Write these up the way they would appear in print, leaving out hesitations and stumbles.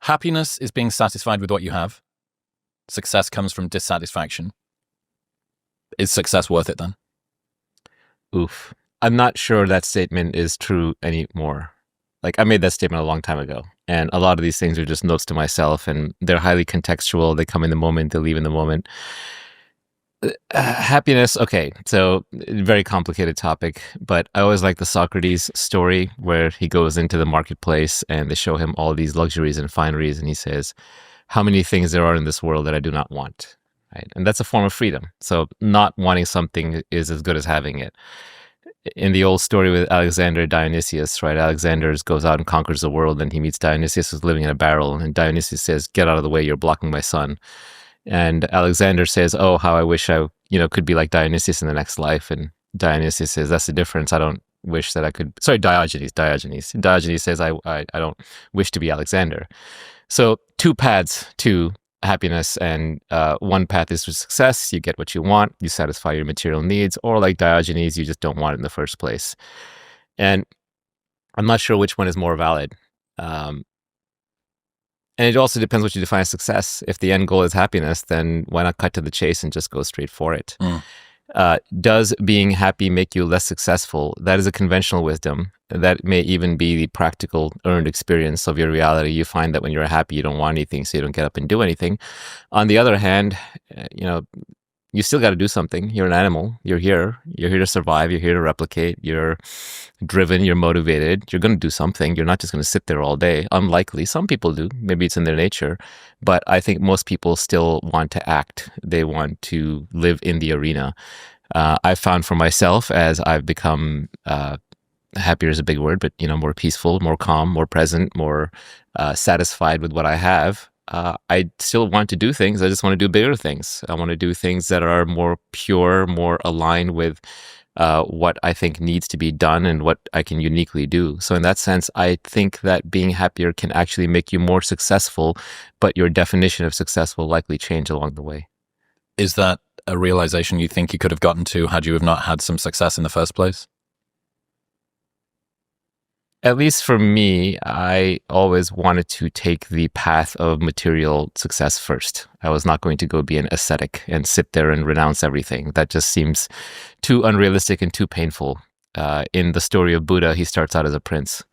Happiness is being satisfied with what you have. Success comes from dissatisfaction. Is success worth it then? Oof. I'm not sure that statement is true anymore. Like, I made that statement a long time ago. And a lot of these things are just notes to myself, and they're highly contextual. They come in the moment, they leave in the moment. Happiness, okay, so very complicated topic, but I always like the Socrates story where he goes into the marketplace and they show him all these luxuries and fineries, and he says, how many things there are in this world that I do not want, right? And that's a form of freedom. So not wanting something is as good as having it. In the old story with Alexander Dionysius, right? Alexander goes out and conquers the world, and he meets Dionysius who's living in a barrel, and Dionysius says, get out of the way, you're blocking my sun. And Alexander says, oh, how I wish I, could be like Dionysius in the next life. And Dionysius says, that's the difference. I don't wish that I could, sorry, Diogenes says, I don't wish to be Alexander. So two paths to happiness, and one path is to success. You get what you want, you satisfy your material needs, or like Diogenes, you just don't want it in the first place. And I'm not sure which one is more valid. And it also depends what you define as success. If the end goal is happiness, then why not cut to the chase and just go straight for it? Does being happy make you less successful? That is a conventional wisdom. That may even be the practical earned experience of your reality. You find that when you're happy, you don't want anything, so you don't get up and do anything. On the other hand, you still got to do something. You're an animal. You're here to survive. You're here to replicate. You're driven. You're motivated. You're going to do something. You're not just going to sit there all day. Unlikely. Some people do. Maybe it's in their nature. But I think most people still want to act. They want to live in the arena. I've found for myself, as I've become, happier is a big word, but more peaceful, more calm, more present, more satisfied with what I have. I still want to do things. I just want to do bigger things. I want to do things that are more pure, more aligned with what I think needs to be done and what I can uniquely do. So in that sense, I think that being happier can actually make you more successful, but your definition of success will likely change along the way. Is that a realization you think you could have gotten to had you have not had some success in the first place? At least for me, I always wanted to take the path of material success first. I was not going to go be an ascetic and sit there and renounce everything. That just seems too unrealistic and too painful. In the story of Buddha, he starts out as a prince.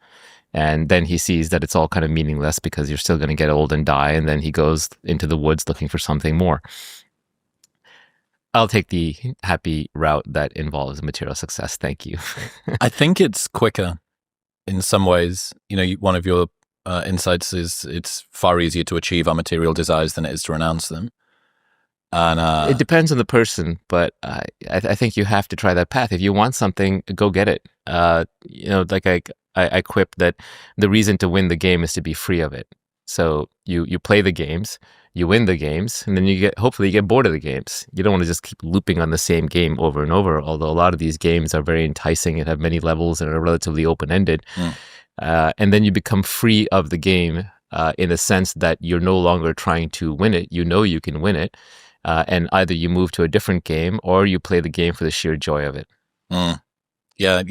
And then he sees that it's all kind of meaningless because you're still going to get old and die. And then he goes into the woods looking for something more. I'll take the happy route that involves material success. Thank you. I think it's quicker. In some ways, one of your insights is it's far easier to achieve our material desires than it is to renounce them. And it depends on the person, but I think you have to try that path. If you want something, go get it. Like I quip that the reason to win the game is to be free of it. So you play the games, you win the games, and then hopefully you get bored of the games. You don't want to just keep looping on the same game over and over, although a lot of these games are very enticing and have many levels and are relatively open-ended. And then you become free of the game in a sense that you're no longer trying to win it. You can win it. And either you move to a different game or you play the game for the sheer joy of it. Yeah,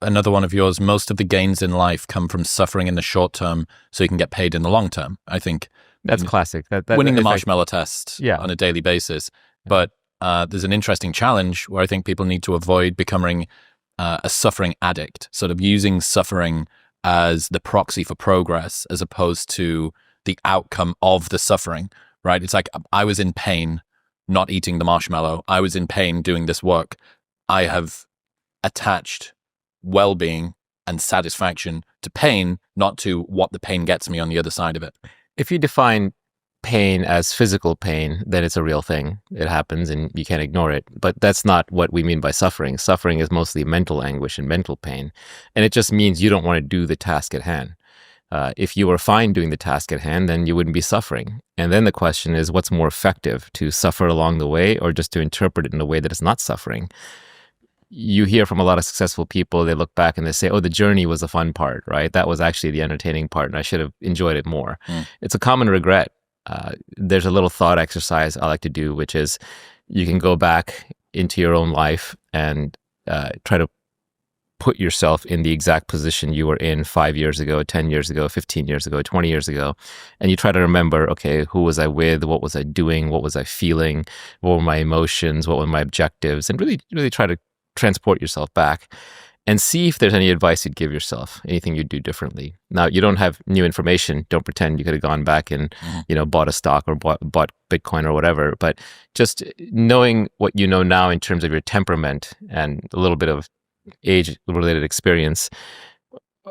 another one of yours, most of the gains in life come from suffering in the short term so you can get paid in the long term. I think that's classic. Winning the marshmallow test on a daily basis. But there's an interesting challenge where I think people need to avoid becoming a suffering addict, sort of using suffering as the proxy for progress as opposed to the outcome of the suffering, right? It's like, I was in pain not eating the marshmallow. I was in pain doing this work. I have attached well-being and satisfaction to pain, not to what the pain gets me on the other side of it. If you define pain as physical pain, then it's a real thing. It happens and you can't ignore it. But that's not what we mean by suffering. Suffering is mostly mental anguish and mental pain. And it just means you don't want to do the task at hand. If you were fine doing the task at hand, then you wouldn't be suffering. And then the question is, what's more effective, to suffer along the way or just to interpret it in a way that is not suffering? You hear from a lot of successful people, they look back and they say, oh, the journey was the fun part, right? That was actually the entertaining part and I should have enjoyed it more. It's a common regret. There's a little thought exercise I like to do, which is you can go back into your own life and try to put yourself in the exact position you were in 5 years ago, 10 years ago, 15 years ago, 20 years ago, and you try to remember, okay, who was I with? What was I doing? What was I feeling? What were my emotions? What were my objectives? And really, really try to transport yourself back and see if there's any advice you'd give yourself, anything you'd do differently. Now, you don't have new information. Don't pretend you could have gone back and, bought a stock or bought Bitcoin or whatever. But just knowing what you know now in terms of your temperament and a little bit of age-related experience,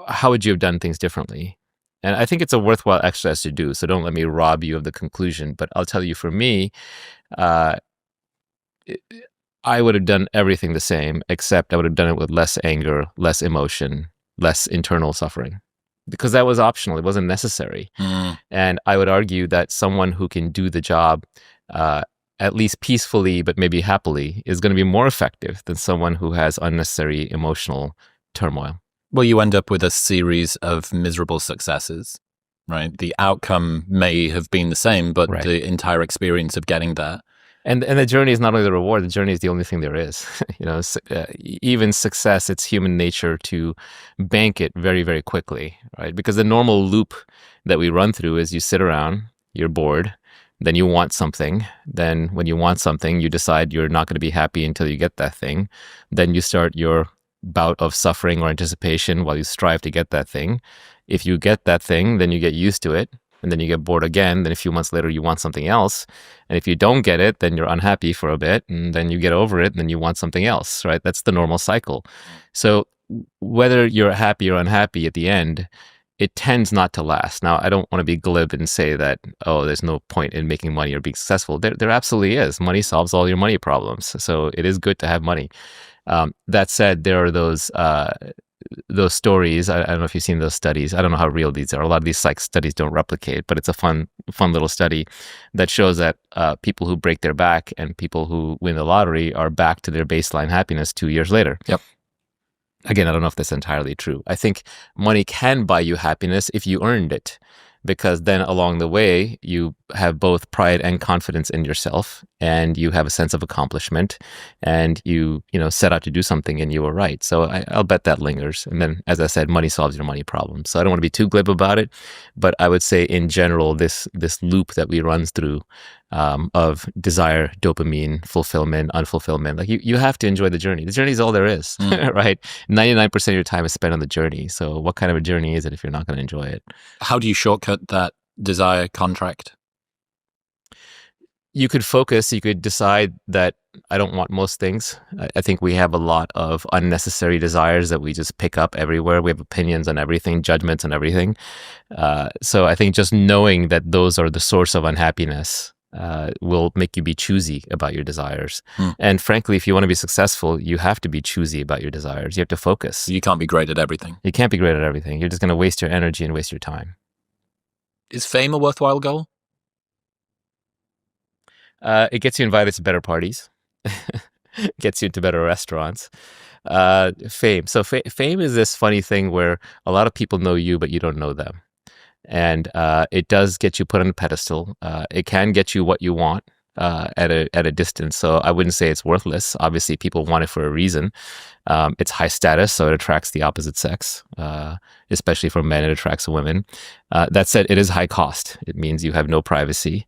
how would you have done things differently? And I think it's a worthwhile exercise to do. So don't let me rob you of the conclusion. But I'll tell you, for me, I would have done everything the same, except I would have done it with less anger, less emotion, less internal suffering, because that was optional. It wasn't necessary. And I would argue that someone who can do the job at least peacefully, but maybe happily, is going to be more effective than someone who has unnecessary emotional turmoil. Well, you end up with a series of miserable successes, right? The outcome may have been the same, but the entire experience of getting there. And the journey is not only the reward, the journey is the only thing there is. Even success, it's human nature to bank it very, very quickly, right? Because the normal loop that we run through is you sit around, you're bored, then you want something. Then when you want something, you decide you're not going to be happy until you get that thing. Then you start your bout of suffering or anticipation while you strive to get that thing. If you get that thing, then you get used to it. And then you get bored again. Then a few months later, you want something else. And if you don't get it, then you're unhappy for a bit. And then you get over it, and then you want something else, right? That's the normal cycle. So whether you're happy or unhappy at the end, it tends not to last. Now, I don't want to be glib and say that, oh, there's no point in making money or being successful. There absolutely is. Money solves all your money problems. So it is good to have money. That said, there are those stories. I don't know if you've seen those studies. I don't know how real these are. A lot of these psych studies don't replicate, but it's a fun little study that shows that people who break their back and people who win the lottery are back to their baseline happiness 2 years later. Yep. Again, I don't know if that's entirely true. I think money can buy you happiness if you earned it, because then along the way, you have both pride and confidence in yourself, and you have a sense of accomplishment, and you set out to do something and you were right. So I'll bet that lingers. And then, as I said, money solves your money problem. So I don't want to be too glib about it, but I would say in general, this loop that we run through of desire, dopamine, fulfillment, unfulfillment, like you have to enjoy the journey. The journey is all there is, right? 99% of your time is spent on the journey. So what kind of a journey is it if you're not going to enjoy it? How do you shortcut that desire contract? You could focus. You could decide that I don't want most things. I think we have a lot of unnecessary desires that we just pick up everywhere. We have opinions on everything, judgments on everything. So I think just knowing that those are the source of unhappiness will make you be choosy about your desires. And frankly, if you want to be successful, you have to be choosy about your desires. You have to focus. You can't be great at everything. You can't be great at everything. You're just going to waste your energy and waste your time. Is fame a worthwhile goal? It gets you invited to better parties, gets you into better restaurants. Fame. So fame is this funny thing where a lot of people know you, but you don't know them. And it does get you put on a pedestal. It can get you what you want at a distance. So I wouldn't say it's worthless. Obviously, people want it for a reason. It's high status, so it attracts the opposite sex, especially for men, it attracts women. That said, it is high cost. It means you have no privacy.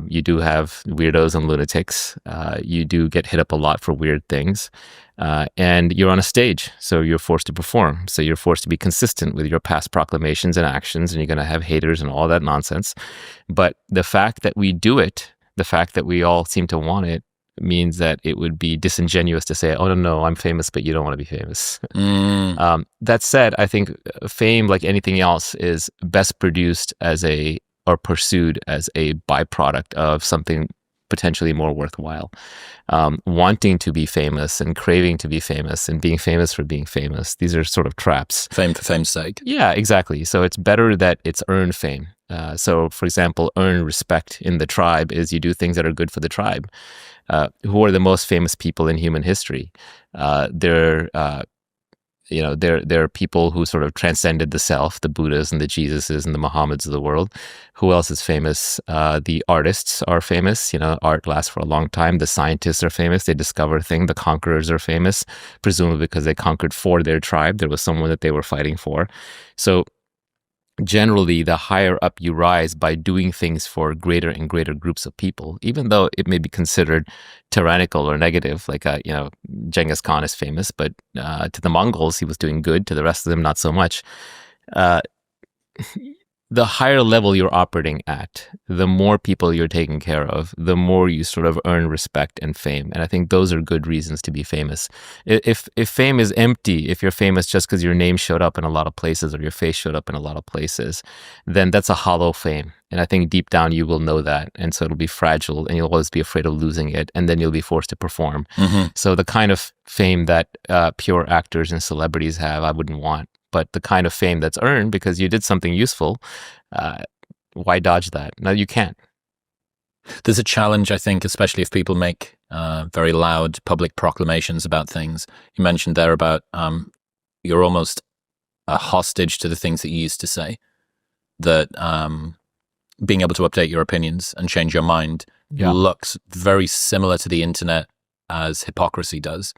You do have weirdos and lunatics. You do get hit up a lot for weird things. And you're on a stage, so you're forced to perform. So you're forced to be consistent with your past proclamations and actions, and you're going to have haters and all that nonsense. But the fact that we do it, the fact that we all seem to want it, means that it would be disingenuous to say, oh, no, I'm famous, but you don't want to be famous. That said, I think fame, like anything else, is best produced or pursued as a byproduct of something potentially more worthwhile. Wanting to be famous and craving to be famous and being famous for being famous, these are sort of traps. Fame for fame's sake. Yeah, exactly. So it's better that it's earned fame. So, for example, earn respect in the tribe is you do things that are good for the tribe. Who are the most famous people in human history? They're there are people who sort of transcended the self, the Buddhas and the Jesuses and the Muhammads of the world. Who else is famous? The artists are famous. Art lasts for a long time. The scientists are famous. They discover things. The conquerors are famous, presumably because they conquered for their tribe. There was someone that they were fighting for. So generally, the higher up you rise by doing things for greater and greater groups of people, even though it may be considered tyrannical or negative, like, Genghis Khan is famous, but to the Mongols, he was doing good. To the rest of them, not so much. The higher level you're operating at, the more people you're taking care of, the more you sort of earn respect and fame. And I think those are good reasons to be famous. If fame is empty, if you're famous just because your name showed up in a lot of places or your face showed up in a lot of places, then that's a hollow fame. And I think deep down you will know that. And so it'll be fragile and you'll always be afraid of losing it. And then you'll be forced to perform. Mm-hmm. So the kind of fame that pure actors and celebrities have, I wouldn't want. But the kind of fame that's earned because you did something useful, why dodge that? No, you can't. There's a challenge, I think, especially if people make very loud public proclamations about things. You mentioned there about you're almost a hostage to the things that you used to say, that being able to update your opinions and change your mind looks very similar to the internet as hypocrisy does.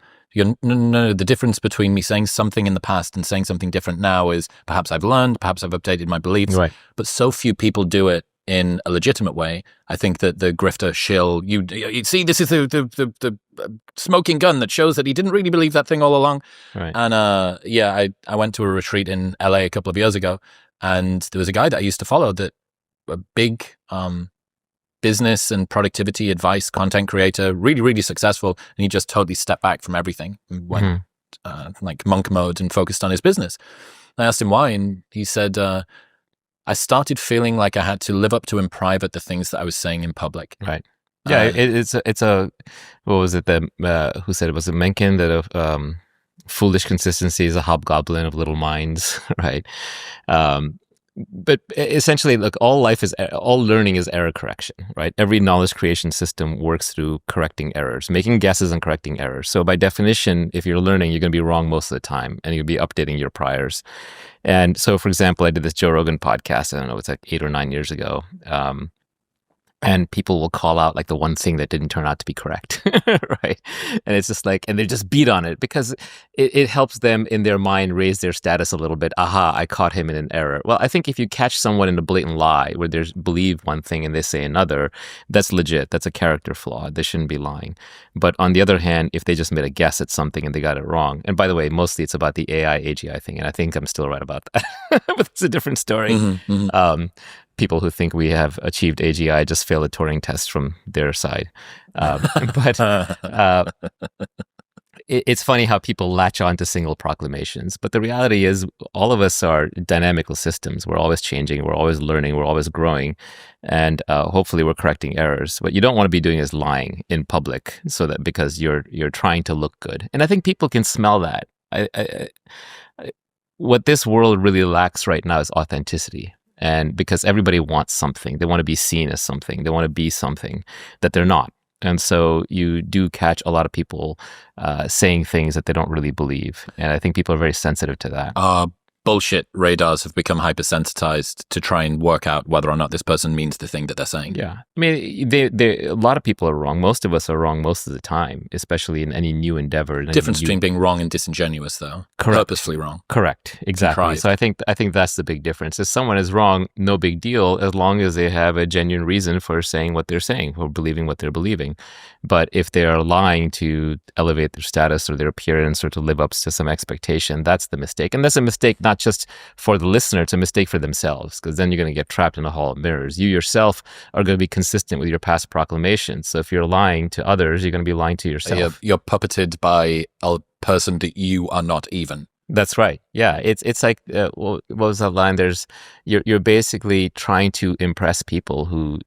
No, the difference between me saying something in the past and saying something different now is perhaps I've learned, perhaps I've updated my beliefs, right. But so few people do it in a legitimate way. I think that the grifter shill, you see, this is the smoking gun that shows that he didn't really believe that thing all along. Right. And I went to a retreat in LA a couple of years ago, and there was a guy that I used to follow, that a big business and productivity advice content creator, really, really successful. And he just totally stepped back from everything and went like monk mode and focused on his business. I asked him why, and he said, I started feeling like I had to live up to in private the things that I was saying in public. Right. Yeah, it's a what was it that who said it? Was it Mencken that foolish consistency is a hobgoblin of little minds, right? But essentially, look, all learning is error correction, right? Every knowledge creation system works through correcting errors, making guesses and correcting errors. So by definition, if you're learning, you're going to be wrong most of the time, and you'll be updating your priors. And so, for example, I did this Joe Rogan podcast, I don't know, it's like 8 or 9 years ago. And people will call out like the one thing that didn't turn out to be correct, right? And it's just like, and they just beat on it because it helps them in their mind raise their status a little bit. Aha, I caught him in an error. Well, I think if you catch someone in a blatant lie where they believe one thing and they say another, that's legit. That's a character flaw. They shouldn't be lying. But on the other hand, if they just made a guess at something and they got it wrong, and by the way, mostly it's about the AI AGI thing, and I think I'm still right about that, but it's a different story. Mm-hmm, mm-hmm. People who think we have achieved AGI just fail a Turing test from their side. But it's funny how people latch on to single proclamations. But the reality is all of us are dynamical systems. We're always changing. We're always learning. We're always growing. And hopefully we're correcting errors. What you don't want to be doing is lying in public so that because you're trying to look good. And I think people can smell that. What this world really lacks right now is authenticity. And because everybody wants something, they want to be seen as something, they want to be something that they're not. And so you do catch a lot of people saying things that they don't really believe. And I think people are very sensitive to that. Bullshit radars have become hypersensitized to try and work out whether or not this person means the thing that they're saying. Yeah. I mean, a lot of people are wrong. Most of us are wrong most of the time, especially in any new endeavor. Difference between being wrong and disingenuous, though. Correct. Purposefully wrong. Correct. Exactly. So I think that's the big difference. If someone is wrong, no big deal, as long as they have a genuine reason for saying what they're saying or believing what they're believing. But if they are lying to elevate their status or their appearance or to live up to some expectation, that's the mistake. And that's a mistake not just for the listener, it's a mistake for themselves, because then you're going to get trapped in a hall of mirrors. You yourself are going to be consistent with your past proclamations. So if you're lying to others, you're going to be lying to yourself. You're puppeted by a person that you are not even. That's right. Yeah, it's like what was that line? You're basically trying to impress people who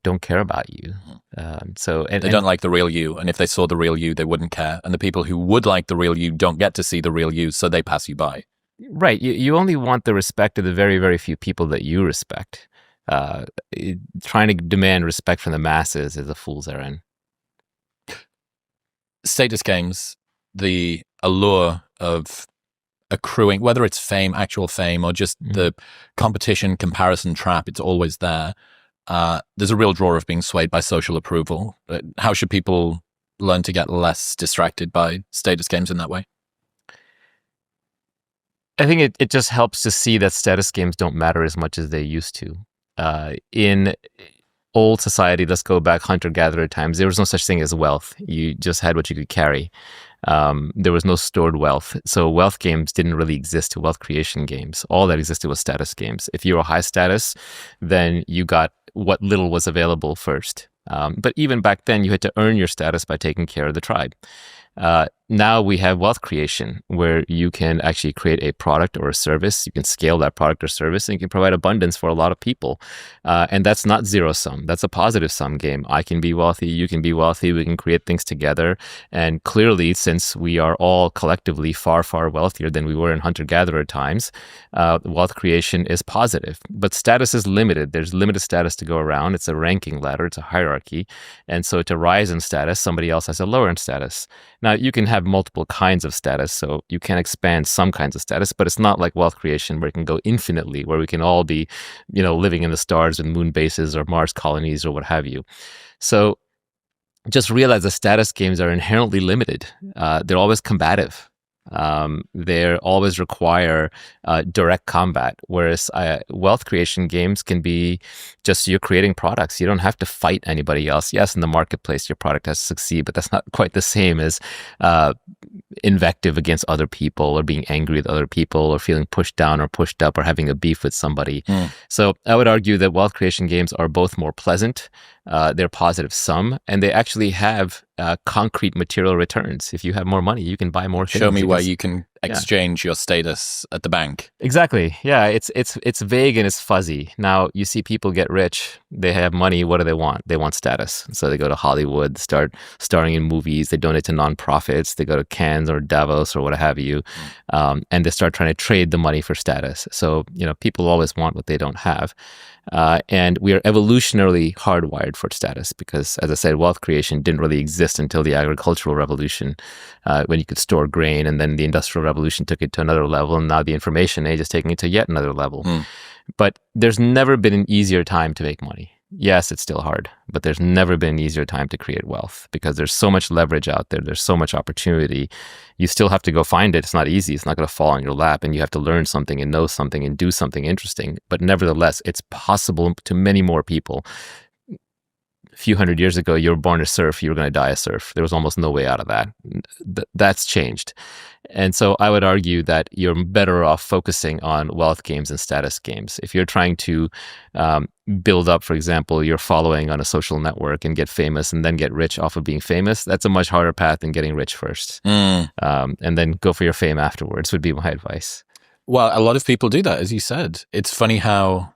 don't care about you. They don't like the real you, and if they saw the real you, they wouldn't care. And the people who would like the real you don't get to see the real you, so they pass you by. Right. You only want the respect of the very, very few people that you respect. Trying to demand respect from the masses is a fool's errand. Status games, the allure of accruing, whether it's fame, actual fame, or just the competition comparison trap, it's always there. There's a real draw of being swayed by social approval. How should people learn to get less distracted by status games in that way? I think it just helps to see that status games don't matter as much as they used to. In old society, let's go back hunter-gatherer times, there was no such thing as wealth. You just had what you could carry. There was no stored wealth. So wealth games didn't really exist, wealth creation games. All that existed was status games. If you were high status, then you got what little was available first. But even back then, you had to earn your status by taking care of the tribe. Now we have wealth creation, where you can actually create a product or a service. You can scale that product or service, and you can provide abundance for a lot of people. And that's not zero sum. That's a positive sum game. I can be wealthy. You can be wealthy. We can create things together. And clearly, since we are all collectively far, far wealthier than we were in hunter-gatherer times, wealth creation is positive. But status is limited. There's limited status to go around. It's a ranking ladder. It's a hierarchy. And so to rise in status, somebody else has to lower in status. Now, you can have multiple kinds of status, so you can expand some kinds of status, but it's not like wealth creation where it can go infinitely, where we can all be, living in the stars and moon bases or Mars colonies or what have you. So just realize that status games are inherently limited. They're always combative. They always require direct combat, whereas wealth creation games can be just you're creating products. You don't have to fight anybody else. Yes, in the marketplace, your product has to succeed, but that's not quite the same as invective against other people or being angry with other people or feeling pushed down or pushed up or having a beef with somebody. So I would argue that wealth creation games are both more pleasant. They're positive sum, and they actually have concrete material returns. If you have more money, you can buy more things. Show me where you can exchange your status at the bank. Exactly. Yeah, it's vague and it's fuzzy. Now, you see people get rich. They have money. What do they want? They want status. So they go to Hollywood, start starring in movies. They donate to nonprofits. They go to Cannes or Davos or what have you. And they start trying to trade the money for status. So, people always want what they don't have. And we are evolutionarily hardwired for status because, as I said, wealth creation didn't really exist until the agricultural revolution, when you could store grain, and then the industrial revolution took it to another level, and now the information age is taking it to yet another level. But there's never been an easier time to make money. Yes, it's still hard, but there's never been an easier time to create wealth because there's so much leverage out there. There's so much opportunity. You still have to go find it. It's not easy. It's not going to fall on your lap, and you have to learn something and know something and do something interesting. But nevertheless, it's possible to many more people. A few hundred years ago, you were born a serf, you were going to die a serf. There was almost no way out of that. That's changed. And so I would argue that you're better off focusing on wealth games and status games. If you're trying to build up, for example, your following on a social network and get famous and then get rich off of being famous, that's a much harder path than getting rich first. And then go for your fame afterwards would be my advice. Well, a lot of people do that, as you said. It's funny how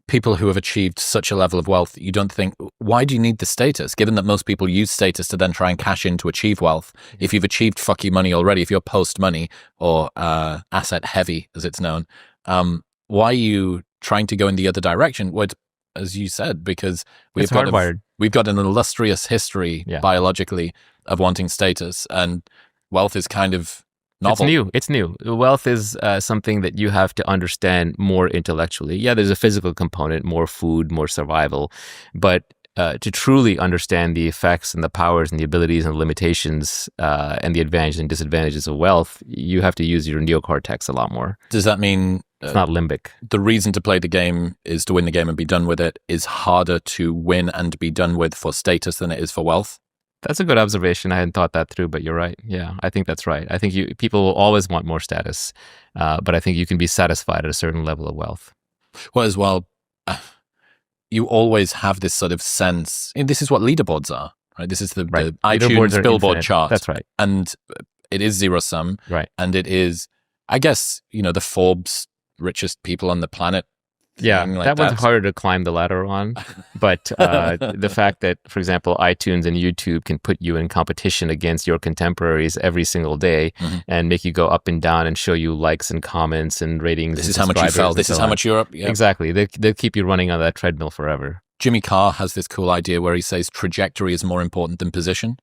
people who have achieved such a level of wealth, you don't think, why do you need the status? Given that most people use status to then try and cash in to achieve wealth. If you've achieved fuck you money already, if you're post money or asset heavy, as it's known, why are you trying to go in the other direction? Well, as you said, because we've got an illustrious history biologically of wanting status, and wealth is kind of novel. It's new. Wealth is something that you have to understand more intellectually. Yeah, there's a physical component, more food, more survival. But to truly understand the effects and the powers and the abilities and the limitations and the advantages and disadvantages of wealth, you have to use your neocortex a lot more. Does that mean it's not limbic? The reason to play the game is to win the game and be done with it is harder to win and be done with for status than it is for wealth? That's a good observation. I hadn't thought that through, but you're right. Yeah, I think that's right. I think people will always want more status, but I think you can be satisfied at a certain level of wealth. Well, as well, you always have this sort of sense, and this is what leaderboards are, right? This is the iTunes Billboard chart. That's right. And it is zero sum. Right. And it is, I guess, the Forbes richest people on the planet. Yeah, that one's harder to climb the ladder on. But the fact that, for example, iTunes and YouTube can put you in competition against your contemporaries every single day and make you go up and down and show you likes and comments and ratings. This is how much you fell. This is how much you're up. Yeah. Exactly. They'll keep you running on that treadmill forever. Jimmy Carr has this cool idea where he says trajectory is more important than position.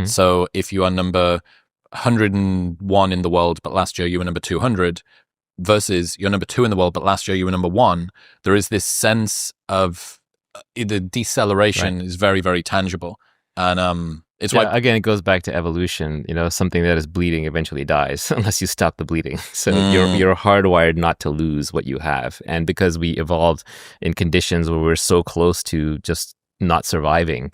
So if you are number 101 in the world, but last year you were number 200, versus you're number 2 in the world, but last year you were number 1, there is this sense of the deceleration is very, very tangible. And it's why, again, it goes back to evolution. Something that is bleeding eventually dies unless you stop the bleeding. So you're hardwired not to lose what you have. And because we evolved in conditions where we're so close to just not surviving,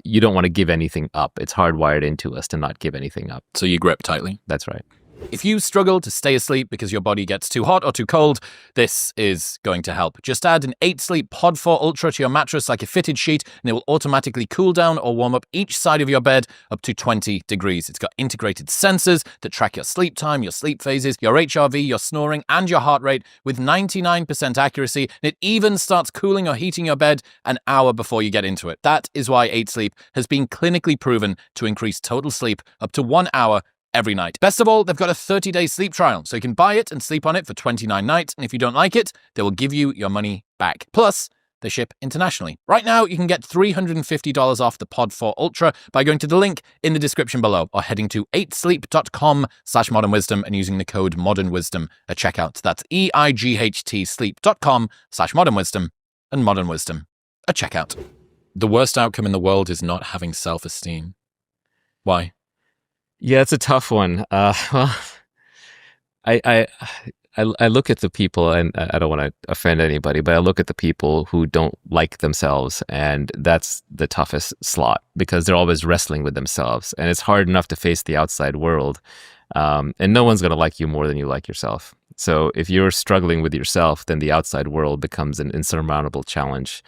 you don't want to give anything up. It's hardwired into us to not give anything up. So you grip tightly. That's right. If you struggle to stay asleep because your body gets too hot or too cold, this is going to help. Just add an 8 Sleep Pod 4 Ultra to your mattress like a fitted sheet, and it will automatically cool down or warm up each side of your bed up to 20 degrees. It's got integrated sensors that track your sleep time, your sleep phases, your HRV, your snoring, and your heart rate with 99% accuracy. And it even starts cooling or heating your bed an hour before you get into it. That is why 8 Sleep has been clinically proven to increase total sleep up to 1 hour every night. Best of all, they've got a 30-day sleep trial, so you can buy it and sleep on it for 29 nights, and if you don't like it, they will give you your money back. Plus, they ship internationally. Right now, you can get $350 off the Pod 4 Ultra by going to the link in the description below or heading to 8sleep.com/modernwisdom and using the code modernwisdom at checkout. That's EIGHT sleep.com/modernwisdom and modernwisdom at checkout. The worst outcome in the world is not having self-esteem. Why? Yeah, it's a tough one. Well, I look at the people, and I don't want to offend anybody, but I look at the people who don't like themselves, and that's the toughest slot because they're always wrestling with themselves, and it's hard enough to face the outside world, and no one's going to like you more than you like yourself. So if you're struggling with yourself, then the outside world becomes an insurmountable challenge.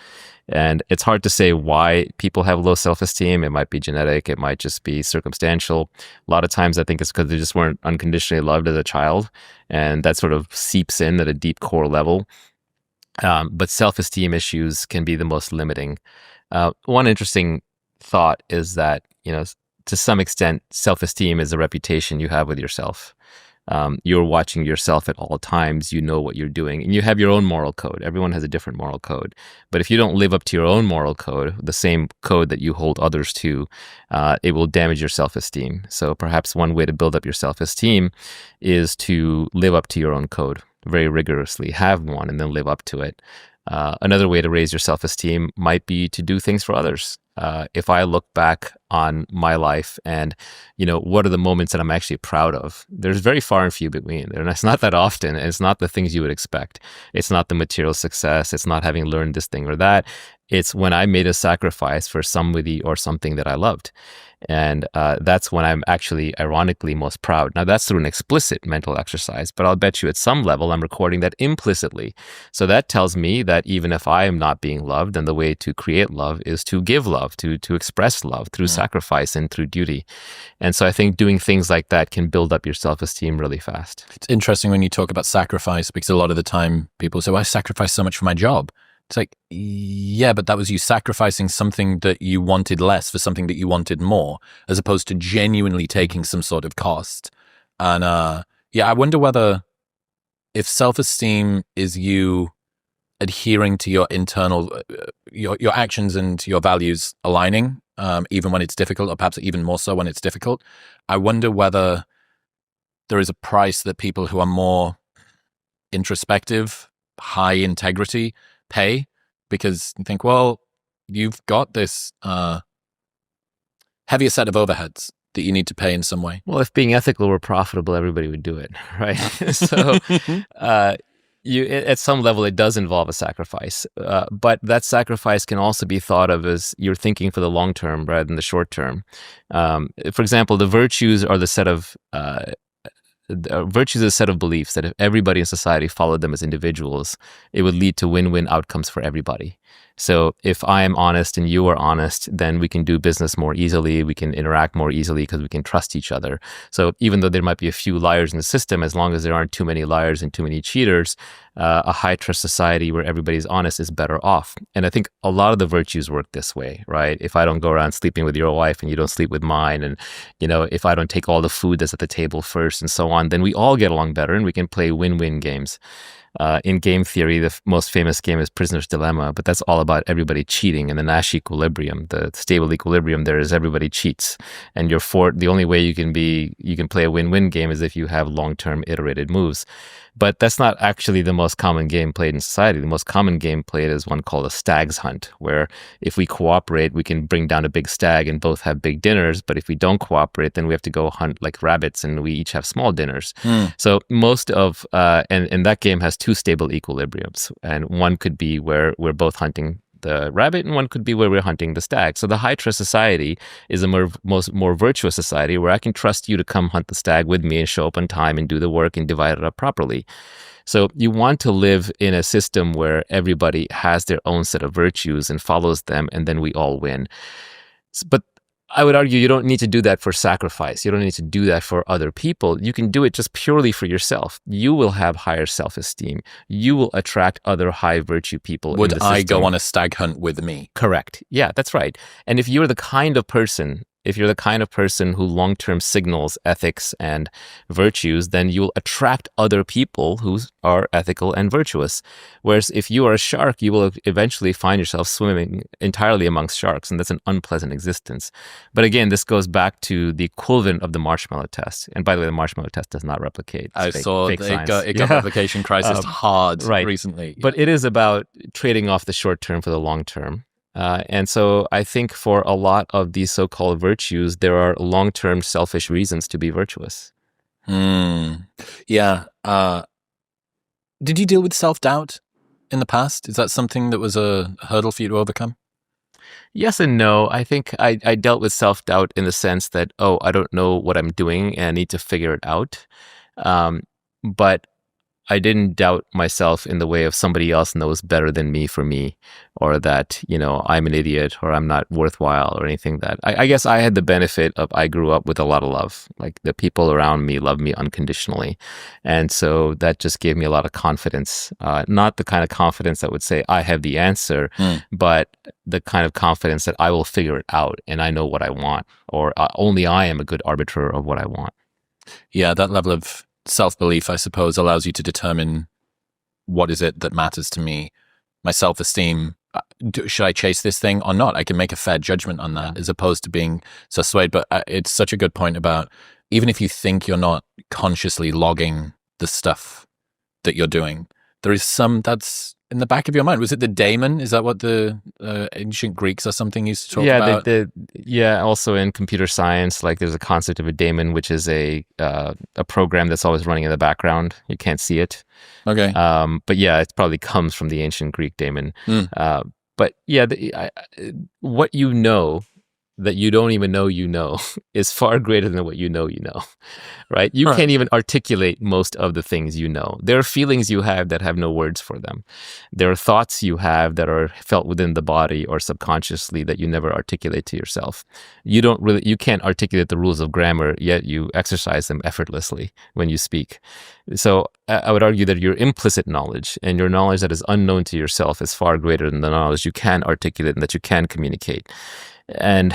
And it's hard to say why people have low self-esteem. It might be genetic. It might just be circumstantial. A lot of times I think it's because they just weren't unconditionally loved as a child. And that sort of seeps in at a deep core level. But self-esteem issues can be the most limiting. One interesting thought is that, to some extent, self-esteem is a reputation you have with yourself. You're watching yourself at all times. You know what you're doing, and you have your own moral code. Everyone has a different moral code. But if you don't live up to your own moral code, the same code that you hold others to, it will damage your self-esteem. So perhaps one way to build up your self-esteem is to live up to your own code very rigorously, have one, and then live up to it. Another way to raise your self-esteem might be to do things for others. If I look back on my life and, what are the moments that I'm actually proud of? There's very far and few between. And it's not that often. And it's not the things you would expect. It's not the material success. It's not having learned this thing or that. It's when I made a sacrifice for somebody or something that I loved. And that's when I'm actually, ironically, most proud. Now, that's through an explicit mental exercise, but I'll bet you at some level I'm recording that implicitly. So that tells me that even if I am not being loved, then the way to create love is to give love, to express love through sacrifice and through duty. And so I think doing things like that can build up your self-esteem really fast. It's interesting when you talk about sacrifice, because a lot of the time people say, well, I sacrificed so much for my job. It's like, yeah, but that was you sacrificing something that you wanted less for something that you wanted more, as opposed to genuinely taking some sort of cost. And I wonder whether if self-esteem is you adhering to your internal, your actions and your values aligning, even when it's difficult, or perhaps even more so when it's difficult. I wonder whether there is a price that people who are more introspective, high integrity, pay, because you think, well, you've got this heavier set of overheads that you need to pay in some way. Well, if being ethical were profitable, everybody would do it, right? So at some level, it does involve a sacrifice. But that sacrifice can also be thought of as you're thinking for the long term rather than the short term. For example, the virtues are the set of virtues is a set of beliefs that if everybody in society followed them as individuals, it would lead to win-win outcomes for everybody. So if I am honest and you are honest, then we can do business more easily. We can interact more easily because we can trust each other. So even though there might be a few liars in the system, as long as there aren't too many liars and too many cheaters, a high-trust society where everybody's honest is better off. And I think a lot of the virtues work this way, right? If I don't go around sleeping with your wife and you don't sleep with mine, and if I don't take all the food that's at the table first and so on, then we all get along better and we can play win-win games. In game theory, the most famous game is Prisoner's Dilemma, but that's all about everybody cheating. And the Nash equilibrium, the stable equilibrium there is everybody cheats. And the only way you can play a win-win game is if you have long-term iterated moves. But that's not actually the most common game played in society. The most common game played is one called a stag's hunt, where if we cooperate, we can bring down a big stag and both have big dinners. But if we don't cooperate, then we have to go hunt like rabbits and we each have small dinners. So most of, and that game has two stable equilibriums. And one could be where we're both hunting the rabbit, and one could be where we're hunting the stag. So the high trust society is a more virtuous society where I can trust you to come hunt the stag with me and show up on time and do the work and divide it up properly. So you want to live in a system where everybody has their own set of virtues and follows them, and then we all win. But I would argue you don't need to do that for sacrifice. You don't need to do that for other people. You can do it just purely for yourself. You will have higher self-esteem. You will attract other high virtue people. Would I go on a stag hunt with me? Correct. Yeah, that's right. And if you're the kind of person who long-term signals ethics and virtues, then you'll attract other people who are ethical and virtuous. Whereas if you are a shark, you will eventually find yourself swimming entirely amongst sharks, and that's an unpleasant existence. But again, this goes back to the equivalent of the marshmallow test. And by the way, the marshmallow test does not replicate. I saw it got replication crisis hard recently. But it is about trading off the short term for the long term. And so I think for a lot of these so-called virtues, there are long-term selfish reasons to be virtuous. Yeah. Did you deal with self-doubt in the past? Is that something that was a hurdle for you to overcome? Yes and no. I think I dealt with self-doubt in the sense that, I don't know what I'm doing and I need to figure it out. But I didn't doubt myself in the way of somebody else knows better than me for me, or that, I'm an idiot or I'm not worthwhile or anything that I guess I had the benefit of, I grew up with a lot of love. Like the people around me love me unconditionally. And so that just gave me a lot of confidence, not the kind of confidence that would say I have the answer, but the kind of confidence that I will figure it out and I know what I want, or only I am a good arbiter of what I want. Yeah, that level of self-belief, I suppose, allows you to determine what is it that matters to me. My self-esteem, should I chase this thing or not? I can make a fair judgment on that, as opposed to being so swayed. But it's such a good point about, even if you think you're not consciously logging the stuff that you're doing, there is some that's in the back of your mind. Was it the daemon? Is that what the ancient Greeks or something used to talk about? Also in computer science, like there's a concept of a daemon, which is a program that's always running in the background. You can't see it. Okay. But yeah, it probably comes from the ancient Greek daemon. But yeah, what you know that you don't even know is far greater than what you know, right? You can't even articulate most of the things you know. There are feelings you have that have no words for them. There are thoughts you have that are felt within the body or subconsciously that you never articulate to yourself. You can't articulate the rules of grammar, yet you exercise them effortlessly when you speak. So I would argue that your implicit knowledge and your knowledge that is unknown to yourself is far greater than the knowledge you can articulate and that you can communicate. And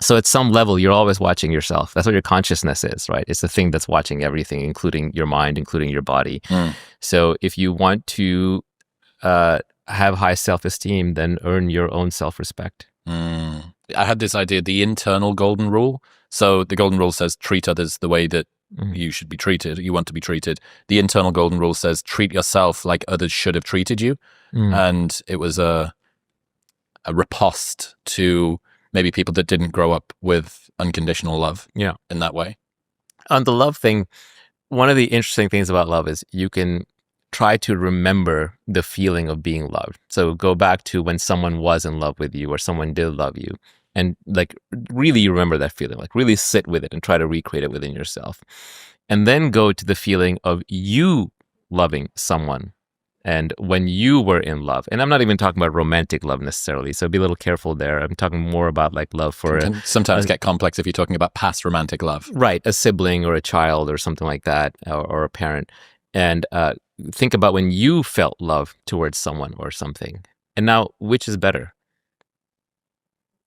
so at some level, you're always watching yourself. That's what your consciousness is, right? It's the thing that's watching everything, including your mind, including your body. So if you want to have high self-esteem, then earn your own self-respect. I had this idea, the internal golden rule. So the golden rule says, treat others the way that you should be treated, you want to be treated. The internal golden rule says, treat yourself like others should have treated you. And it was a riposte to maybe people that didn't grow up with unconditional love in that way. On the love thing, one of the interesting things about love is you can try to remember the feeling of being loved. So go back to when someone was in love with you or someone did love you, and like really remember that feeling, like really sit with it and try to recreate it within yourself. And then go to the feeling of you loving someone and when you were in love. And I'm not even talking about romantic love necessarily, so be a little careful there. I'm talking more about like love for... It can sometimes get complex if you're talking about past romantic love. Right, a sibling or a child or something like that, or a parent. And think about when you felt love towards someone or something. And now, which is better?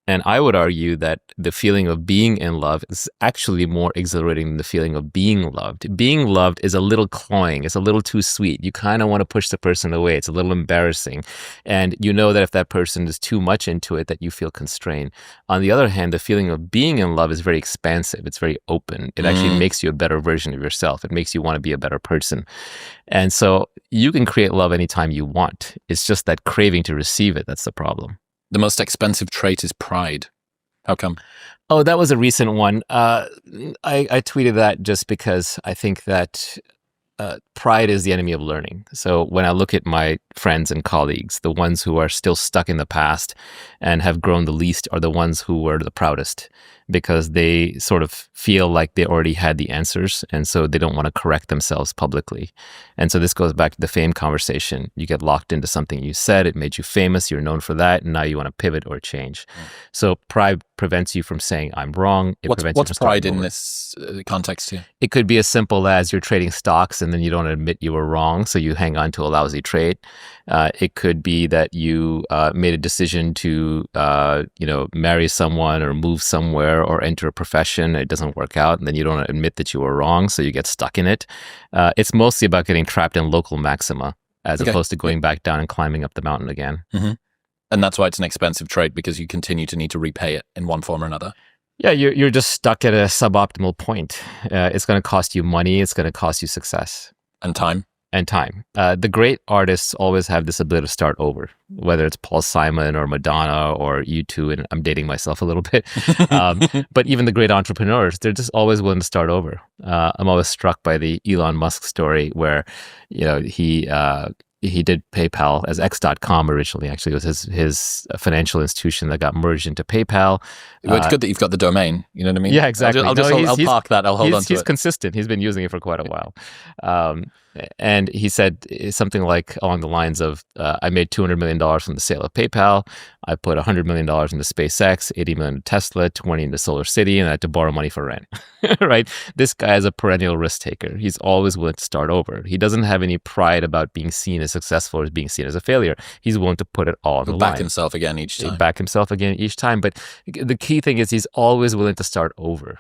And I would argue that the feeling of being in love is actually more exhilarating than the feeling of being loved. Being loved is a little cloying. It's a little too sweet. You kind of want to push the person away. It's a little embarrassing. And you know that if that person is too much into it, that you feel constrained. On the other hand, the feeling of being in love is very expansive. It's very open. It actually makes you a better version of yourself. It makes you want to be a better person. And so you can create love anytime you want. It's just that craving to receive it. That's the problem. The most expensive trait is pride. How come? Oh, that was a recent one. I tweeted that just because I think that pride is the enemy of learning. So when I look at my friends and colleagues, the ones who are still stuck in the past and have grown the least are the ones who were the proudest, because they sort of feel like they already had the answers, and so they don't want to correct themselves publicly. And so this goes back to the fame conversation. You get locked into something you said, it made you famous, you're known for that, and now you want to pivot or change. So pride prevents you from saying, I'm wrong. What's pride in this context here? It could be as simple as you're trading stocks and then you don't admit you were wrong, so you hang on to a lousy trade. It could be that you made a decision to marry someone or move somewhere or enter a profession. It doesn't work out, and then you don't admit that you were wrong, so you get stuck in it. It's mostly about getting trapped in local maxima as opposed to going back down and climbing up the mountain again. Mm-hmm. And that's why it's an expensive trade, because you continue to need to repay it in one form or another. Yeah, you're just stuck at a suboptimal point. It's going to cost you money. It's going to cost you success. And time. The great artists always have this ability to start over, whether it's Paul Simon or Madonna or U2, and I'm dating myself a little bit. But even the great entrepreneurs, they're just always willing to start over. I'm always struck by the Elon Musk story where, he did PayPal as X.com originally. Actually, it was his financial institution that got merged into PayPal. Well, it's good that you've got the domain. You know what I mean? Yeah, exactly. I'll park that. I'll hold on to it. He's consistent. He's been using it for quite a while. And he said something like along the lines of, I made $200 million from the sale of PayPal. I put $100 million into SpaceX, $80 million into Tesla, $20 into Solar City, and I had to borrow money for rent. Right? This guy is a perennial risk taker. He's always willing to start over. He doesn't have any pride about being seen as successful or being seen as a failure. He's willing to put it all on the line. Back himself again each time. But the key thing is he's always willing to start over.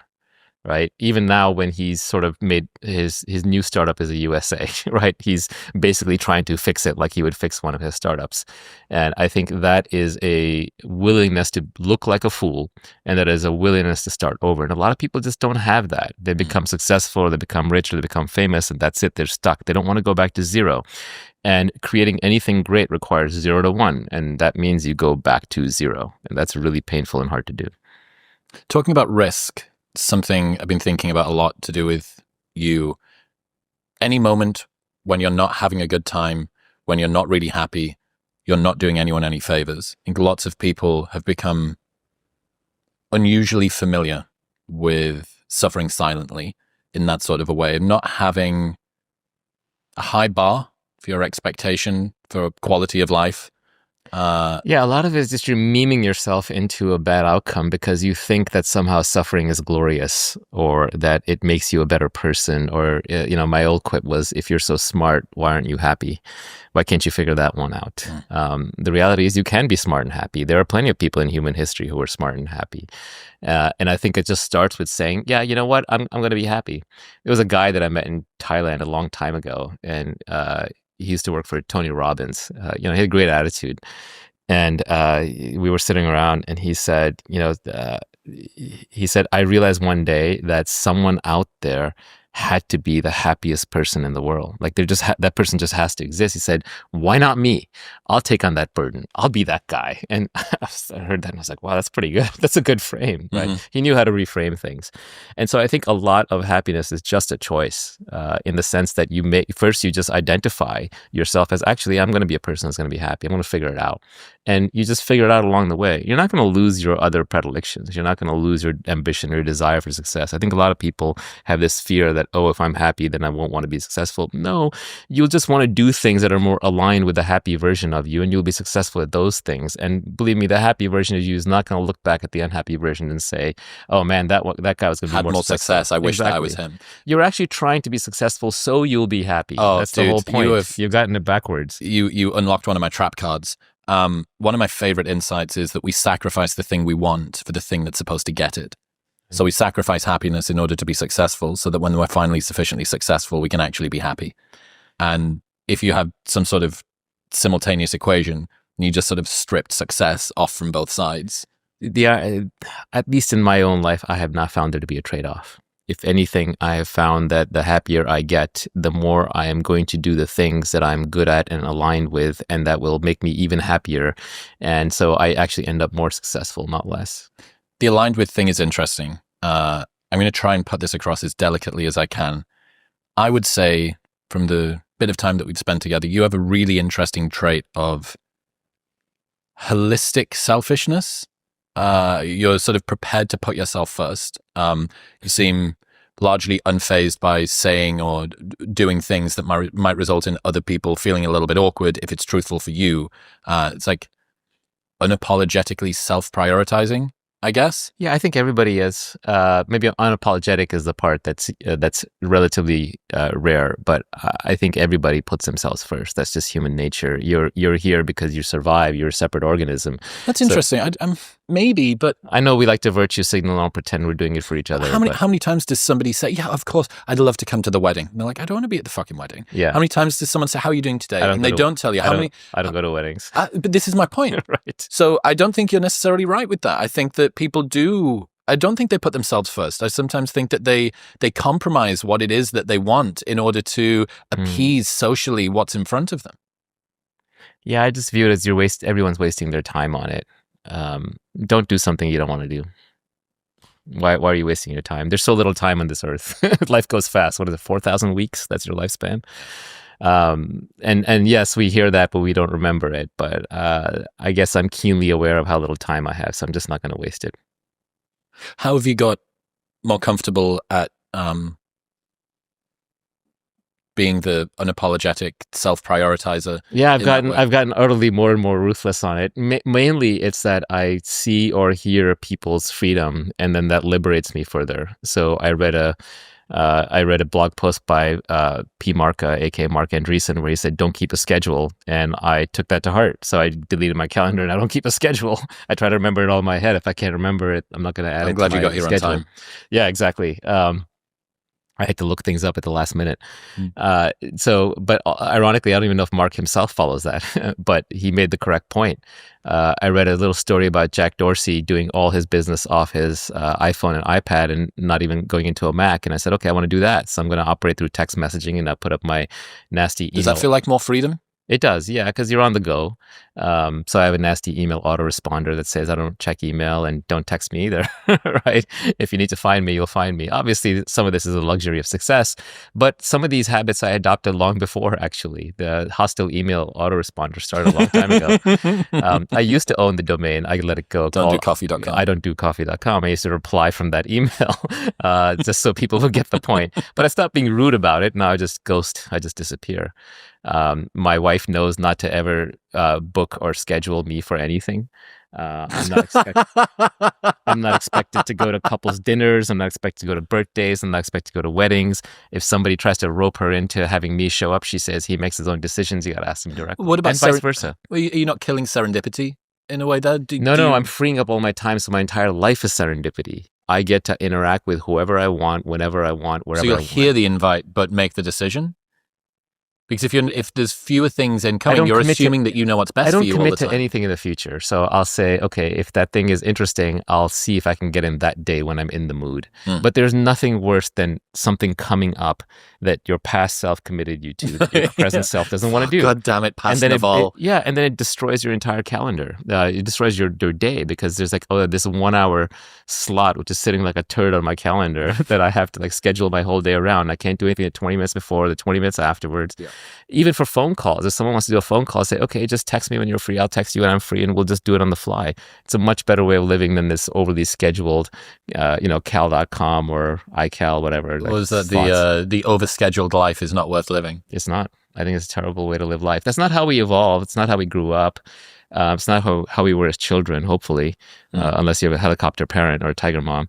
Right. Even now, when he's sort of made his new startup is a USA, right? He's basically trying to fix it like he would fix one of his startups. And I think that is a willingness to look like a fool, and that is a willingness to start over. And a lot of people just don't have that. They become successful, or they become rich, or they become famous, and that's it. They're stuck. They don't want to go back to zero. And creating anything great requires 0 to 1. And that means you go back to zero. And that's really painful and hard to do. Talking about risk, something I've been thinking about a lot to do with you. Any moment when you're not having a good time, when you're not really happy, you're not doing anyone any favors. I think lots of people have become unusually familiar with suffering silently in that sort of a way, not having a high bar for your expectation for quality of life. A lot of it is just you're memeing yourself into a bad outcome because you think that somehow suffering is glorious, or that it makes you a better person. Or, my old quip was, if you're so smart, why aren't you happy? Why can't you figure that one out? The reality is you can be smart and happy. There are plenty of people in human history who are smart and happy. And I think it just starts with saying, yeah, you know what? I'm going to be happy. There was a guy that I met in Thailand a long time ago, and he used to work for Tony Robbins. He had a great attitude. And we were sitting around, and he said, I realized one day that someone out there had to be the happiest person in the world. Like that person just has to exist. He said, why not me? I'll take on that burden. I'll be that guy. And I heard that and I was like, wow, that's pretty good. That's a good frame, right? Mm-hmm. He knew how to reframe things. And so I think a lot of happiness is just a choice in the sense that you just identify yourself as, actually, I'm going to be a person that's going to be happy. I'm going to figure it out. And you just figure it out along the way. You're not going to lose your other predilections. You're not going to lose your ambition or your desire for success. I think a lot of people have this fear that, oh, if I'm happy, then I won't want to be successful. No, you'll just want to do things that are more aligned with the happy version of you, and you'll be successful at those things. And believe me, the happy version of you is not going to look back at the unhappy version and say, oh man, that guy was going to be more success. I wish that I was him. You're actually trying to be successful so you'll be happy. Oh, that's the whole point. You've gotten it backwards. You unlocked one of my trap cards. One of my favorite insights is that we sacrifice the thing we want for the thing that's supposed to get it. So we sacrifice happiness in order to be successful, so that when we're finally sufficiently successful, we can actually be happy. And if you have some sort of simultaneous equation, and you just sort of stripped success off from both sides. At least in my own life, I have not found there to be a trade-off. If anything, I have found that the happier I get, the more I am going to do the things that I'm good at and aligned with, and that will make me even happier. And so I actually end up more successful, not less. The aligned with thing is interesting. I'm going to try and put this across as delicately as I can. I would say, from the bit of time that we've spent together, you have a really interesting trait of holistic selfishness. You're sort of prepared to put yourself first. You seem largely unfazed by saying or doing things that might result in other people feeling a little bit awkward if it's truthful for you. It's like unapologetically self-prioritizing, I guess. Yeah, I think everybody is. Maybe unapologetic is the part that's relatively rare, but I think everybody puts themselves first. That's just human nature. You're here because you survive. You're a separate organism. That's interesting. Maybe, but I know we like to virtue signal and pretend we're doing it for each other. How many times does somebody say, "Yeah, of course, I'd love to come to the wedding"? And they're like, "I don't want to be at the fucking wedding." Yeah. How many times does someone say, "How are you doing today?" And they don't tell you. I don't go to weddings. But this is my point. Right. So I don't think you're necessarily right with that. I think that people do. I don't think they put themselves first. I sometimes think that they compromise what it is that they want in order to appease socially what's in front of them. Yeah, I just view it as everyone's wasting their time on it. Don't do something you don't want to do. Why are you wasting your time? There's so little time on this earth. Life goes fast. What is it, 4,000 weeks? That's your lifespan. And yes, we hear that, but we don't remember it. But I guess I'm keenly aware of how little time I have, so I'm just not going to waste it. How have you got more comfortable at being the unapologetic self-prioritizer? Yeah, I've gotten utterly more and more ruthless on it. Mainly, it's that I see or hear people's freedom, and then that liberates me further. So I read a blog post by P. Marca, aka Mark Andreessen, where he said, "Don't keep a schedule," and I took that to heart. So I deleted my calendar, and I don't keep a schedule. I try to remember it all in my head. If I can't remember it, I'm not going to add it. I'm glad you got here schedule. on time. Yeah, exactly. I had to look things up at the last minute. But ironically, I don't even know if Mark himself follows that, but he made the correct point. I read a little story about Jack Dorsey doing all his business off his iPhone and iPad and not even going into a Mac. And I said, okay, I want to do that. So I'm going to operate through text messaging and I put up my nasty email. Does that feel like more freedom? It does, yeah, because you're on the go. So I have a nasty email autoresponder that says I don't check email and don't text me either, right? If you need to find me, you'll find me. Obviously, some of this is a luxury of success, but some of these habits I adopted long before, actually. The hostile email autoresponder started a long time ago. I used to own the domain. I let it go. Don't do coffee.com. I don't do coffee.com. I used to reply from that email just so people would get the point. But I stopped being rude about it. Now I just ghost. I just disappear. My wife knows not to ever book or schedule me for anything. I'm not expected to go to couples dinners. I'm not expected to go to birthdays. I'm not expected to go to weddings. If somebody tries to rope her into having me show up, she says he makes his own decisions. You got to ask him directly. What about and vice versa? Are you not killing serendipity in a way there? No, I'm freeing up all my time, so my entire life is serendipity. I get to interact with whoever I want, whenever I want, wherever I want. So you'll hear the invite, but make the decision? Because if there's fewer things incoming, you're assuming that you know what's best for you all the time. I don't commit to anything in the future. So I'll say, okay, if that thing is interesting, I'll see if I can get in that day when I'm in the mood. But there's nothing worse than something coming up that your past self committed you to, that your present self doesn't want to do. God damn it, past Naval. And then it destroys your entire calendar. It destroys your day because there's like, this 1 hour slot, which is sitting like a turd on my calendar that I have to like schedule my whole day around. I can't do anything at 20 minutes before, the 20 minutes afterwards. Yeah. Even for phone calls, if someone wants to do a phone call, say, okay, just text me when you're free. I'll text you when I'm free, and we'll just do it on the fly. It's a much better way of living than this overly scheduled, cal.com or iCal, whatever. Or is that the overscheduled life is not worth living? It's not. I think it's a terrible way to live life. That's not how we evolved. It's not how we grew up. It's not how we were as children, hopefully, unless you have a helicopter parent or a tiger mom.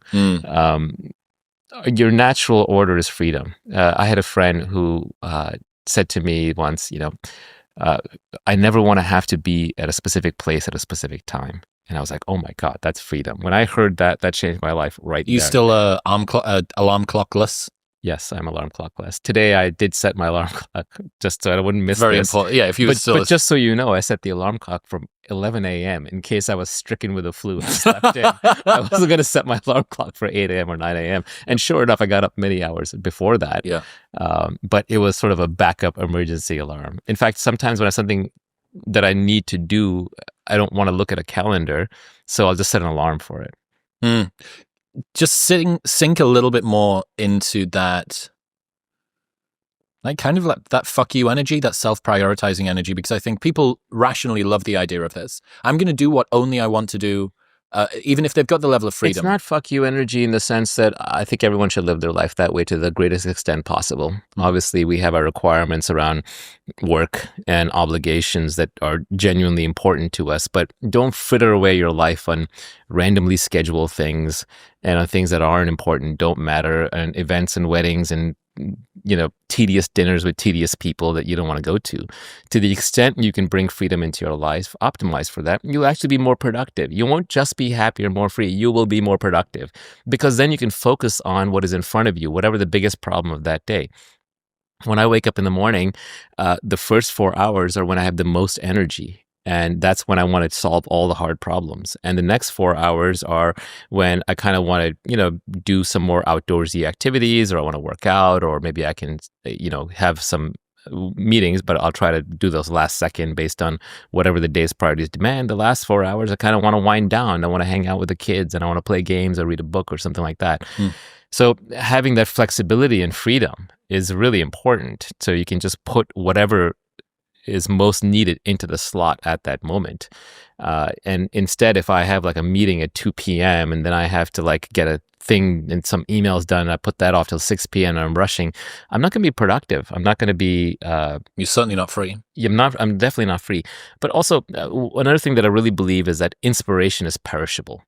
Your natural order is freedom. I had a friend who said to me once, I never want to have to be at a specific place at a specific time. And I was like, oh my God, that's freedom. When I heard that, that changed my life right there. You still alarm clockless? Yes, I'm alarm clockless. Today I did set my alarm clock just so I wouldn't miss Very this. important. Yeah, if you but just so you know, I set the alarm clock from 11 a.m. in case I was stricken with the flu and slept in. I wasn't going to set my alarm clock for 8 a.m. or 9 a.m. And sure enough, I got up many hours before that. Yeah. But it was sort of a backup emergency alarm. In fact, sometimes when I have something that I need to do, I don't want to look at a calendar, so I'll just set an alarm for it. Just sink a little bit more into that, like kind of like that fuck you energy, that self-prioritizing energy, because I think people rationally love the idea of this. I'm going to do what only I want to do, even if they've got the level of freedom. It's not fuck you energy in the sense that I think everyone should live their life that way to the greatest extent possible. Obviously, we have our requirements around work and obligations that are genuinely important to us, but don't fritter away your life on randomly scheduled things and on things that aren't important, don't matter, and events and weddings and tedious dinners with tedious people that you don't want to go to. To the extent you can bring freedom into your life, optimize for that, you'll actually be more productive. You won't just be happier, more free. You will be more productive because then you can focus on what is in front of you, whatever the biggest problem of that day. When I wake up in the morning, the first 4 hours are when I have the most energy. And that's when I want to solve all the hard problems. And the next 4 hours are when I kind of want to, do some more outdoorsy activities, or I want to work out, or maybe I can, have some meetings, but I'll try to do those last second based on whatever the day's priorities demand. The last 4 hours, I kind of want to wind down. I want to hang out with the kids, and I want to play games or read a book or something like that. So having that flexibility and freedom is really important. So you can just put whatever is most needed into the slot at that moment. And instead, if I have like a meeting at 2 p.m. and then I have to get a thing and some emails done, and I put that off till 6 p.m. and I'm rushing, I'm not going to be productive. I'm not going to be... You're certainly not free. I'm definitely not free. But also, another thing that I really believe is that inspiration is perishable.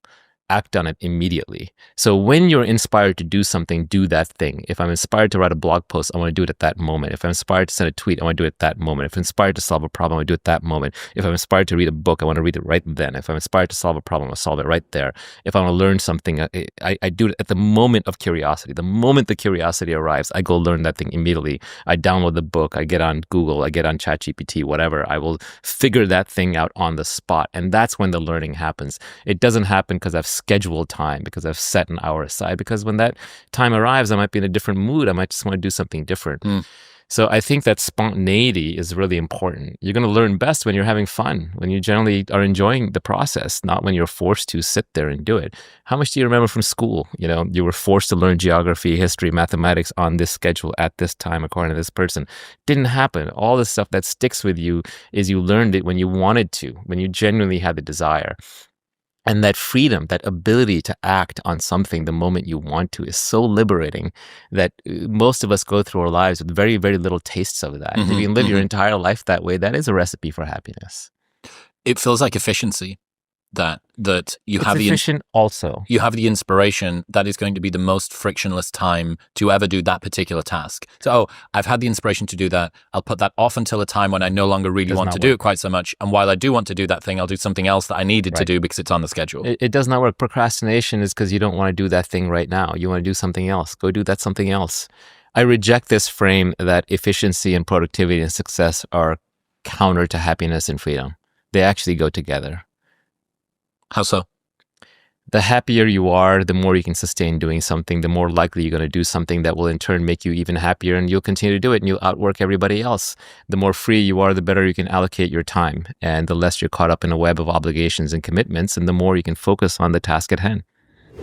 Act on it immediately. So when you're inspired to do something, do that thing. If I'm inspired to write a blog post, I want to do it at that moment. If I'm inspired to send a tweet, I want to do it at that moment. If I'm inspired to solve a problem, I want to do it at that moment. If I'm inspired to read a book, I want to read it right then. If I'm inspired to solve a problem, I'll solve it right there. If I want to learn something, I do it at the moment of curiosity. The moment the curiosity arrives, I go learn that thing immediately. I download the book, I get on Google, I get on ChatGPT, whatever. I will figure that thing out on the spot. And that's when the learning happens. It doesn't happen because I've scheduled time, because I've set an hour aside, because when that time arrives, I might be in a different mood. I might just want to do something different. So I think that spontaneity is really important. You're going to learn best when you're having fun, when you generally are enjoying the process, not when you're forced to sit there and do it. How much do you remember from school? You were forced to learn geography, history, mathematics on this schedule at this time, according to this person. Didn't happen. All the stuff that sticks with you is you learned it when you wanted to, when you genuinely had the desire. And that freedom, that ability to act on something the moment you want to is so liberating that most of us go through our lives with very, very little tastes of that. If you can live your entire life that way, that is a recipe for happiness. It feels like efficiency that you it's have efficient also. You have the inspiration that is going to be the most frictionless time to ever do that particular task. So, I've had the inspiration to do that. I'll put that off until a time when I no longer really want to do it quite so much. And while I do want to do that thing, I'll do something else that I needed to do because it's on the schedule. It does not work. Procrastination is because you don't want to do that thing right now. You want to do something else. Go do that something else. I reject this frame that efficiency and productivity and success are counter to happiness and freedom. They actually go together. How so? The happier you are, the more you can sustain doing something, the more likely you're going to do something that will in turn make you even happier, and you'll continue to do it and you'll outwork everybody else. The more free you are, the better you can allocate your time, and the less you're caught up in a web of obligations and commitments, and the more you can focus on the task at hand.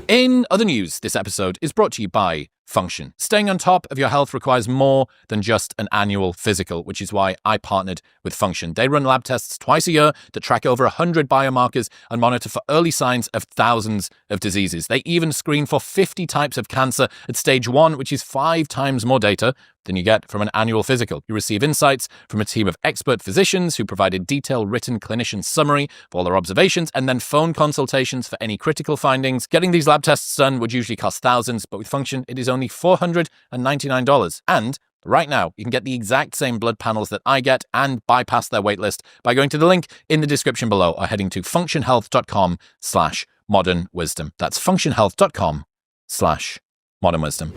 In other news, this episode is brought to you by function. Staying on top of your health requires more than just an annual physical, which is why I partnered with Function. They run lab tests twice a year that track over 100 biomarkers and monitor for early signs of thousands of diseases. They even screen for 50 types of cancer at stage 1, which is 5 times more data than you get from an annual physical. You receive insights from a team of expert physicians who provide a detailed written clinician summary of all their observations and then phone consultations for any critical findings. Getting these lab tests done would usually cost thousands, but with Function, it is only $499. And right now, you can get the exact same blood panels that I get and bypass their waitlist by going to the link in the description below or heading to functionhealth.com/modernwisdom. That's functionhealth.com/modernwisdom.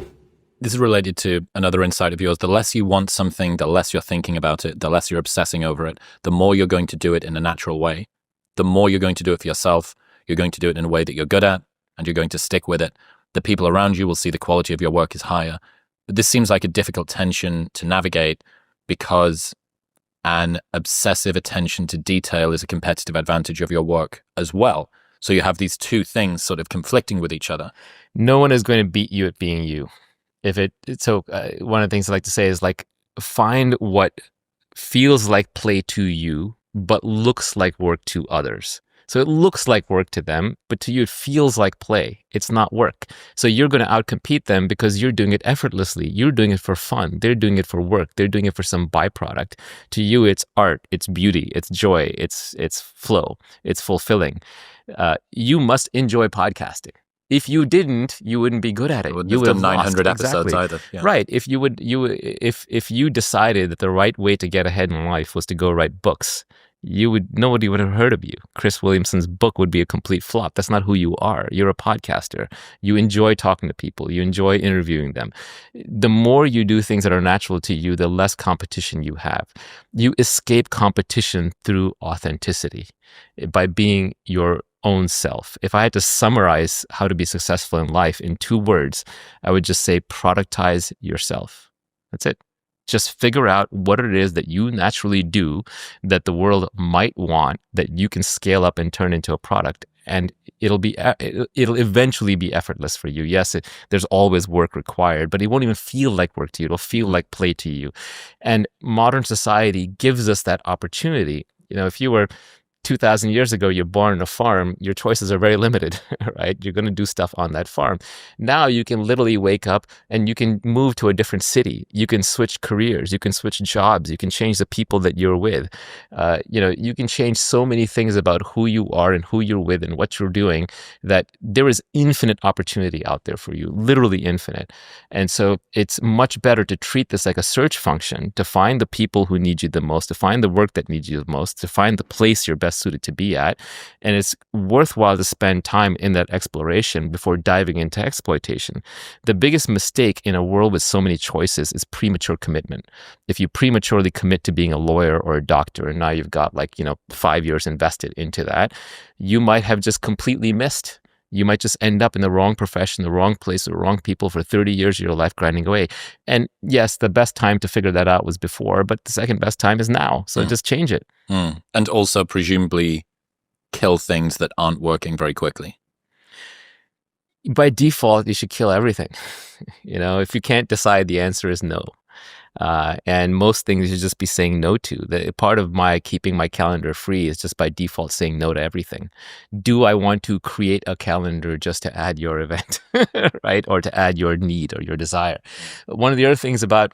This is related to another insight of yours. The less you want something, the less you're thinking about it, the less you're obsessing over it, the more you're going to do it in a natural way. The more you're going to do it for yourself, you're going to do it in a way that you're good at, and you're going to stick with it. The people around you will see the quality of your work is higher. But this seems like a difficult tension to navigate because an obsessive attention to detail is a competitive advantage of your work as well. So you have these two things sort of conflicting with each other. No one is going to beat you at being you. One of the things I like to say is like, find what feels like play to you, but looks like work to others. So it looks like work to them, but to you, it feels like play. It's not work. So you're going to outcompete them because you're doing it effortlessly. You're doing it for fun. They're doing it for work. They're doing it for some byproduct. To you, it's art, it's beauty, it's joy, it's flow, it's fulfilling. You must enjoy podcasting. If you didn't, you wouldn't be good at it. You would have done 900 episodes either. Yeah. Right. If you decided that the right way to get ahead in life was to go write books, nobody would have heard of you. Chris Williamson's book would be a complete flop. That's not who you are. You're a podcaster. You enjoy talking to people. You enjoy interviewing them. The more you do things that are natural to you, the less competition you have. You escape competition through authenticity by being your own self. If I had to summarize how to be successful in life in 2 words, I would just say productize yourself. That's it. Just figure out what it is that you naturally do that the world might want, that you can scale up and turn into a product, and it'll eventually be effortless for you. Yes, there's always work required, but it won't even feel like work to you. It'll feel like play to you. And modern society gives us that opportunity. If you were 2,000 years ago, you're born on a farm, your choices are very limited, right? You're going to do stuff on that farm. Now you can literally wake up and you can move to a different city. You can switch careers. You can switch jobs. You can change the people that you're with. You can change so many things about who you are and who you're with and what you're doing, that there is infinite opportunity out there for you, literally infinite. And so it's much better to treat this like a search function, to find the people who need you the most, to find the work that needs you the most, to find the place you're best suited to be at. And it's worthwhile to spend time in that exploration before diving into exploitation. The biggest mistake in a world with so many choices is premature commitment. If you prematurely commit to being a lawyer or a doctor, and now you've got 5 years invested into that, you might have just completely missed. You might just end up in the wrong profession, the wrong place, the wrong people for 30 years of your life grinding away. And yes, the best time to figure that out was before, but the second best time is now. So just change it. And also presumably kill things that aren't working very quickly. By default, you should kill everything. If you can't decide, the answer is no. And most things you should just be saying no to. The part of my keeping my calendar free is just by default saying no to everything. Do I want to create a calendar just to add your event, right? Or to add your need or your desire? One of the other things about,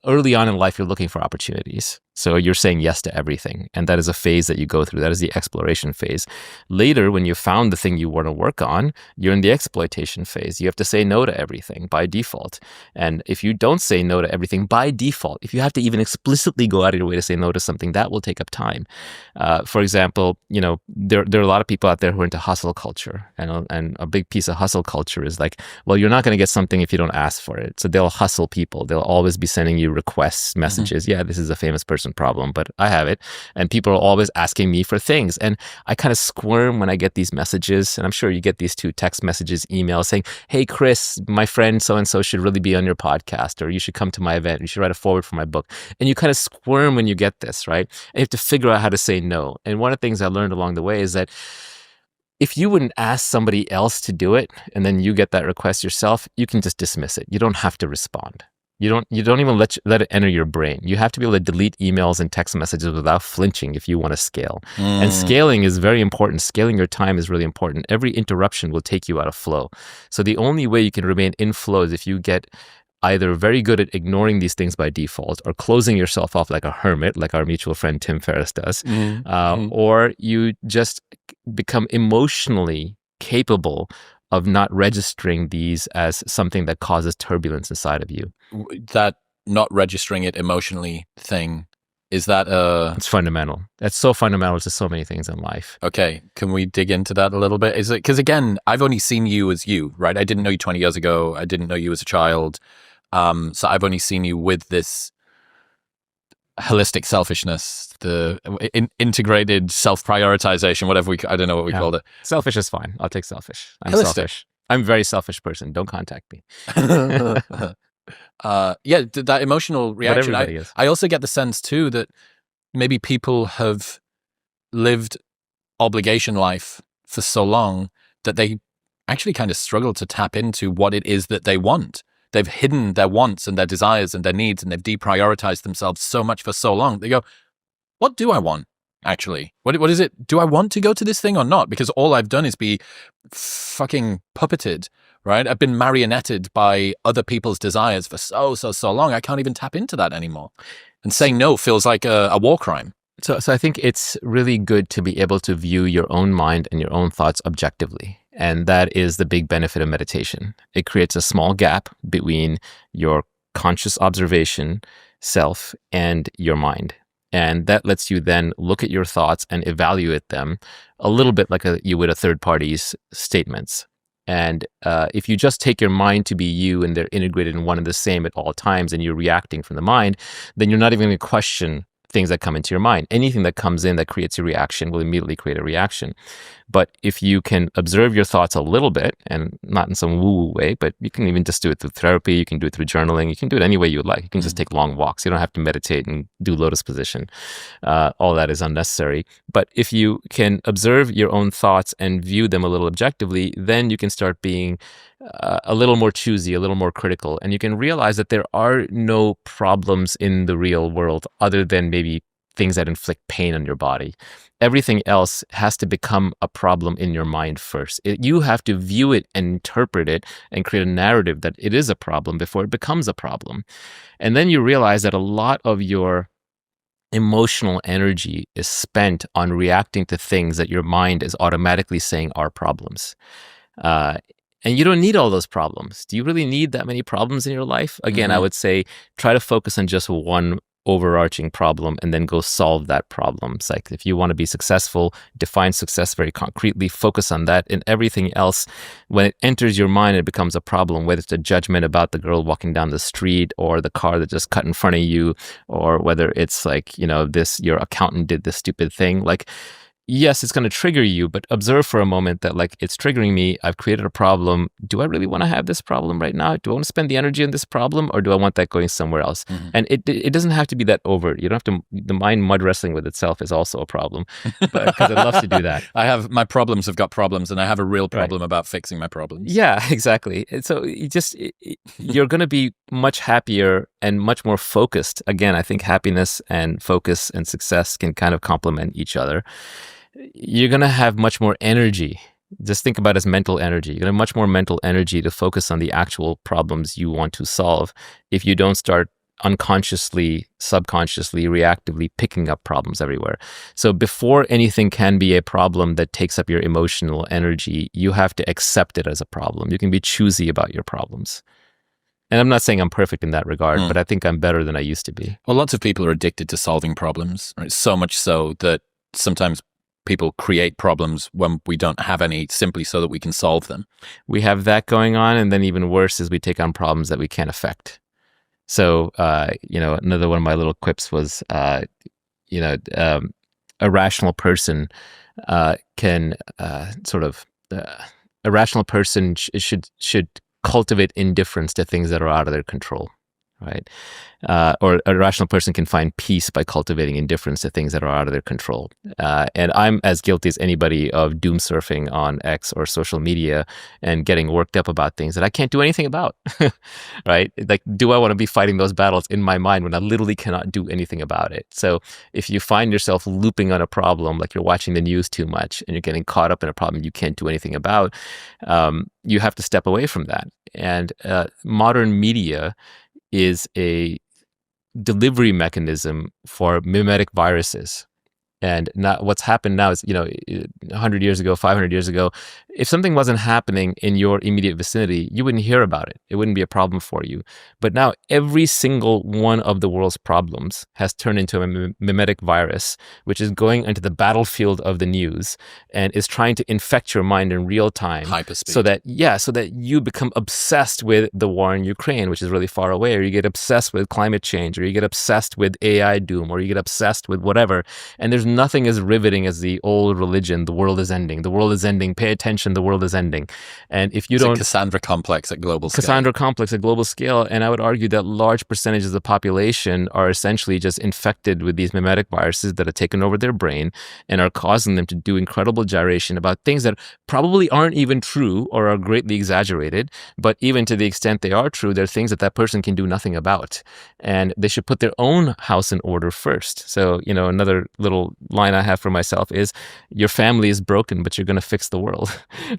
early on in life, you're looking for opportunities. So you're saying yes to everything. And that is a phase that you go through. That is the exploration phase. Later, when you found the thing you want to work on, you're in the exploitation phase. You have to say no to everything by default. And if you don't say no to everything by default, if you have to even explicitly go out of your way to say no to something, that will take up time. For example, there are a lot of people out there who are into hustle culture. And a big piece of hustle culture is like, well, you're not going to get something if you don't ask for it. So they'll hustle people. They'll always be sending you requests, messages. Yeah, this is a famous person problem, but I have it. And people are always asking me for things. And I kind of squirm when I get these messages. And I'm sure you get these too, text messages, emails saying, hey, Chris, my friend so-and-so should really be on your podcast, or you should come to my event. You should write a forward for my book. And you kind of squirm when you get this, right? And you have to figure out how to say no. And one of the things I learned along the way is that if you wouldn't ask somebody else to do it and then you get that request yourself, you can just dismiss it. You don't have to respond. You don't even let it enter your brain. You have to be able to delete emails and text messages without flinching if you want to scale. And scaling is very important. Scaling your time is really important. Every interruption will take you out of flow. So the only way you can remain in flow is if you get either very good at ignoring these things by default or closing yourself off like a hermit, like our mutual friend Tim Ferriss does, or you just become emotionally capable of not registering these as something that causes turbulence inside of you. That not registering it emotionally thing, is that It's fundamental. That's so fundamental to so many things in life. Okay, can we dig into that a little bit? Is it, because again, I've only seen you as you, right? I didn't know you 20 years ago. I didn't know you as a child. So I've only seen you with this holistic selfishness, the integrated self-prioritization, whatever I don't know what we called it. Selfish is fine. I'll take selfish. I'm Holistic. selfish. I'm a very selfish person. Don't contact me. That emotional reaction. I also get the sense too that maybe people have lived obligation life for so long that they actually kind of struggle to tap into what it is that they want. They've hidden their wants and their desires and their needs, and they've deprioritized themselves so much for so long. They go, what do I want, actually? What is it? Do I want to go to this thing or not? Because all I've done is be fucking puppeted, right? I've been marionetted by other people's desires for so long. I can't even tap into that anymore. And saying no feels like a war crime. So I think it's really good to be able to view your own mind and your own thoughts objectively. And that is the big benefit of meditation. It creates a small gap between your conscious observation self and your mind. And that lets you then look at your thoughts and evaluate them a little bit like you would a third party's statements. And if you just take your mind to be you and they're integrated in one and the same at all times and you're reacting from the mind, then you're not even going to question things that come into your mind. Anything that comes in that creates a reaction will immediately create a reaction. But if you can observe your thoughts a little bit, and not in some woo-woo way, but you can even just do it through therapy, you can do it through journaling, you can do it any way you like. You can just take long walks. You don't have to meditate and do lotus position. All that is unnecessary. But if you can observe your own thoughts and view them a little objectively, then you can start being a little more choosy, a little more critical, and you can realize that there are no problems in the real world other than maybe things that inflict pain on your body. Everything else has to become a problem in your mind first. You have to view it and interpret it and create a narrative that it is a problem before it becomes a problem. And then you realize that a lot of your emotional energy is spent on reacting to things that your mind is automatically saying are problems. And you don't need all those problems. Do you really need that many problems in your life? Again, I would say try to focus on just one overarching problem and then go solve that problem. It's like if you want to be successful, define success very concretely, focus on that, and everything else, when it enters your mind, it becomes a problem, whether it's a judgment about the girl walking down the street or the car that just cut in front of you, or whether it's like, your accountant did this stupid thing. Like, yes, it's going to trigger you, but observe for a moment that like it's triggering me. I've created a problem. Do I really want to have this problem right now? Do I want to spend the energy on this problem, or do I want that going somewhere else? And it doesn't have to be that overt. You don't have to. The mind mud wrestling with itself is also a problem, because it loves to do that. My problems have got problems, and I have a real problem about fixing my problems. Yeah, exactly. And so you're going to be much happier and much more focused. Again, I think happiness and focus and success can kind of complement each other. You're going to have much more energy. Just think about it as mental energy. You're going to have much more mental energy to focus on the actual problems you want to solve if you don't start unconsciously, subconsciously, reactively picking up problems everywhere. So before anything can be a problem that takes up your emotional energy, you have to accept it as a problem. You can be choosy about your problems. And I'm not saying I'm perfect in that regard, but I think I'm better than I used to be. Well, lots of people are addicted to solving problems, right? So much so that sometimes people create problems when we don't have any, simply so that we can solve them. We have that going on, and then even worse is we take on problems that we can't affect. So, another one of my little quips was, a rational person a rational person should cultivate indifference to things that are out of their control, right? Or a rational person can find peace by cultivating indifference to things that are out of their control. And I'm as guilty as anybody of doom surfing on X or social media and getting worked up about things that I can't do anything about, right? Like, do I want to be fighting those battles in my mind when I literally cannot do anything about it? So if you find yourself looping on a problem, like you're watching the news too much and you're getting caught up in a problem you can't do anything about, you have to step away from that. And modern media is a delivery mechanism for mimetic viruses. And what's happened now is, 100 years ago, 500 years ago, if something wasn't happening in your immediate vicinity, you wouldn't hear about it. It wouldn't be a problem for you. But now every single one of the world's problems has turned into a mimetic virus, which is going into the battlefield of the news and is trying to infect your mind in real time. Hyperspeed. So that you become obsessed with the war in Ukraine, which is really far away, or you get obsessed with climate change, or you get obsessed with AI doom, or you get obsessed with whatever. And there's nothing as riveting as the old religion, the world is ending. The world is ending. Pay attention, the world is ending. And if you it's don't... a Cassandra complex at global scale. Cassandra complex at global scale. And I would argue that large percentages of the population are essentially just infected with these mimetic viruses that have taken over their brain and are causing them to do incredible gyration about things that probably aren't even true or are greatly exaggerated. But even to the extent they are true, they're things that that person can do nothing about. And they should put their own house in order first. So, another little line I have for myself is, your family is broken, but you're going to fix the world,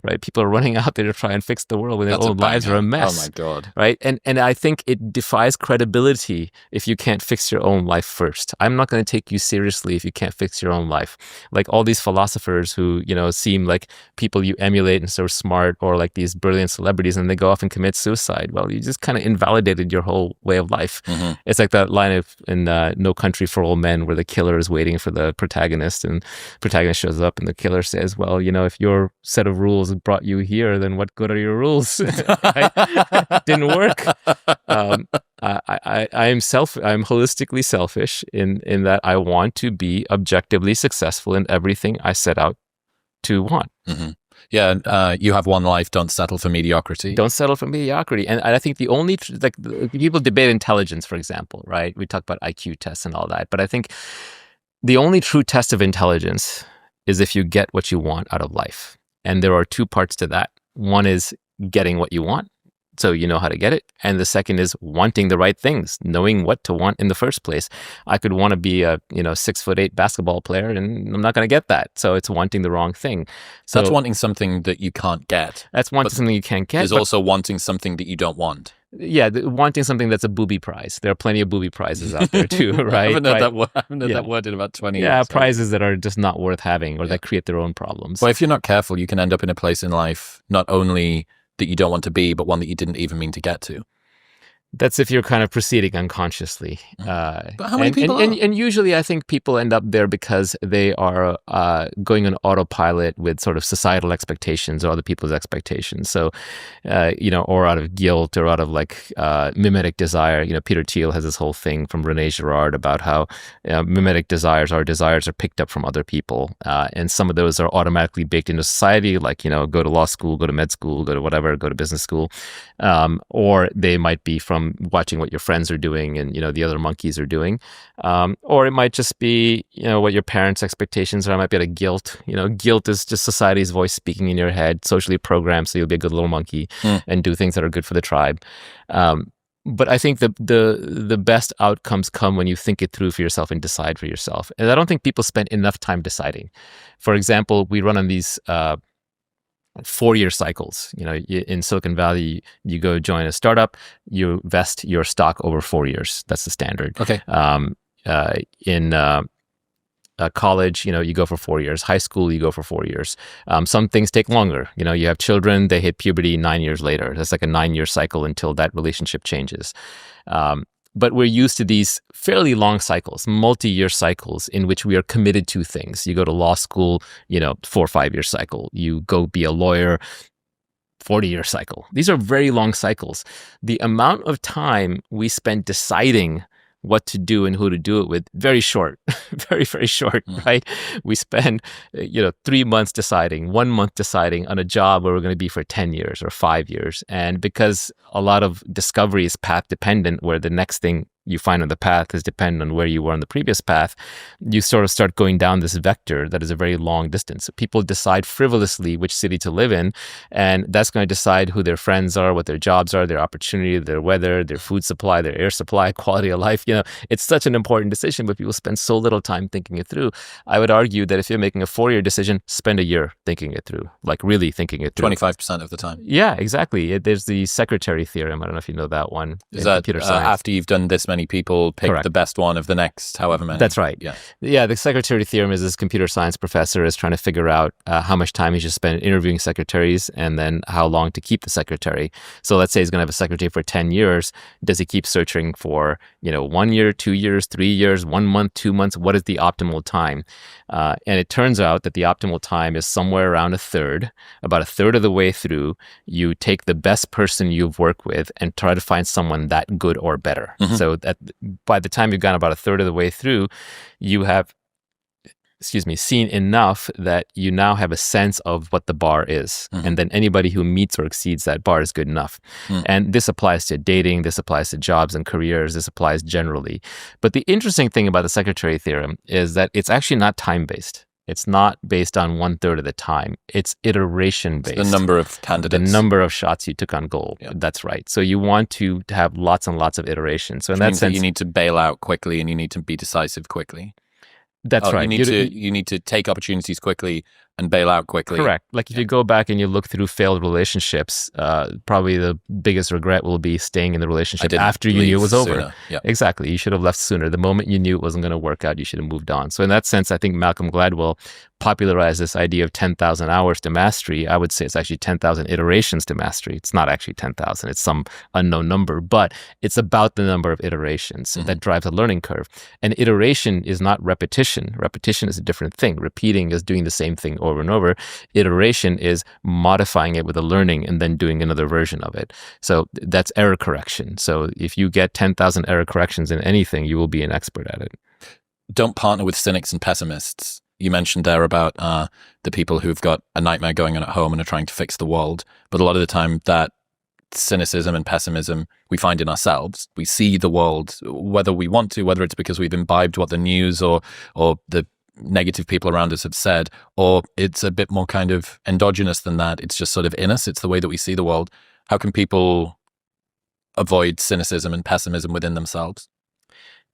right? People are running out there to try and fix the world when their own lives are a mess. Oh my God. Right? And I think it defies credibility if you can't fix your own life first. I'm not going to take you seriously if you can't fix your own life. Like all these philosophers who, seem like people you emulate and so smart, or like these brilliant celebrities, and they go off and commit suicide. Well, you just kind of invalidated your whole way of life. Mm-hmm. It's like that line in No Country for Old Men where the killer is waiting for the protagonist, and protagonist shows up and the killer says, well, if your set of rules brought you here, then what good are your rules? Didn't work. I'm holistically selfish in that I want to be objectively successful in everything I set out to want. Mm-hmm. Yeah, you have one life. Don't settle for mediocrity. Don't settle for mediocrity. And I think the only, people debate intelligence, for example, right? We talk about IQ tests and all that. But I think the only true test of intelligence is if you get what you want out of life. And there are two parts to that. One is getting what you want, so you know how to get it. And the second is wanting the right things, knowing what to want in the first place. I could want to be a 6'8" basketball player, and I'm not going to get that. So it's wanting the wrong thing. So that's wanting something that you can't get. That's wanting something you can't get. There's also wanting something that you don't want. Yeah, wanting something that's a booby prize. There are plenty of booby prizes out there too, right? I haven't heard that word in about 20 years. Yeah, prizes that are just not worth having, or that create their own problems. Well, if you're not careful, you can end up in a place in life not only that you don't want to be, but one that you didn't even mean to get to. That's if you're kind of proceeding unconsciously. But how many people and usually I think people end up there because they are going on autopilot with sort of societal expectations or other people's expectations. So, or out of guilt or out of mimetic desire. Peter Thiel has this whole thing from René Girard about how mimetic desires are picked up from other people. And some of those are automatically baked into society, go to law school, go to med school, go to whatever, go to business school. Or they might be from watching what your friends are doing and, the other monkeys are doing. Or it might just be, what your parents' expectations are. It might be out of guilt. Guilt is just society's voice speaking in your head, socially programmed, so you'll be a good little monkey and do things that are good for the tribe. But I think the best outcomes come when you think it through for yourself and decide for yourself. And I don't think people spend enough time deciding. For example, we run on these 4-year cycles. In Silicon Valley, you go join a startup, you vest your stock over 4 years. That's the standard. Okay. In college, you go for 4 years. High school, you go for 4 years. Some things take longer. You have children, they hit puberty 9 years later. That's like a 9-year cycle until that relationship changes. But we're used to these fairly long cycles, multi-year cycles in which we are committed to things. You go to law school, 4 or 5 year cycle. You go be a lawyer, 40-year cycle. These are very long cycles. The amount of time we spend deciding what to do and who to do it with, very short, very, very short, right? We spend, 3 months deciding, 1 month deciding on a job where we're going to be for 10 years or 5 years. And because a lot of discovery is path dependent, where the next thing you find on the path is dependent on where you were on the previous path, you sort of start going down this vector that is a very long distance. People decide frivolously which city to live in, and that's going to decide who their friends are, what their jobs are, their opportunity, their weather, their food supply, their air supply, quality of life. It's such an important decision, but people spend so little time thinking it through. I would argue that if you're making a 4-year decision, spend a year thinking it through, like really thinking it through. 25% of the time. Yeah, exactly. There's the secretary theorem. I don't know if you know that one. Is that after you've done this many people, pick Correct. The best one of the next however many? That's right. Yeah. The secretary theorem is this computer science professor is trying to figure out how much time he should spend interviewing secretaries and then how long to keep the secretary. So let's say he's going to have a secretary for 10 years. Does he keep searching for, 1 year, 2 years, 3 years, 1 month, 2 months? What is the optimal time? And it turns out that the optimal time is somewhere around a third. About a third of the way through, you take the best person you've worked with and try to find someone that good or better. So that by the time you've gone about a third of the way through, you have seen enough that you now have a sense of what the bar is. And then anybody who meets or exceeds that bar is good enough. And this applies to dating, this applies to jobs and careers, this applies generally. But the interesting thing about the secretary theorem is that it's actually not time-based. It's not based on 1/3 of the time. It's iteration-based. It's the number of candidates. The number of shots you took on goal. Yeah. That's right. So you want to have lots and lots of iterations. So in that sense, you need to bail out quickly and you need to be decisive quickly. That's right. You need to take opportunities quickly and bail out quickly. Correct. Like if you go back and you look through failed relationships, probably the biggest regret will be staying in the relationship after you knew it was over. Yeah. Exactly. You should have left sooner. The moment you knew it wasn't going to work out, you should have moved on. So in that sense, I think Malcolm Gladwell popularized this idea of 10,000 hours to mastery. I would say it's actually 10,000 iterations to mastery. It's not actually 10,000. It's some unknown number, but it's about the number of iterations that drives a learning curve. And iteration is not repetition. Repetition is a different thing. Repeating is doing the same thing over and over. Iteration is modifying it with a learning and then doing another version of it. So that's error correction. So if you get 10,000 error corrections in anything, you will be an expert at it. Don't partner with cynics and pessimists. You mentioned there about the people who've got a nightmare going on at home and are trying to fix the world. But a lot of the time that cynicism and pessimism we find in ourselves. We see the world, whether we want to, whether it's because we've imbibed what the news or the negative people around us have said, or it's a bit more kind of endogenous than that. It's just sort of in us. It's the way that we see the world. How can people avoid cynicism and pessimism within themselves?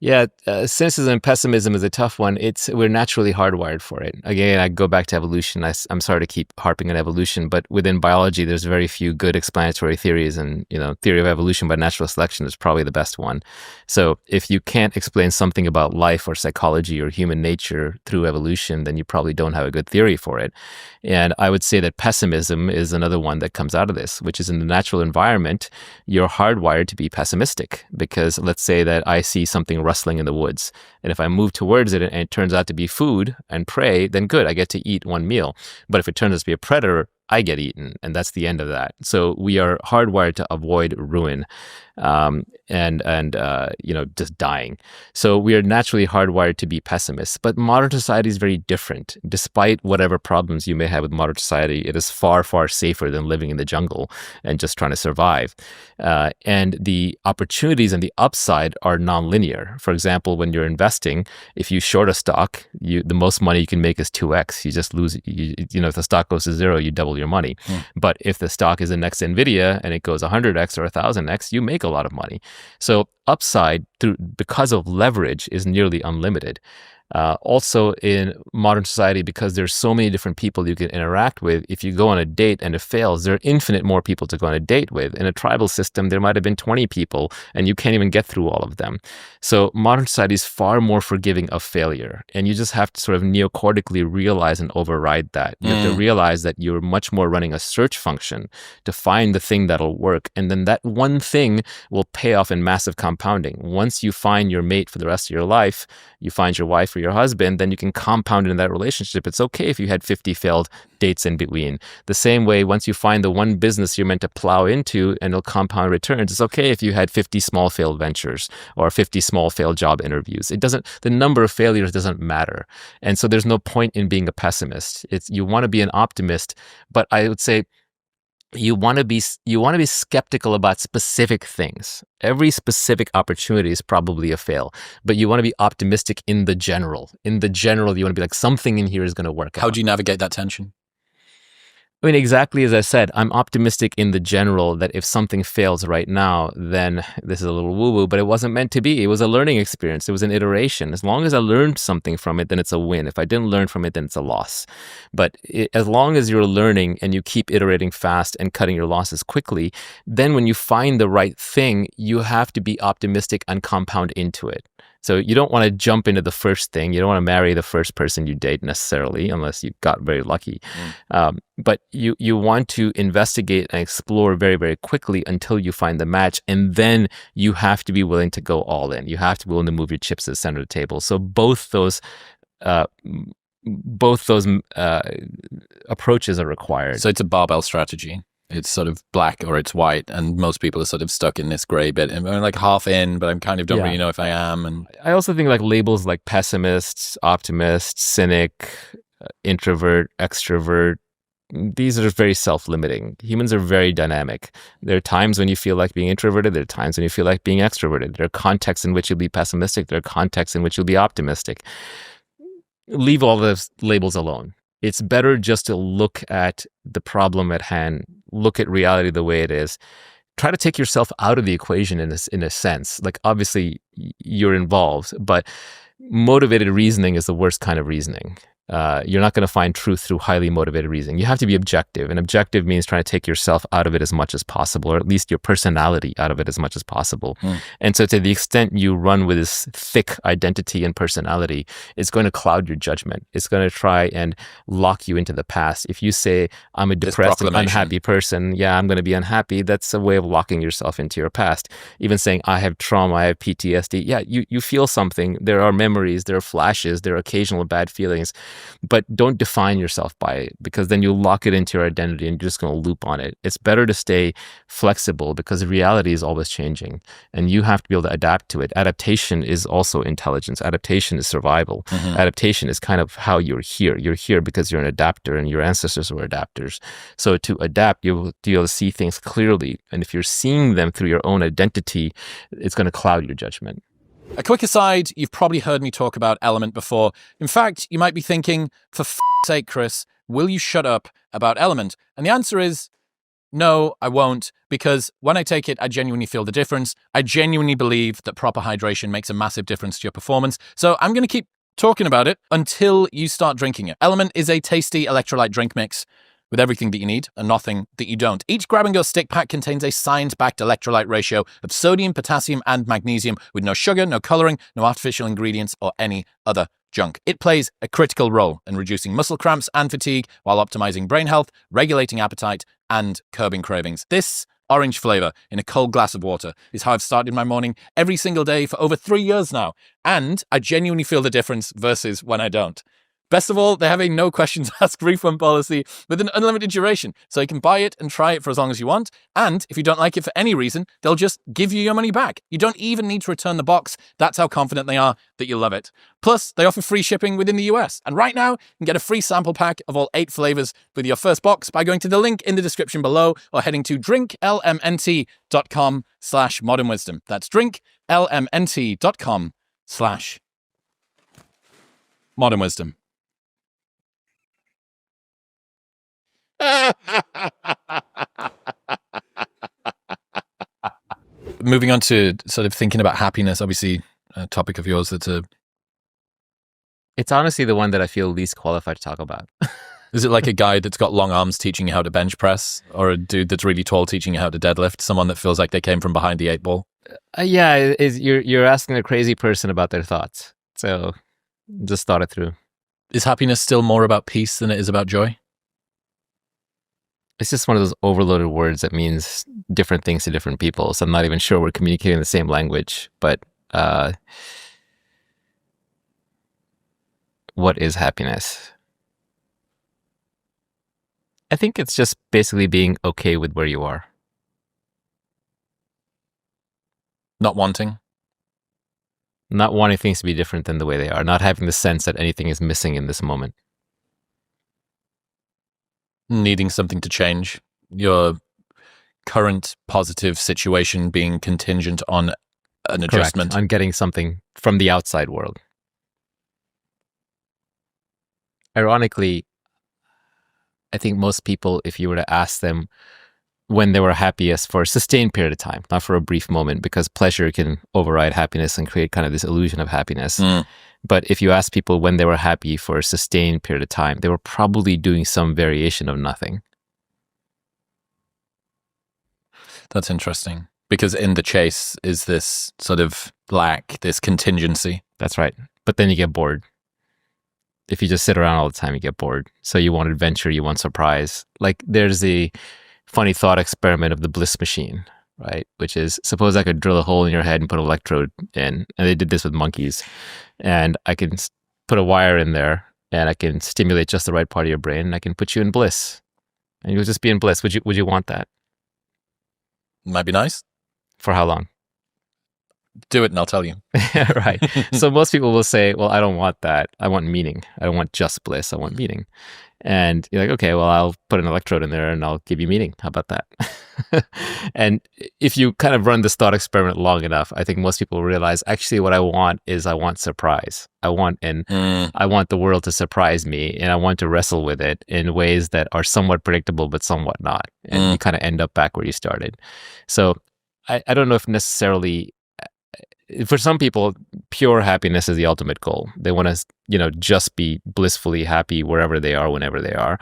Yeah, cynicism and pessimism is a tough one. We're naturally hardwired for it. Again, I go back to evolution. I'm sorry to keep harping on evolution, but within biology, there's very few good explanatory theories, and theory of evolution by natural selection is probably the best one. So if you can't explain something about life or psychology or human nature through evolution, then you probably don't have a good theory for it. And I would say that pessimism is another one that comes out of this, which is in the natural environment, you're hardwired to be pessimistic because let's say that I see something rustling in the woods. And if I move towards it and it turns out to be food and prey, then good, I get to eat one meal. But if it turns out to be a predator, I get eaten, and that's the end of that. So we are hardwired to avoid ruin, and just dying. So we are naturally hardwired to be pessimists. But modern society is very different. Despite whatever problems you may have with modern society, it is far, far safer than living in the jungle and just trying to survive. And the opportunities and the upside are nonlinear. For example, when you're investing, if you short a stock, the most money you can make is 2x. You just lose. If the stock goes to zero, you double your money. But if the stock is the next NVIDIA and it goes 100x or 1000x, you make a lot of money. So upside because of leverage is nearly unlimited. Also in modern society, because there's so many different people you can interact with, if you go on a date and it fails, there are infinite more people to go on a date with. In a tribal system, there might have been 20 people and you can't even get through all of them. So modern society is far more forgiving of failure. And you just have to sort of neocortically realize and override that. You have to realize that you're much more running a search function to find the thing that'll work. And then that one thing will pay off in massive compounding. Once you find your mate for the rest of your life, you find your wife or your husband, then you can compound in that relationship. It's okay if you had 50 failed dates in between. The same way, once you find the one business you're meant to plow into and it'll compound returns, it's okay if you had 50 small failed ventures or 50 small failed job interviews. The number of failures doesn't matter. And so there's no point in being a pessimist. You want to be an optimist, but I would say you want to be skeptical about specific things. Every specific opportunity is probably a fail, but you want to be optimistic in the general. In the general, you want to be like, something in here is going to work out. How do you navigate that tension? I mean, exactly as I said, I'm optimistic in the general that if something fails right now, then this is a little woo-woo, but it wasn't meant to be. It was a learning experience. It was an iteration. As long as I learned something from it, then it's a win. If I didn't learn from it, then it's a loss. But as long as you're learning and you keep iterating fast and cutting your losses quickly, then when you find the right thing, you have to be optimistic and compound into it. So you don't want to jump into the first thing. You don't want to marry the first person you date necessarily, unless you got very lucky. But you want to investigate and explore very, very quickly until you find the match. And then you have to be willing to go all in. You have to be willing to move your chips to the center of the table. So both those approaches are required. So it's a barbell strategy. It's sort of black or it's white, and most people are sort of stuck in this gray bit. And I'm like half in, but I kind of don't really know if I am. And I also think like labels like pessimist, optimist, cynic, introvert, extrovert, these are very self-limiting. Humans are very dynamic. There are times when you feel like being introverted. There are times when you feel like being extroverted. There are contexts in which you'll be pessimistic. There are contexts in which you'll be optimistic. Leave all those labels alone. It's better just to look at the problem at hand, look at reality the way it is. Try to take yourself out of the equation in a sense. Like, obviously, you're involved, but motivated reasoning is the worst kind of reasoning. You're not going to find truth through highly motivated reasoning. You have to be objective, and objective means trying to take yourself out of it as much as possible, or at least your personality out of it as much as possible. And so to the extent you run with this thick identity and personality, it's going to cloud your judgment. It's going to try and lock you into the past. If you say, I'm a depressed and unhappy person, I'm going to be unhappy, that's a way of locking yourself into your past. Even saying, I have trauma, I have PTSD, you feel something. There are memories, there are flashes, there are occasional bad feelings. But don't define yourself by it, because then you lock it into your identity and you're just going to loop on it. It's better to stay flexible, because reality is always changing and you have to be able to adapt to it. Adaptation is also intelligence. Adaptation is survival. Adaptation is kind of how you're here. You're here because you're an adapter, and your ancestors were adapters. So to adapt, you'll be able to see things clearly. And if you're seeing them through your own identity, it's going to cloud your judgment. A quick aside, you've probably heard me talk about Element before. In fact, you might be thinking, for f***'s sake, Chris, will you shut up about Element? And the answer is, no, I won't, because when I take it, I genuinely feel the difference. I genuinely believe that proper hydration makes a massive difference to your performance. So I'm going to keep talking about it until you start drinking it. Element is a tasty electrolyte drink mix with everything that you need and nothing that you don't. Each grab-and-go stick pack contains a science-backed electrolyte ratio of sodium, potassium, and magnesium with no sugar, no coloring, no artificial ingredients, or any other junk. It plays a critical role in reducing muscle cramps and fatigue while optimizing brain health, regulating appetite, and curbing cravings. This orange flavor in a cold glass of water is how I've started my morning every single day for over 3 years now. And I genuinely feel the difference versus when I don't. Best of all, they have a no questions asked refund policy with an unlimited duration, so you can buy it and try it for as long as you want. And if you don't like it for any reason, they'll just give you your money back. You don't even need to return the box. That's how confident they are that you'll love it. Plus, they offer free shipping within the US. And right now, you can get a free sample pack of all 8 flavors with your first box by going to the link in the description below or heading to drinklmnt.com/modernwisdom. That's drinklmnt.com/modernwisdom. Moving on to sort of thinking about happiness, obviously a topic of yours it's honestly the one that I feel least qualified to talk about. Is it like a guy that's got long arms teaching you how to bench press, or a dude that's really tall teaching you how to deadlift, someone that feels like they came from behind the 8 ball? You're asking a crazy person about their thoughts. So just thought it through. Is happiness still more about peace than it is about joy? It's just one of those overloaded words that means different things to different people. So I'm not even sure we're communicating the same language. But what is happiness? I think it's just basically being okay with where you are. Not wanting things to be different than the way they are, not having the sense that anything is missing in this moment. Needing something to change. Your current positive situation being contingent on an adjustment. Correct, on getting something from the outside world. Ironically, I think most people, if you were to ask them when they were happiest for a sustained period of time, not for a brief moment, because pleasure can override happiness and create kind of this illusion of happiness. But if you ask people when they were happy for a sustained period of time, they were probably doing some variation of nothing. That's interesting. Because in the chase is this sort of lack, this contingency. That's right. But then you get bored. If you just sit around all the time, you get bored. So you want adventure, you want surprise. Like there's a funny thought experiment of the bliss machine, right? Which is, suppose I could drill a hole in your head and put an electrode in. And they did this with monkeys. And I can put a wire in there and I can stimulate just the right part of your brain and I can put you in bliss. And you'll just be in bliss. Would you want that? Might be nice. For how long? Do it and I'll tell you. Right. So most people will say, well, I don't want that. I want meaning. I don't want just bliss. I want meaning. And you're like, okay, well, I'll put an electrode in there and I'll give you meaning. How about that? And if you kind of run this thought experiment long enough, I think most people realize actually what I want surprise. I want the world to surprise me and I want to wrestle with it in ways that are somewhat predictable, but somewhat not. And you kind of end up back where you started. So I don't know if necessarily, for some people, pure happiness is the ultimate goal. They want to, just be blissfully happy wherever they are, whenever they are.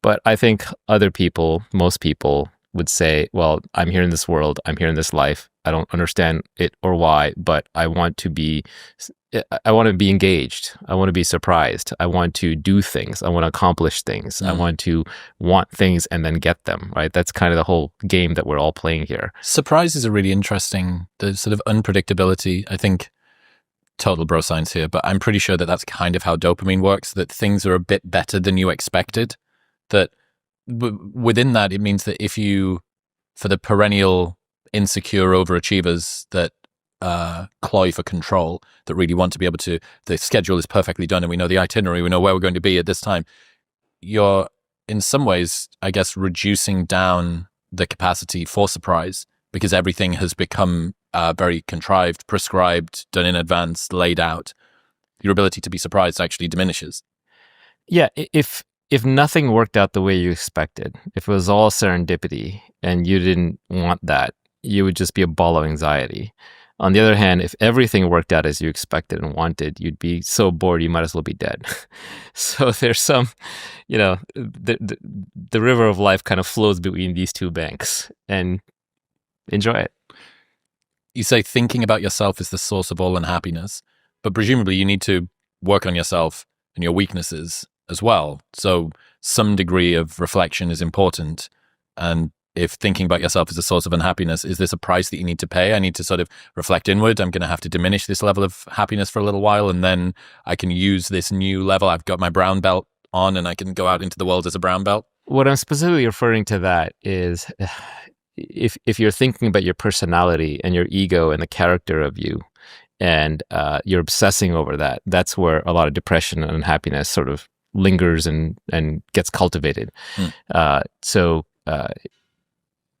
But I think most people would say, well, I'm here in this world, I'm here in this life. I don't understand it or why, but I want to be engaged. I want to be surprised. I want to do things. I want to accomplish things. I want things and then get them, right? That's kind of the whole game that we're all playing here. Surprise is a really interesting, the sort of unpredictability. I think, total bro science here, but I'm pretty sure that that's kind of how dopamine works, that things are a bit better than you expected. That within that, it means that if you, for the perennial insecure overachievers that cloy for control, that really want to be able to, the schedule is perfectly done and we know the itinerary, we know where we're going to be at this time, you're in some ways, I guess, reducing down the capacity for surprise because everything has become very contrived, prescribed, done in advance, laid out. Your ability to be surprised actually diminishes. Yeah, if nothing worked out the way you expected, if it was all serendipity and you didn't want that, you would just be a ball of anxiety. On the other hand, if everything worked out as you expected and wanted, you'd be so bored you might as well be dead. So there's some, the river of life kind of flows between these two banks, and enjoy it. You say thinking about yourself is the source of all unhappiness, but presumably you need to work on yourself and your weaknesses as well. So some degree of reflection is important. And if thinking about yourself is a source of unhappiness, is this a price that you need to pay? I need to sort of reflect inward. I'm going to have to diminish this level of happiness for a little while, and then I can use this new level. I've got my brown belt on and I can go out into the world as a brown belt. What I'm specifically referring to that is if you're thinking about your personality and your ego and the character of you, and you're obsessing over that, that's where a lot of depression and unhappiness sort of lingers and gets cultivated. So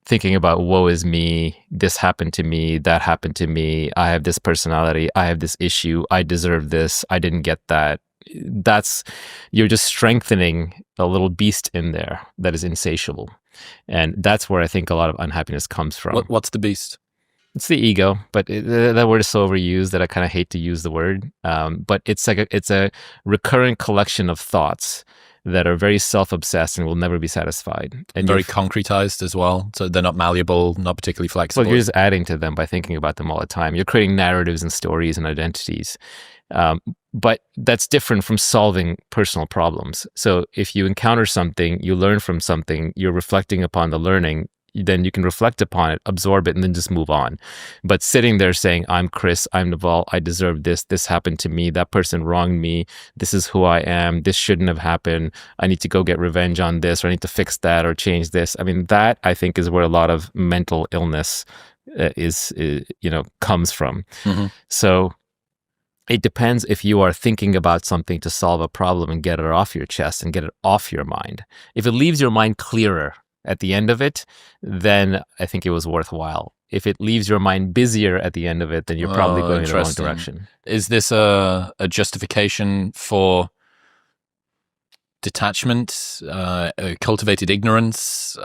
thinking about woe is me, this happened to me, that happened to me, I have this personality, I have this issue, I deserve this, I didn't get that. You're just strengthening a little beast in there that is insatiable. And that's where I think a lot of unhappiness comes from. What's the beast? It's the ego, but that word is so overused that I kind of hate to use the word. But it's a recurrent collection of thoughts that are very self-obsessed and will never be satisfied. And very concretized as well. So they're not malleable, not particularly flexible. Well, you're just adding to them by thinking about them all the time. You're creating narratives and stories and identities. But that's different from solving personal problems. So if you encounter something, you learn from something, you're reflecting upon the learning, then you can reflect upon it, absorb it, and then just move on. But sitting there saying, I'm Chris, I'm Naval, I deserve this, this happened to me, that person wronged me, this is who I am, this shouldn't have happened, I need to go get revenge on this, or I need to fix that or change this. I mean, that I think is where a lot of mental illness comes from. Mm-hmm. So it depends if you are thinking about something to solve a problem and get it off your chest and get it off your mind. If it leaves your mind clearer at the end of it, then I think it was worthwhile. If it leaves your mind busier at the end of it, then you're probably going in the wrong direction. Is this a justification for detachment, cultivated ignorance,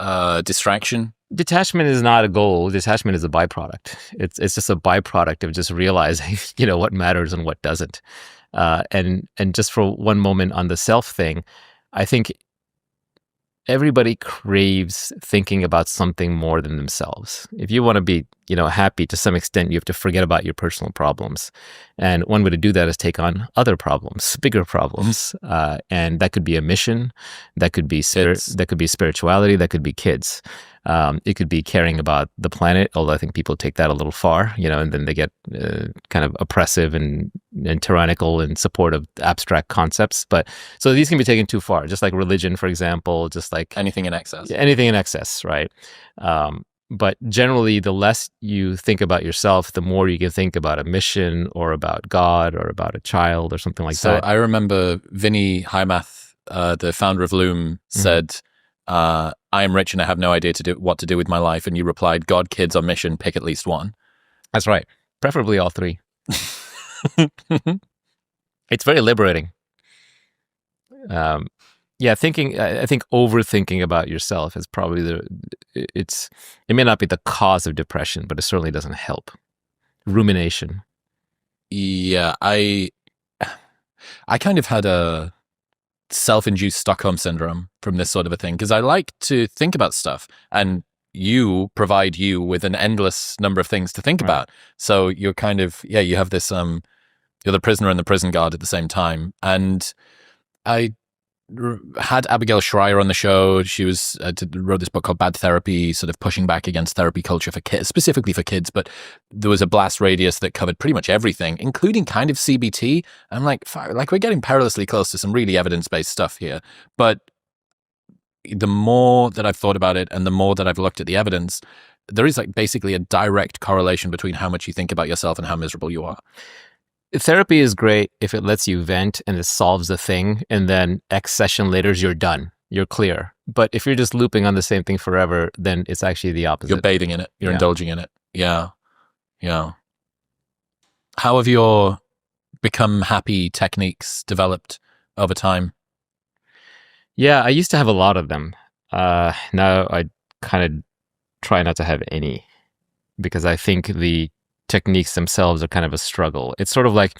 distraction? Detachment is not a goal. Detachment is a byproduct. It's just a byproduct of just realizing, what matters and what doesn't. And just for one moment on the self thing, I think everybody craves thinking about something more than themselves. If you want to be, happy to some extent, you have to forget about your personal problems. And one way to do that is take on other problems, bigger problems. And that could be a mission, that could be that could be spirituality, that could be kids. It could be caring about the planet, although I think people take that a little far, and then they get kind of oppressive and tyrannical in support of abstract concepts. But so these can be taken too far, just like religion, for example, just like anything in excess. Anything in excess, right? But generally, the less you think about yourself, the more you can think about a mission or about God or about a child or something like that. So I remember Vinny Heimath, the founder of Loom, said, I am rich and I have no idea what to do with my life. And you replied, God, kids, or mission, pick at least one. That's right. Preferably all three. It's very liberating. I think overthinking about yourself is probably it may not be the cause of depression, but it certainly doesn't help. Rumination. Yeah, I kind of had a self-induced Stockholm syndrome from this sort of a thing, because I like to think about stuff, and you provide you with an endless number of things to think about. So you're kind of, you have this, you're the prisoner and the prison guard at the same time. And I had Abigail Schreier on the show. She wrote this book called Bad Therapy, sort of pushing back against therapy culture for kids, specifically for kids. But there was a blast radius that covered pretty much everything, including kind of CBT. I'm like we're getting perilously close to some really evidence-based stuff here. But the more that I've thought about it and the more that I've looked at the evidence, there is basically a direct correlation between how much you think about yourself and how miserable you are. Therapy is great if it lets you vent and it solves the thing, and then X session later, you're done. You're clear. But if you're just looping on the same thing forever, then it's actually the opposite. You're bathing in it. You're indulging in it. Yeah. Yeah. How have your become happy techniques developed over time? Yeah, I used to have a lot of them. Now I kind of try not to have any, because I think the techniques themselves are kind of a struggle. It's sort of like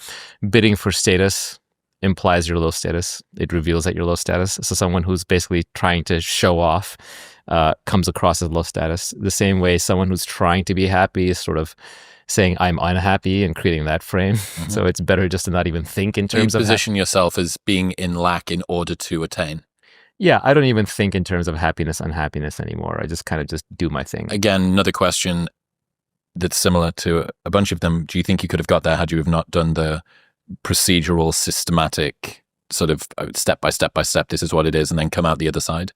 bidding for status implies you're low status. It reveals that you're low status. So someone who's basically trying to show off comes across as low status. The same way someone who's trying to be happy is sort of saying I'm unhappy and creating that frame. Mm-hmm. So it's better just to not even think in terms of... You position yourself as being in lack in order to attain. Yeah, I don't even think in terms of happiness, unhappiness anymore. I just kind of just do my thing. Again, another question that's similar to a bunch of them. Do you think you could have got there had you have not done the procedural, systematic sort of step by step, this is what it is, and then come out the other side?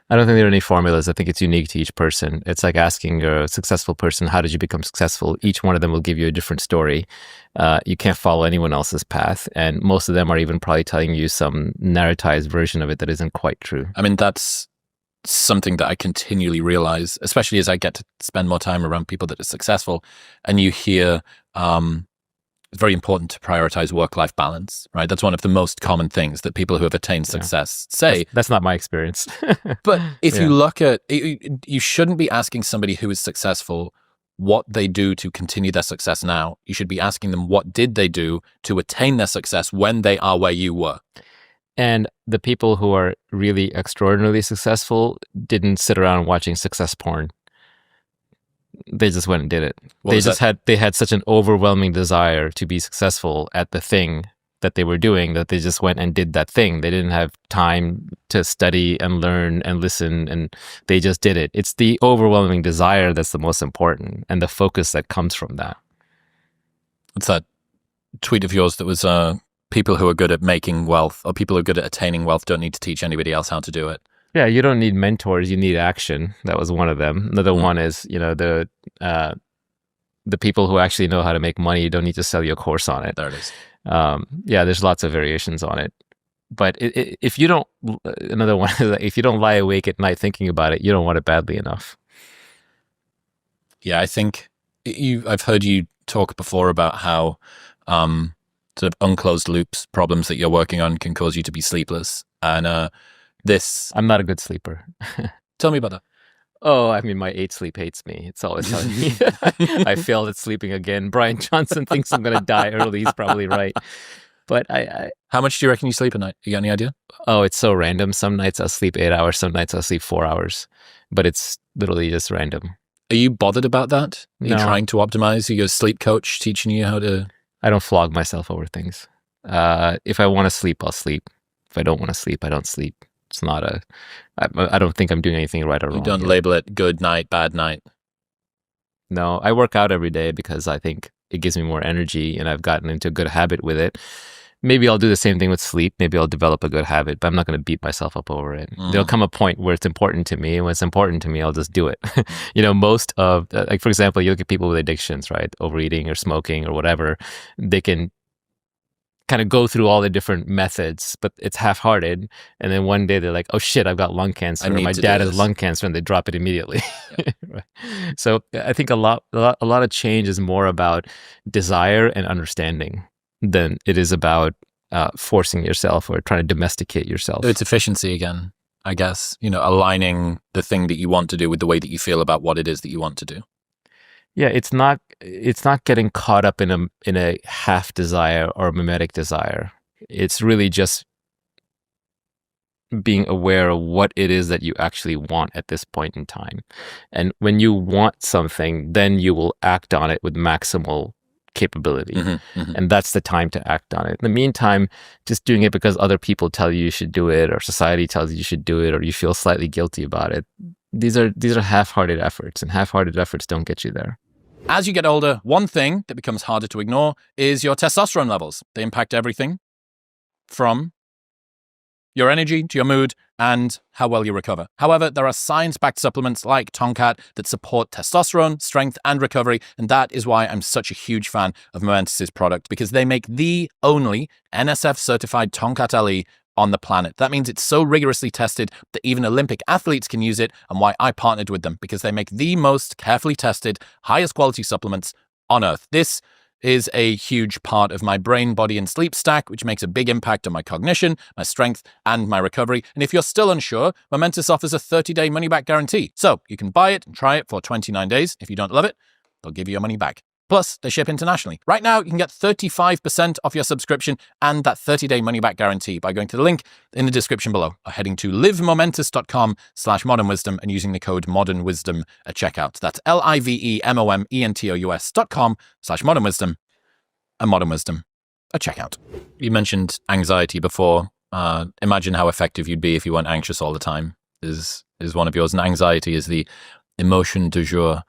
I don't think there are any formulas. I think it's unique to each person. It's like asking a successful person, how did you become successful? Each one of them will give you a different story. You can't follow anyone else's path. And most of them are even probably telling you some narratized version of it that isn't quite true. I mean, that's something that I continually realize, especially as I get to spend more time around people that are successful, and you hear it's very important to prioritize work-life balance, right? That's one of the most common things that people who have attained success say. That's not my experience. But if you look at, you shouldn't be asking somebody who is successful what they do to continue their success now. You should be asking them what did they do to attain their success when they are where you were. And the people who are really extraordinarily successful didn't sit around watching success porn. They just went and did it. They had such an overwhelming desire to be successful at the thing that they were doing, that they just went and did that thing. They didn't have time to study and learn and listen, and they just did it. It's the overwhelming desire that's the most important, and the focus that comes from that. What's that tweet of yours that was people who are good at making wealth, or people who are good at attaining wealth, don't need to teach anybody else how to do it? Yeah, you don't need mentors, you need action. That was one of them. Another one is, the people who actually know how to make money, you don't need to sell your course on it. There it is. There's lots of variations on it. But if you don't, another one is that if you don't lie awake at night thinking about it, you don't want it badly enough. Yeah, I think I've heard you talk before about how sort of unclosed loops, problems that you're working on can cause you to be sleepless. And I'm not a good sleeper. Tell me about that. Oh, I mean, my 8 sleep hates me. It's always telling me I failed at sleeping again. Brian Johnson thinks I'm going to die early. He's probably right. But How much do you reckon you sleep a night? You got any idea? Oh, it's so random. Some nights I'll sleep 8 hours. Some nights I'll sleep 4 hours. But it's literally just random. Are you bothered about that? Are you No. trying to optimize? Are you a sleep coach teaching you how to... I don't flog myself over things. If I want to sleep, I'll sleep. If I don't want to sleep, I don't sleep. It's not I don't think I'm doing anything right or wrong. You don't label it good night, bad night. No, I work out every day because I think it gives me more energy, and I've gotten into a good habit with it. Maybe I'll do the same thing with sleep. Maybe I'll develop a good habit, but I'm not going to beat myself up over it. There'll come a point where it's important to me, and when it's important to me, I'll just do it. Most of, like, for example, you look at people with addictions, right? Overeating or smoking or whatever. They can kind of go through all the different methods, but it's half-hearted. And then one day they're like, oh shit, I've got lung cancer. Or my dad has lung cancer, and they drop it immediately. Yeah. Right. So I think a lot of change is more about desire and understanding than it is about forcing yourself or trying to domesticate yourself. It's efficiency again, I guess. Aligning the thing that you want to do with the way that you feel about what it is that you want to do. Yeah, it's not getting caught up in a half desire or a mimetic desire. It's really just being aware of what it is that you actually want at this point in time. And when you want something, then you will act on it with maximal capability. Mm-hmm, mm-hmm. And that's the time to act on it. In the meantime, just doing it because other people tell you should do it, or society tells you should do it, or you feel slightly guilty about it. These are half-hearted efforts, and half-hearted efforts don't get you there. As you get older, one thing that becomes harder to ignore is your testosterone levels. They impact everything from your energy to your mood and how well you recover. However, there are science-backed supplements like Tonkat that support testosterone, strength, and recovery, and that is why I'm such a huge fan of Momentus's product, because they make the only NSF-certified Tonkat LE on the planet. That means it's so rigorously tested that even Olympic athletes can use it, and why I partnered with them, because they make the most carefully tested, highest quality supplements on Earth. This is a huge part of my brain, body, and sleep stack, which makes a big impact on my cognition, my strength, and my recovery. And if you're still unsure, Momentus offers a 30-day money-back guarantee. So you can buy it and try it for 29 days. If you don't love it, they'll give you your money back. Plus, they ship internationally. Right now, you can get 35% off your subscription and that 30-day money-back guarantee by going to the link in the description below, or heading to livemomentus.com/modernwisdom and using the code modernwisdom at checkout. That's livemomentus.com/modernwisdom and modernwisdom at checkout. You mentioned anxiety before. Imagine how effective you'd be if you weren't anxious all the time, is one of yours. And anxiety is the emotion du jour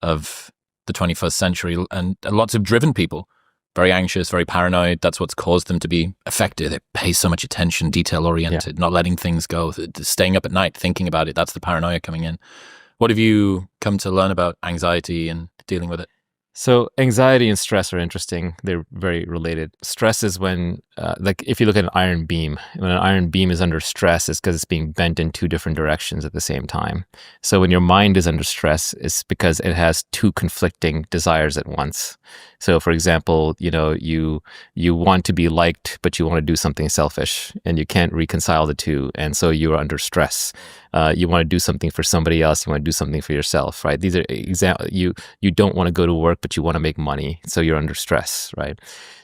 of the 21st century, and lots of driven people, very anxious, very paranoid. That's what's caused them to be effective. They pay so much attention, detail-oriented, not letting things go, staying up at night, thinking about it. That's the paranoia coming in. What have you come to learn about anxiety and dealing with it? So anxiety and stress are interesting. They're very related. Stress is when, like if you look at an iron beam, when an iron beam is under stress, it's because it's being bent in two different directions at the same time. So when your mind is under stress, it's because it has two conflicting desires at once. So for example, you want to be liked, but you want to do something selfish, and you can't reconcile the two. And so you're under stress. You want to do something for somebody else. You want to do something for yourself, right? These are you don't want to go to work, but you want to make money. So you're under stress, right?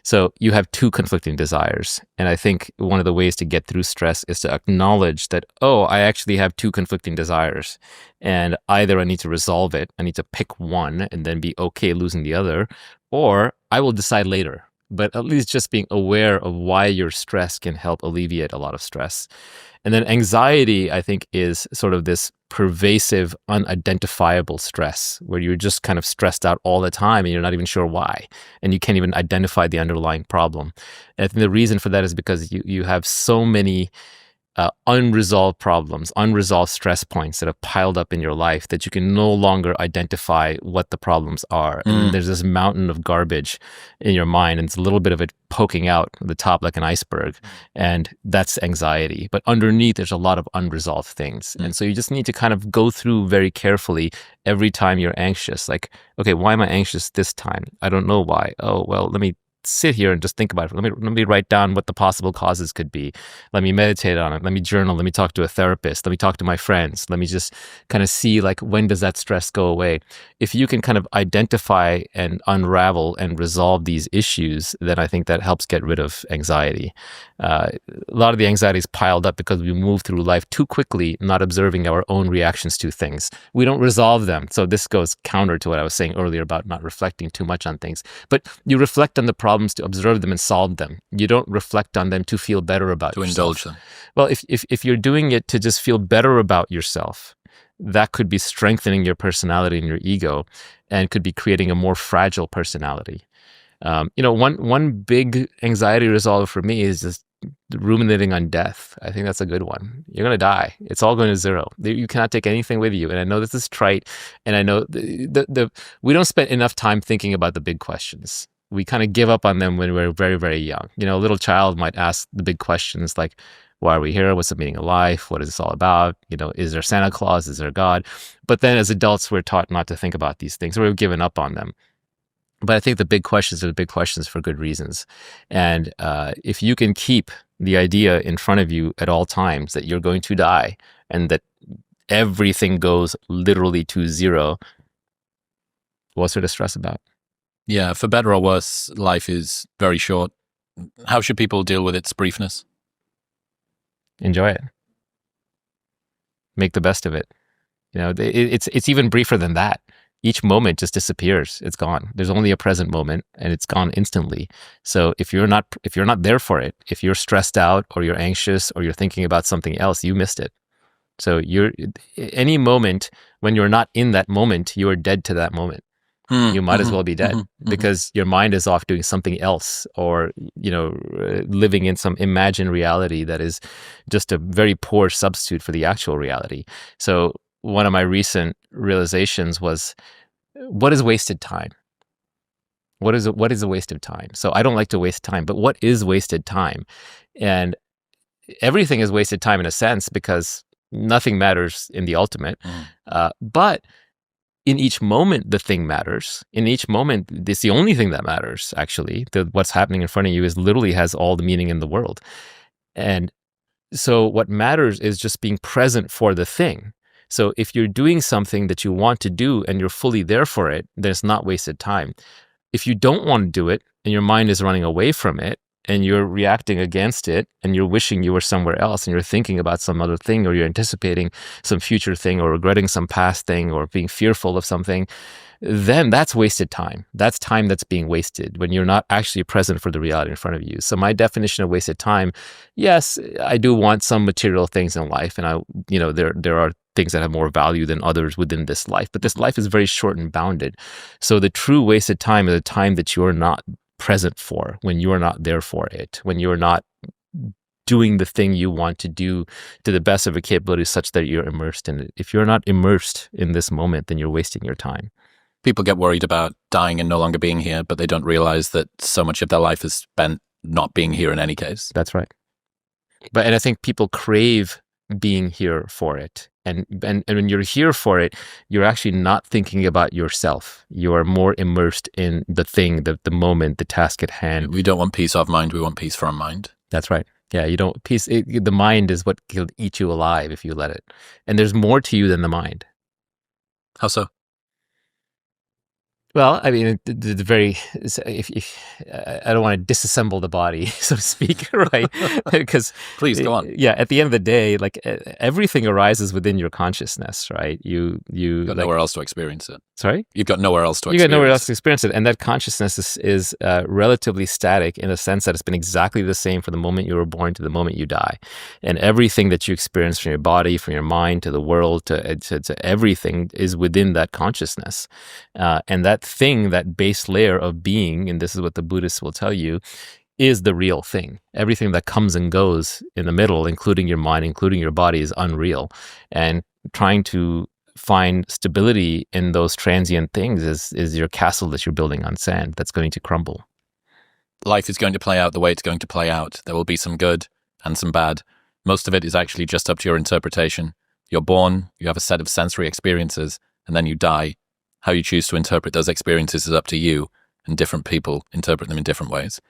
So you have two conflicting desires. And I think one of the ways to get through stress is to acknowledge that, oh, I actually have two conflicting desires. And either I need to resolve it, I need to pick one and then be okay losing the other, or I will decide later. but at least just being aware of why you're stressed can help alleviate a lot of stress. And then anxiety, I think, is sort of this pervasive, unidentifiable stress where you're just kind of stressed out all the time and you're not even sure why. And you can't even identify the underlying problem. And I think the reason for that is because you have so many unresolved problems, unresolved stress points that have piled up in your life that you can no longer identify what the problems are. And there's this mountain of garbage in your mind, and it's a little bit of it poking out the top like an iceberg. And that's anxiety. But underneath, there's a lot of unresolved things. And so you just need to kind of go through very carefully every time you're anxious. Like, okay, why am I anxious this time? I don't know why. Oh, well, let me sit here and just think about it. Let me write down what the possible causes could be. Let me meditate on it. Let me journal. Let me talk to a therapist. Let me talk to my friends. Let me just kind of see, like, when does that stress go away? If you can kind of identify and unravel and resolve these issues, then I think that helps get rid of anxiety. A lot of the anxiety is piled up because we move through life too quickly, not observing our own reactions to things. We don't resolve them. So this goes counter to what I was saying earlier about not reflecting too much on things. But you reflect on the problems to observe them and solve them. You don't reflect on them to feel better about yourself. To indulge them. Well, if you're doing it to just feel better about yourself, that could be strengthening your personality and your ego and could be creating a more fragile personality. One big anxiety resolver for me is just ruminating on death. I think that's a good one. You're going to die. It's all going to zero. You cannot take anything with you. And I know this is trite, and I know we don't spend enough time thinking about the big questions. We kind of give up on them when we're very, very young. A little child might ask the big questions like, why are we here? What's the meaning of life? What is this all about? Is there Santa Claus? Is there God? But then as adults, we're taught not to think about these things, or we've given up on them. But I think the big questions are the big questions for good reasons. And if you can keep the idea in front of you at all times that you're going to die and that everything goes literally to zero, what's there to stress about? Yeah, for better or worse, life is very short. How should people deal with its briefness? Enjoy it. Make the best of it. It's even briefer than that. Each moment just disappears. It's gone. There's only a present moment, and it's gone instantly. So if you're not there for it, if you're stressed out or you're anxious or you're thinking about something else, you missed it. So any moment when you're not in that moment, you are dead to that moment. You might as well be dead because your mind is off doing something else, or living in some imagined reality that is just a very poor substitute for the actual reality. So one of my recent realizations was, what is wasted time? What is a waste of time? So I don't like to waste time, but what is wasted time? And everything is wasted time in a sense because nothing matters in the ultimate. But in each moment, the thing matters. In each moment, it's the only thing that matters, actually. What's happening in front of you literally has all the meaning in the world. And so what matters is just being present for the thing. So if you're doing something that you want to do and you're fully there for it, then it's not wasted time. If you don't want to do it and your mind is running away from it and you're reacting against it and you're wishing you were somewhere else and you're thinking about some other thing, or you're anticipating some future thing, or regretting some past thing, or being fearful of something, then that's wasted time. That's time that's being wasted when you're not actually present for the reality in front of you. So my definition of wasted time, yes, I do want some material things in life, and there are things that have more value than others within this life, but this life is very short and bounded. So the true wasted time is a time that you're not present for, when you're not there for it, when you're not doing the thing you want to do to the best of your capability such that you're immersed in it. If you're not immersed in this moment, then you're wasting your time. People get worried about dying and no longer being here, but they don't realize that so much of their life is spent not being here in any case. That's right. And I think people crave being here for it. And when you're here for it, you're actually not thinking about yourself. You are more immersed in the thing, the moment, the task at hand. We don't want peace of mind. We want peace from mind. That's right. Yeah, the mind is what can eat you alive if you let it. And there's more to you than the mind. How so? Well, I mean, the very, if I don't want to disassemble the body, so to speak, right? Because please go on. Yeah, at the end of the day, like everything arises within your consciousness, right? You got like, nowhere else to experience it. Sorry? You've got nowhere else to experience it. You got nowhere else to experience it. And that consciousness is relatively static in a sense that it's been exactly the same from the moment you were born to the moment you die. And everything that you experience from your body, from your mind, to the world, to everything is within that consciousness. And that thing, that base layer of being, and this is what the Buddhists will tell you, is the real thing. Everything that comes and goes in the middle, including your mind, including your body, is unreal. And trying to find stability in those transient things is your castle that you're building on sand that's going to crumble. Life is going to play out the way it's going to play out. There will be some good and some bad. Most of it is actually just up to your interpretation. You're born, you have a set of sensory experiences, and then you die. How you choose to interpret those experiences is up to you, and different people interpret them in different ways.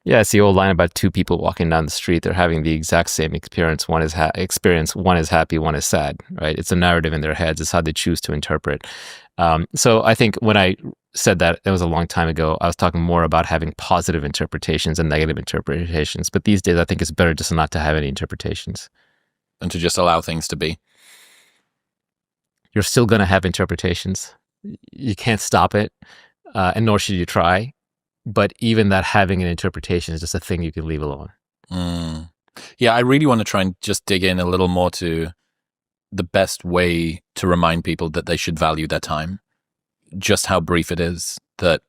Yeah, it's the old line about two people walking down the street. They're having the exact same experience. One is one is happy, one is sad, right? It's a narrative in their heads. It's how they choose to interpret. So I think when I said that, it was a long time ago, I was talking more about having positive interpretations and negative interpretations. But these days, I think it's better just not to have any interpretations. And to just allow things to be. You're still going to have interpretations. You can't stop it, and nor should you try. But even that having an interpretation is just a thing you can leave alone. Yeah, I really want to try and just dig in a little more to the best way to remind people that they should value their time. Just how brief it is, that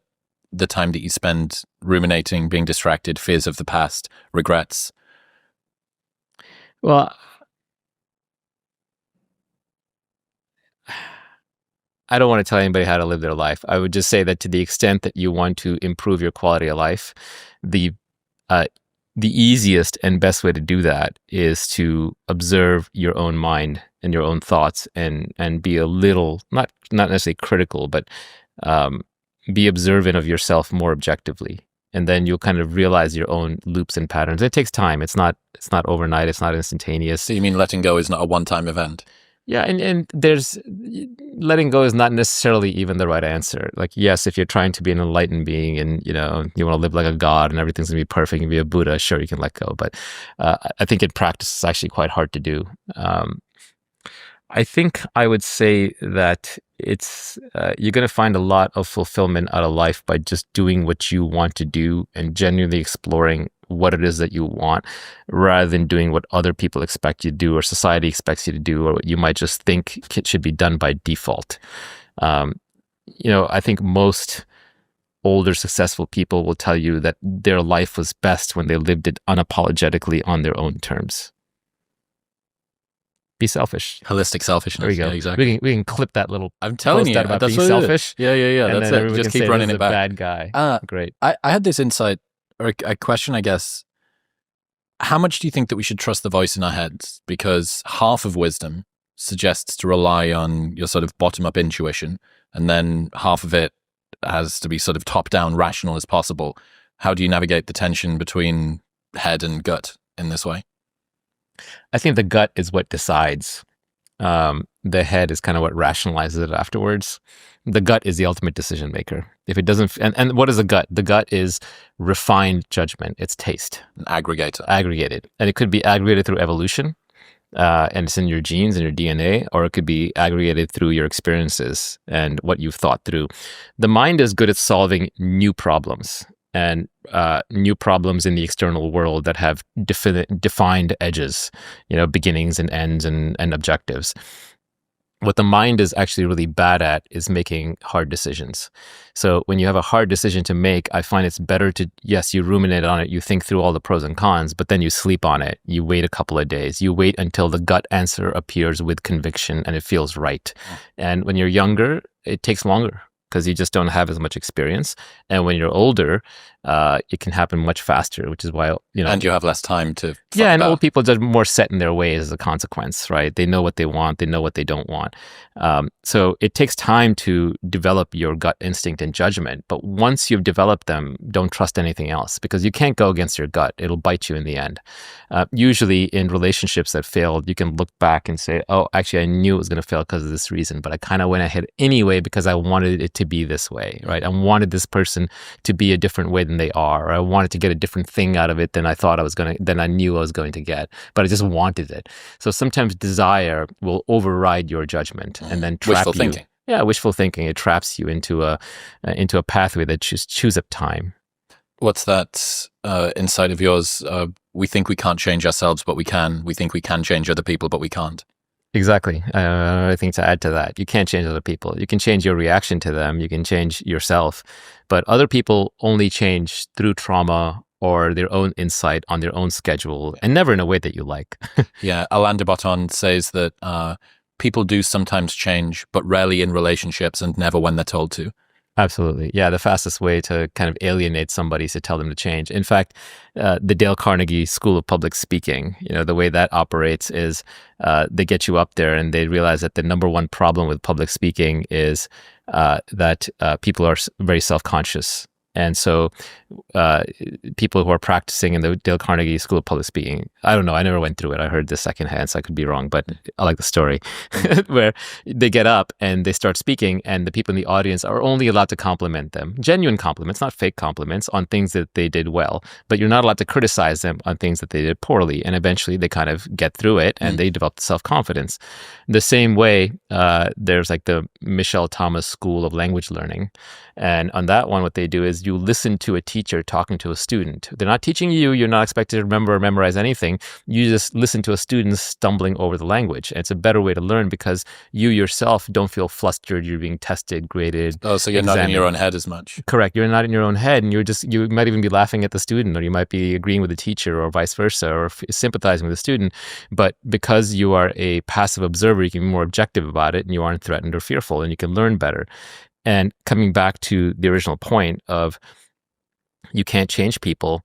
the time that you spend ruminating, being distracted, fears of the past, regrets. Well, I don't want to tell anybody how to live their life. I would just say that to the extent that you want to improve your quality of life, the easiest and best way to do that is to observe your own mind and your own thoughts, and be a little, not necessarily critical, but be observant of yourself more objectively. And then you'll kind of realize your own loops and patterns. It takes time. It's not overnight. It's not instantaneous. So you mean letting go is not a one-time event? Yeah, and there's letting go is not necessarily even the right answer. Like, yes, if you're trying to be an enlightened being and you want to live like a god and everything's gonna be perfect and be a Buddha, sure, you can let go. But I think in practice, it's actually quite hard to do. I think I would say that it's you're going to find a lot of fulfillment out of life by just doing what you want to do and genuinely exploring what it is that you want, rather than doing what other people expect you to do or society expects you to do, or what you might just think it should be done by default. I think most older successful people will tell you that their life was best when they lived it unapologetically on their own terms. Be selfish. Holistic selfishness. There we go. Yeah, exactly. We can clip that little. I'm telling you, about being selfish. Yeah. That's it. Just keep running it back. Bad guy. Great. I had this insight, or a question, I guess. How much do you think that we should trust the voice in our heads? Because half of wisdom suggests to rely on your sort of bottom-up intuition, and then half of it has to be sort of top-down, rational as possible. How do you navigate the tension between head and gut in this way? I think the gut is what decides. The head is kind of what rationalizes it afterwards. The gut is the ultimate decision maker. If it doesn't, and what is the gut? The gut is refined judgment. It's taste. An aggregator. Aggregated. And it could be aggregated through evolution, and it's in your genes and your DNA, or it could be aggregated through your experiences and what you've thought through. The mind is good at solving new problems, and new problems in the external world that have defined edges, beginnings and ends and objectives. What the mind is actually really bad at is making hard decisions. So when you have a hard decision to make, I find it's better to, yes, you ruminate on it, you think through all the pros and cons, but then you sleep on it. You wait a couple of days. You wait until the gut answer appears with conviction and it feels right. And when you're younger, it takes longer, because you just don't have as much experience. And when you're older, it can happen much faster, which is why, And you have less time to... Yeah, and old people are more set in their ways as a consequence, right? They know what they want. They know what they don't want. So it takes time to develop your gut instinct and judgment. But once you've developed them, don't trust anything else, because you can't go against your gut. It'll bite you in the end. Usually in relationships that failed, you can look back and say, oh, actually, I knew it was going to fail because of this reason, but I kind of went ahead anyway because I wanted it to be this way, right? I wanted this person to be a different way than they are, or I wanted to get a different thing out of it than I knew I was going to get, but I just wanted it. So sometimes desire will override your judgment and then trap wishful you. Thinking. Yeah, wishful thinking. It traps you into a pathway that chews up time. What's that insight of yours? We think we can't change ourselves, but we can. We think we can change other people, but we can't. Exactly. I think to add to that, you can't change other people. You can change your reaction to them. You can change yourself. But other people only change through trauma or their own insight on their own schedule, and never in a way that you like. Yeah. Alain de Botton says that people do sometimes change, but rarely in relationships and never when they're told to. Absolutely. Yeah, the fastest way to kind of alienate somebody is to tell them to change. In fact, the Dale Carnegie School of Public Speaking, the way that operates is they get you up there and they realize that the number one problem with public speaking is that people are very self-conscious. And so people who are practicing in the Dale Carnegie School of Public Speaking, I don't know, I never went through it. I heard this secondhand, so I could be wrong, but I like the story, where they get up and they start speaking and the people in the audience are only allowed to compliment them. Genuine compliments, not fake compliments, on things that they did well. But you're not allowed to criticize them on things that they did poorly. And eventually they kind of get through it and they develop self-confidence. The same way, there's like the Michelle Thomas School of Language Learning. And on that one, what they do is you listen to a teacher talking to a student. They're not teaching you. You're not expected to remember or memorize anything. You just listen to a student stumbling over the language. And it's a better way to learn because you yourself don't feel flustered. You're being tested, graded. Oh, so you're examined. not in your own head as much. Correct. You're not in your own head. And you might even be laughing at the student, or you might be agreeing with the teacher, or vice versa, or sympathizing with the student. But because you are a passive observer, you can be more objective about it and you aren't threatened or fearful, and you can learn better. And coming back to the original point of you can't change people,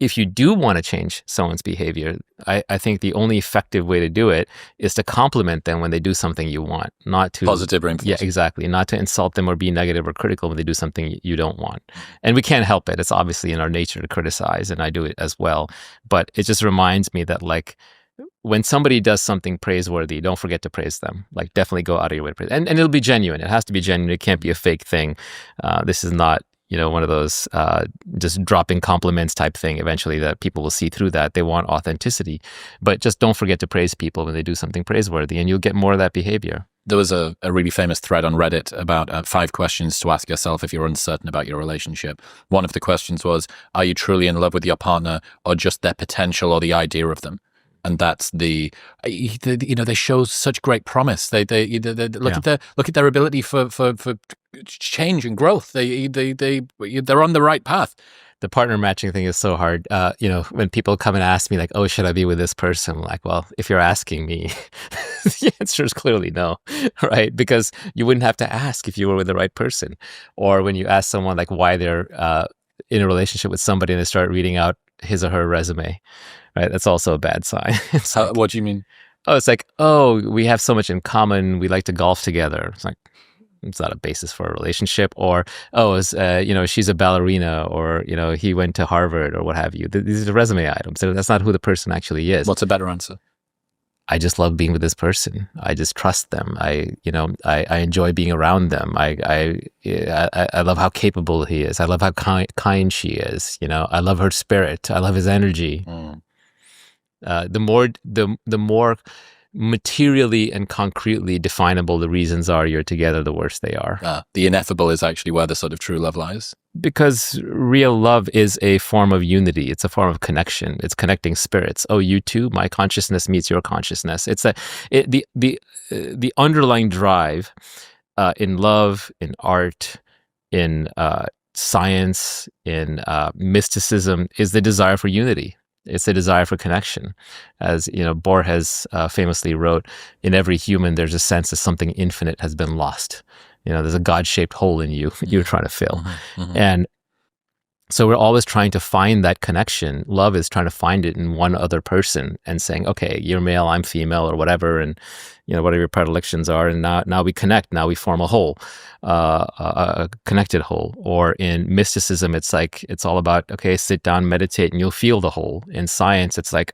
if you do want to change someone's behavior, I think the only effective way to do it is to compliment them when they do something you want, not to... Positive reinforcement. Yeah, exactly. Not to insult them or be negative or critical when they do something you don't want. And we can't help it. It's obviously in our nature to criticize, and I do it as well. But it just reminds me that, like, when somebody does something praiseworthy, don't forget to praise them. Like, definitely go out of your way to praise. And it'll be genuine. It has to be genuine. It can't be a fake thing. This is not, one of those just dropping compliments type thing. Eventually, that people will see through that. They want authenticity. But just don't forget to praise people when they do something praiseworthy, and you'll get more of that behavior. There was a really famous thread on Reddit about 5 questions to ask yourself if you're uncertain about your relationship. One of the questions was, are you truly in love with your partner, or just their potential or the idea of them? And that's they show such great promise. They look at their ability for change and growth. They're on the right path. The partner matching thing is so hard. When people come and ask me, like, oh, should I be with this person? I'm like, well, if you're asking me, the answer is clearly no, right? Because you wouldn't have to ask if you were with the right person. Or when you ask someone, like, why they're in a relationship with somebody and they start reading out his or her resume, right? That's also a bad sign. What do you mean? Oh, it's like, oh, we have so much in common. We like to golf together. It's like, it's not a basis for a relationship. Or, oh, she's a ballerina, or, he went to Harvard, or what have you. These are the resume items. So that's not who the person actually is. What's a better answer? I just love being with this person. I just trust them. I enjoy being around them. I love how capable he is. I love how kind she is. I love her spirit. I love his energy. The more materially and concretely definable the reasons are you're together, the worse they are. The ineffable is actually where the sort of true love lies. Because real love is a form of unity. It's a form of connection. It's connecting spirits. Oh, you too? My consciousness meets your consciousness. It's the underlying drive in love, in art, in science, in mysticism is the desire for unity. It's a desire for connection. As Borges famously wrote, in every human, there's a sense that something infinite has been lost. There's a God-shaped hole in you you're trying to fill. And So we're always trying to find that connection. Love is trying to find it in one other person and saying, okay, you're male, I'm female, or whatever, and whatever your predilections are, and now we connect. Now we form a whole, a connected whole. Or in mysticism, it's like it's all about, okay, sit down, meditate, and you'll feel the whole. In science, it's like,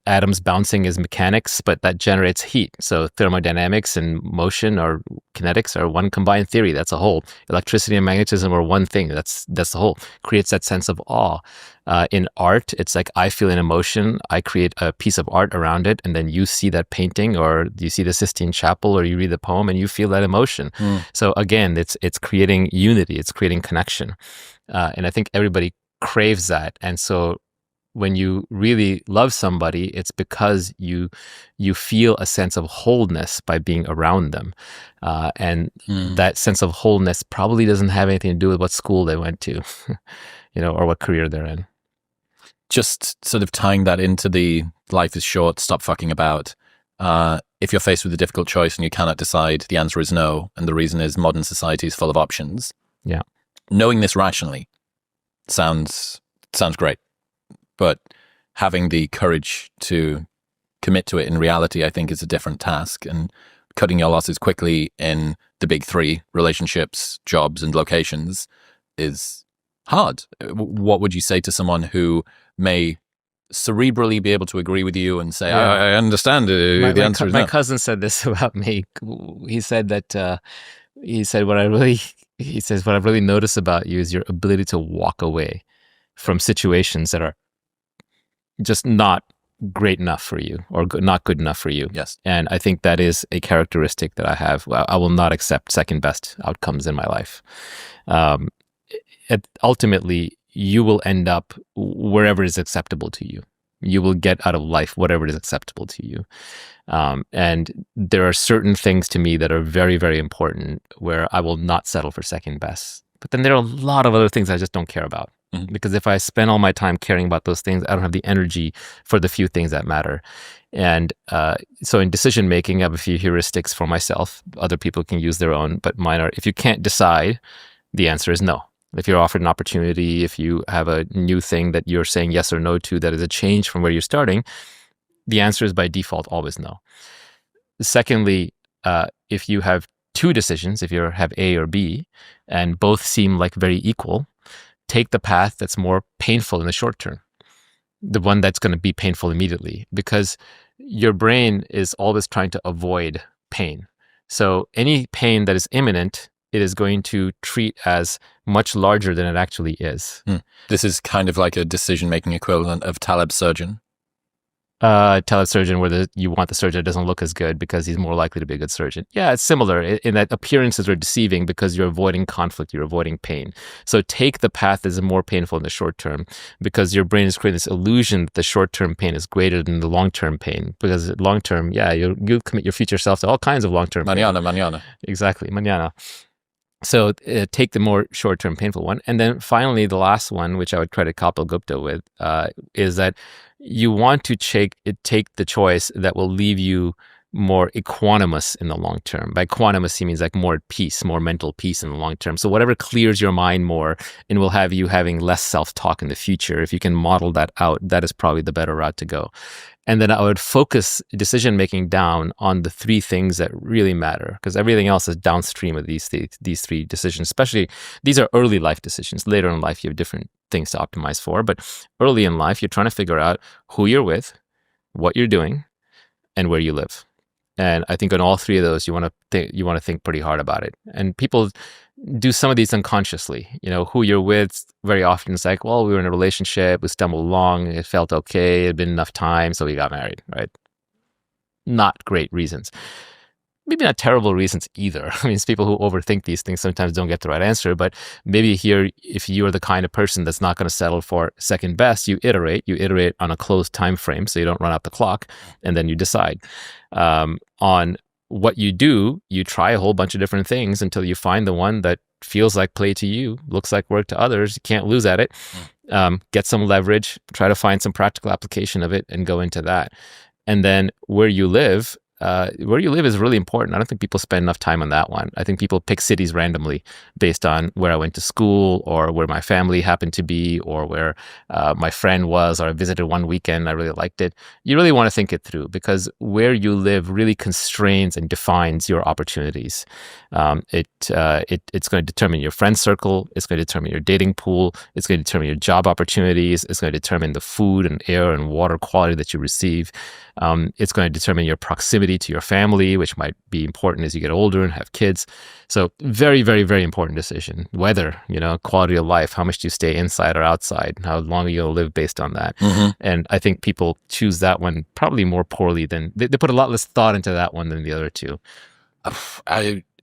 atoms bouncing is mechanics, but that generates heat. So thermodynamics and motion or kinetics are one combined theory. That's a whole. Electricity and magnetism are one thing. That's the whole. Creates that sense of awe. In art, it's like I feel an emotion, I create a piece of art around it, and then you see that painting, or you see the Sistine Chapel, or you read the poem, and you feel that emotion. So again, it's creating unity, it's creating connection, and I think everybody craves that. And so when you really love somebody, it's because you feel a sense of wholeness by being around them, and that sense of wholeness probably doesn't have anything to do with what school they went to, or what career they're in. Just sort of tying that into the life is short, stop fucking about. If you're faced with a difficult choice and you cannot decide, the answer is no. And the reason is modern society is full of options. Yeah. Knowing this rationally sounds great. But having the courage to commit to it in reality, I think, is a different task. And cutting your losses quickly in the big three, relationships, jobs, and locations, is hard. What would you say to someone who may cerebrally be able to agree with you and say, I understand the answer is no? My cousin said this about me. He said that, what I really notice about you is your ability to walk away from situations that are just not great enough for you, or not good enough for you. Yes. And I think that is a characteristic that I have. I will not accept second best outcomes in my life. Ultimately, you will end up wherever is acceptable to you. You will get out of life whatever is acceptable to you. And there are certain things to me that are very, very important where I will not settle for second best. But then there are a lot of other things I just don't care about. Because if I spend all my time caring about those things, I don't have the energy for the few things that matter. And so in decision making, I have a few heuristics for myself. Other people can use their own, but mine are, if you can't decide, the answer is no. If you're offered an opportunity, if you have a new thing that you're saying yes or no to that is a change from where you're starting, the answer is by default always no. Secondly, if you have two decisions, if you have A or B, and both seem like very equal, take the path that's more painful in the short term, the one that's going to be painful immediately, because your brain is always trying to avoid pain. So any pain that is imminent, it is going to treat as much larger than it actually is. This is kind of like a decision-making equivalent of Taleb's surgeon. Taleb surgeon, where you want the surgeon that doesn't look as good because he's more likely to be a good surgeon. Yeah, it's similar in that appearances are deceiving because you're avoiding conflict, you're avoiding pain. So take the path that is more painful in the short term, because your brain is creating this illusion that the short-term pain is greater than the long-term pain. Because long-term, you'll commit your future self to all kinds of long-term pain. Mañana. Exactly, mañana. So take the more short-term painful one. And then finally, the last one, which I would credit Kapil Gupta with, is that you want to take the choice that will leave you more equanimous in the long term. By equanimous, he means like more at peace, more mental peace in the long term. So whatever clears your mind more and will have you having less self-talk in the future, if you can model that out, that is probably the better route to go. And then I would focus decision-making down on the three things that really matter, because everything else is downstream of these three decisions. Especially, these are early life decisions. Later in life, you have different things to optimize for. But early in life, you're trying to figure out who you're with, what you're doing, and where you live. And I think on all three of those, you want to think pretty hard about it. And people do some of these unconsciously. Who you're with, very often it's like, well, we were in a relationship, we stumbled along, it felt okay, it had been enough time, so we got married, right? Not great reasons. Maybe not terrible reasons either. I mean, it's people who overthink these things sometimes don't get the right answer, but maybe here, if you're the kind of person that's not going to settle for second best, you iterate on a closed time frame so you don't run out the clock, and then you decide. On what you do, you try a whole bunch of different things until you find the one that feels like play to you, looks like work to others, you can't lose at it. Get some leverage, try to find some practical application of it and go into that. And then where you live, where you live is really important. I don't think people spend enough time on that one. I think people pick cities randomly based on where I went to school or where my family happened to be or where my friend was, or I visited one weekend, I really liked it. You really want to think it through, because where you live really constrains and defines your opportunities. It's going to determine your friend circle. It's going to determine your dating pool. It's going to determine your job opportunities. It's going to determine the food and air and water quality that you receive. It's going to determine your proximity to your family, which might be important as you get older and have kids. So very, very, very important decision. Weather, quality of life, how much do you stay inside or outside, how long are you going to live based on that? And I think people choose that one probably more poorly than, they put a lot less thought into that one than the other two.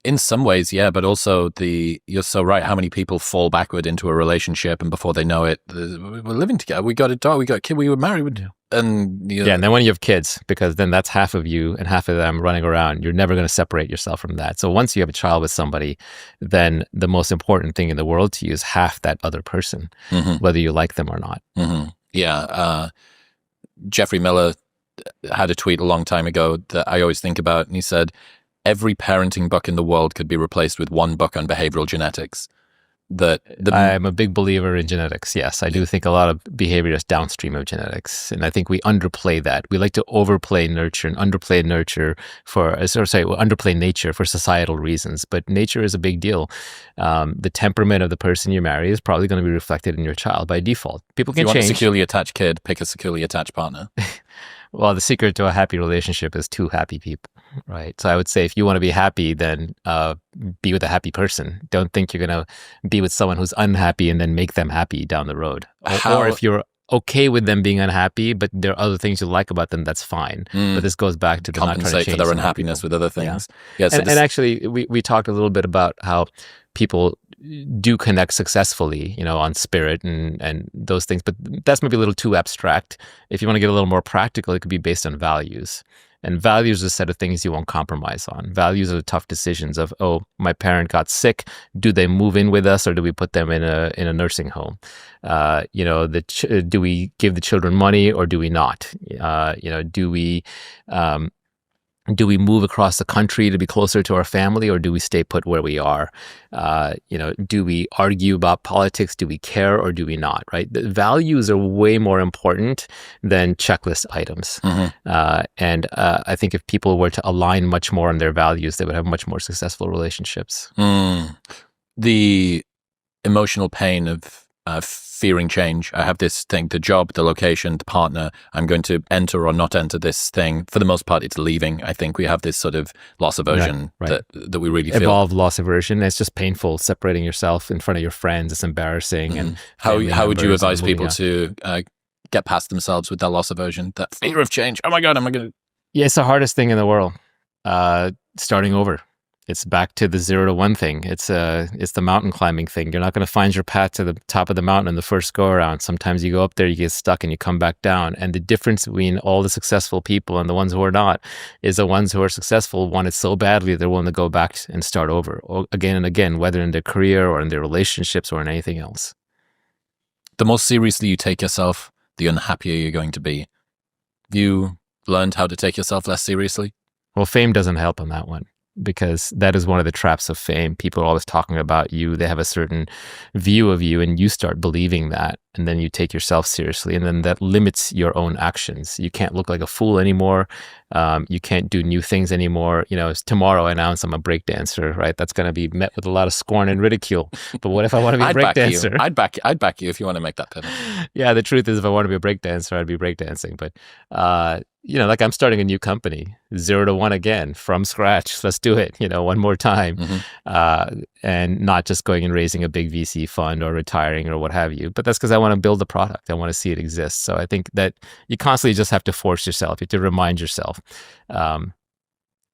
In some ways, yeah, but also you're so right. How many people fall backward into a relationship, and before they know it, we're living together. We got a dog. We got a kid. We were married, and and then when you have kids, because then that's half of you and half of them running around. You're never going to separate yourself from that. So once you have a child with somebody, then the most important thing in the world to you is half that other person, whether you like them or not. Yeah, Jeffrey Miller had a tweet a long time ago that I always think about, and he said, every parenting book in the world could be replaced with one book on behavioral genetics. I'm a big believer in genetics. Yes, I do think a lot of behavior is downstream of genetics, and I think we underplay that. We like to overplay nurture and underplay underplay nature for societal reasons. But nature is a big deal. The temperament of the person you marry is probably going to be reflected in your child by default. People can change. If you want a securely attached kid, pick a securely attached partner. Well, the secret to a happy relationship is two happy people, right? So I would say if you want to be happy, then be with a happy person. Don't think you're going to be with someone who's unhappy and then make them happy down the road. Or if you're okay with them being unhappy, but there are other things you like about them, that's fine. But this goes back to the not trying to change compensate for their unhappiness with other things. Yeah, so and actually, we talked a little bit about how people do connect successfully, on spirit and those things, but that's maybe a little too abstract. If you want to get a little more practical, it could be based on values. And values are a set of things you won't compromise on. Values are the tough decisions of, my parent got sick. Do they move in with us, or do we put them in a nursing home? Do we give the children money, or do we not? Do we move across the country to be closer to our family, or do we stay put where we are? Do we argue about politics? Do we care, or do we not? Right? The values are way more important than checklist items. And I think if people were to align much more on their values, they would have much more successful relationships. The emotional pain of fearing change. I have this thing, the job, the location, the partner, I'm going to enter or not enter this thing. For the most part, it's leaving. I think we have this sort of loss aversion that we really feel. Evolved loss aversion. It's just painful separating yourself in front of your friends. It's embarrassing. And how would you advise people to get past themselves with that loss aversion, that fear of change? Oh my God, am I going to... Yeah, it's the hardest thing in the world. Starting over. It's back to the 0 to 1 thing. It's the mountain climbing thing. You're not going to find your path to the top of the mountain in the first go around. Sometimes you go up there, you get stuck, and you come back down. And the difference between all the successful people and the ones who are not is the ones who are successful want it so badly they're willing to go back and start over again and again, whether in their career or in their relationships or in anything else. The more seriously you take yourself, the unhappier you're going to be. You learned how to take yourself less seriously? Well, fame doesn't help on that one, because that is one of the traps of fame. People are always talking about you. They have a certain view of you, and you start believing that, and then you take yourself seriously, and then that limits your own actions. You can't look like a fool anymore. You can't do new things anymore. Tomorrow I announce I'm a breakdancer, right? That's going to be met with a lot of scorn and ridicule. But what if I want to be a breakdancer? I'd back you if you want to make that pivot. Yeah, the truth is, if I want to be a breakdancer, I'd be breakdancing. But like I'm starting a new company, 0 to 1 again, from scratch. Let's do it, one more time. And not just going and raising a big VC fund or retiring or what have you. But that's because I want to build the product. I want to see it exist. So I think that you constantly just have to force yourself. You have to remind yourself.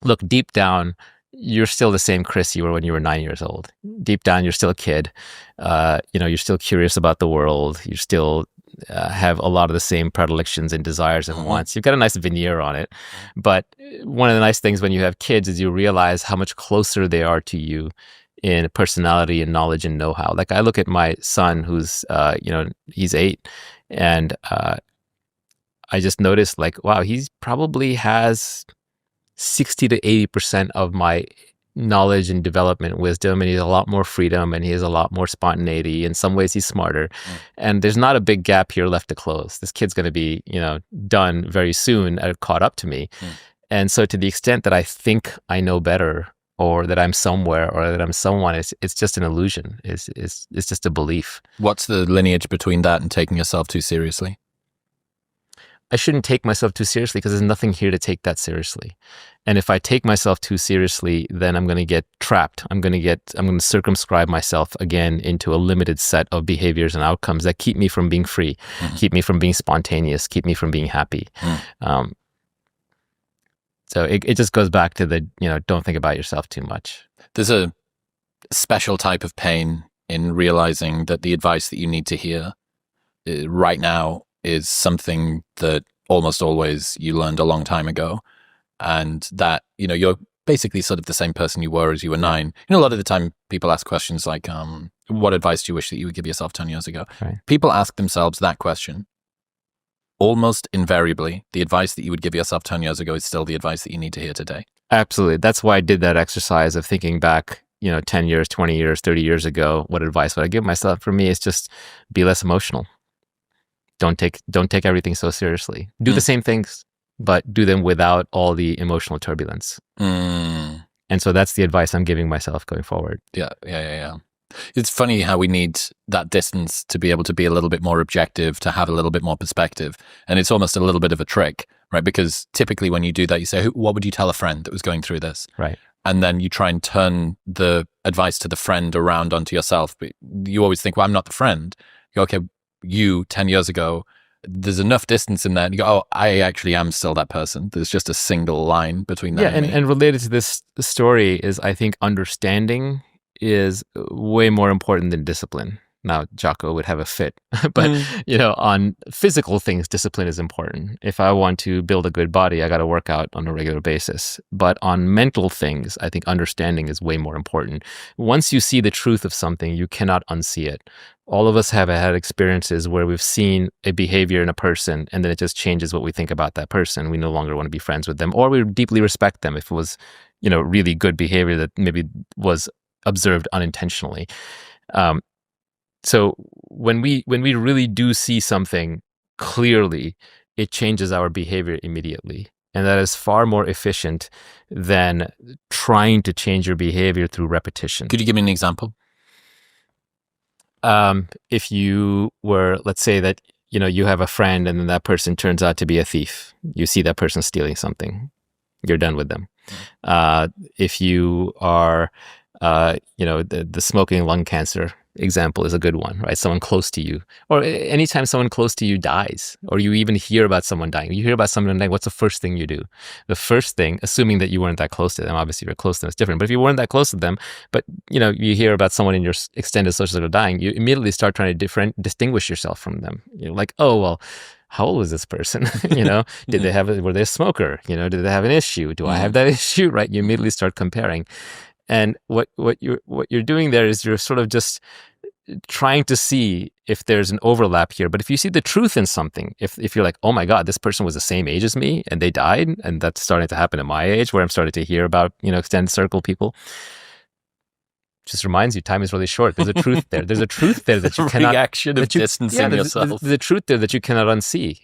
Look, deep down, you're still the same Chris you were when you were 9 years old. Deep down, you're still a kid. You're still curious about the world. You still have a lot of the same predilections and desires and wants. You've got a nice veneer on it. But one of the nice things when you have kids is you realize how much closer they are to you in personality and knowledge and know-how. Like I look at my son who's, he's 8, and I just noticed like, wow, he probably has 60 to 80% of my knowledge and development wisdom, and he has a lot more freedom, and he has a lot more spontaneity. In some ways, he's smarter. And there's not a big gap here left to close. This kid's going to be, done very soon, caught up to me. And so to the extent that I think I know better, or that I'm somewhere, or that I'm someone, it's just an illusion. It's just a belief. What's the lineage between that and taking yourself too seriously? I shouldn't take myself too seriously because there's nothing here to take that seriously. And if I take myself too seriously, then I'm going to get trapped. I'm going to circumscribe myself again into a limited set of behaviors and outcomes that keep me from being free, keep me from being spontaneous, keep me from being happy. So it just goes back to the, don't think about yourself too much. There's a special type of pain in realizing that the advice that you need to hear right now is something that almost always you learned a long time ago. And that, you're basically sort of the same person you were as you were 9. A lot of the time people ask questions like, what advice do you wish that you would give yourself 10 years ago? Right. People ask themselves that question. Almost invariably, the advice that you would give yourself 10 years ago is still the advice that you need to hear today. Absolutely. That's why I did that exercise of thinking back, 10 years, 20 years, 30 years ago. What advice would I give myself? For me, it's just be less emotional. Don't take everything so seriously. Do the same things, but do them without all the emotional turbulence. And so that's the advice I'm giving myself going forward. Yeah. It's funny how we need that distance to be able to be a little bit more objective, to have a little bit more perspective. And it's almost a little bit of a trick, right? Because typically when you do that, you say, what would you tell a friend that was going through this? Right. And then you try and turn the advice to the friend around onto yourself. But you always think, well, I'm not the friend. You go, okay, you 10 years ago, there's enough distance in that. And you go, oh, I actually am still that person. There's just a single line between that and me. And related to this story is, I think, understanding is way more important than discipline. Now, Jocko would have a fit, but on physical things, discipline is important. If I want to build a good body, I got to work out on a regular basis. But on mental things, I think understanding is way more important. Once you see the truth of something, you cannot unsee it. All of us have had experiences where we've seen a behavior in a person, and then it just changes what we think about that person. We no longer want to be friends with them, or we deeply respect them if it was, really good behavior that maybe was observed unintentionally. So when we really do see something clearly, it changes our behavior immediately. And that is far more efficient than trying to change your behavior through repetition. Could you give me an example? If you were, let's say that, you have a friend and then that person turns out to be a thief. You see that person stealing something. You're done with them. If you are, the smoking lung cancer example is a good one, right? Someone close to you, or anytime someone close to you dies, or you even hear about someone dying, what's the first thing you do? The first thing, assuming that you weren't that close to them, obviously you're close to them, it's different, but if you weren't that close to them, but you hear about someone in your extended social circle dying, you immediately start trying to distinguish yourself from them. You're like, oh, well, how old was this person? Were they a smoker? Did they have an issue? Do I have that issue? Right? You immediately start comparing. And what you're doing there is you're sort of just trying to see if there's an overlap here. But if you see the truth in something, if you're like, oh my God, this person was the same age as me and they died, and that's starting to happen at my age where I'm starting to hear about, extended circle people, just reminds you time is really short. There's a truth there. There's a truth there that you cannot... Reaction of distancing yourself. There's a truth there that you cannot unsee.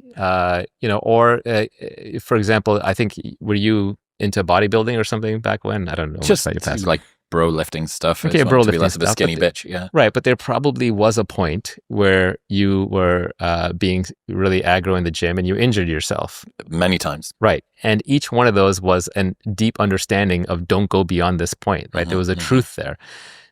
For example, I think, were you into bodybuilding or something back when? I don't know. Just like bro lifting stuff. Okay, bro lifting to be less of a skinny bitch, yeah. Right, but there probably was a point where you were being really aggro in the gym and you injured yourself. Many times. Right, and each one of those was a deep understanding of don't go beyond this point, right? There was a truth there.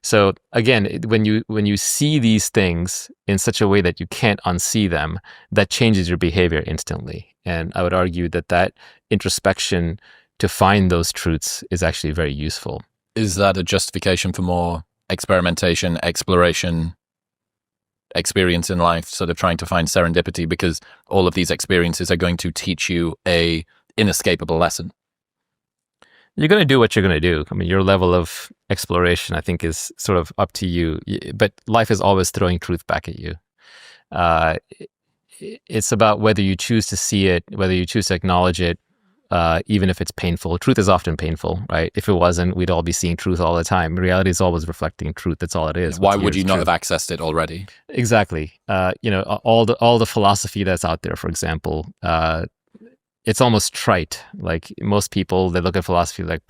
So again, when you see these things in such a way that you can't unsee them, that changes your behavior instantly. And I would argue that introspection to find those truths is actually very useful. Is that a justification for more experimentation, exploration, experience in life, sort of trying to find serendipity, because all of these experiences are going to teach you a inescapable lesson? You're going to do what you're going to do. I mean, your level of exploration, I think, is sort of up to you. But life is always throwing truth back at you. It's about whether you choose to see it, whether you choose to acknowledge it, even if it's painful. Truth is often painful, right? If it wasn't, we'd all be seeing truth all the time. Reality is always reflecting truth. That's all it is. Why would you not have accessed it already? Exactly. All the philosophy that's out there, for example, it's almost trite. Like most people, they look at philosophy like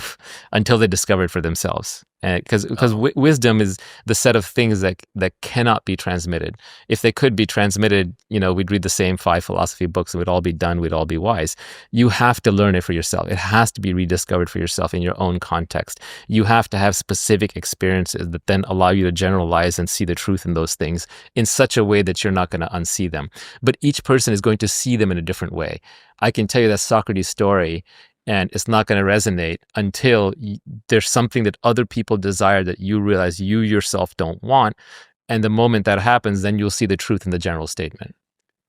until they discover it for themselves. Because wisdom is the set of things that cannot be transmitted. If they could be transmitted, we'd read the same 5 philosophy books and we'd all be done, we'd all be wise. You have to learn it for yourself. It has to be rediscovered for yourself in your own context. You have to have specific experiences that then allow you to generalize and see the truth in those things in such a way that you're not going to unsee them. But each person is going to see them in a different way. I can tell you that Socrates' story, and it's not going to resonate until there's something that other people desire that you realize you yourself don't want. And the moment that happens, then you'll see the truth in the general statement.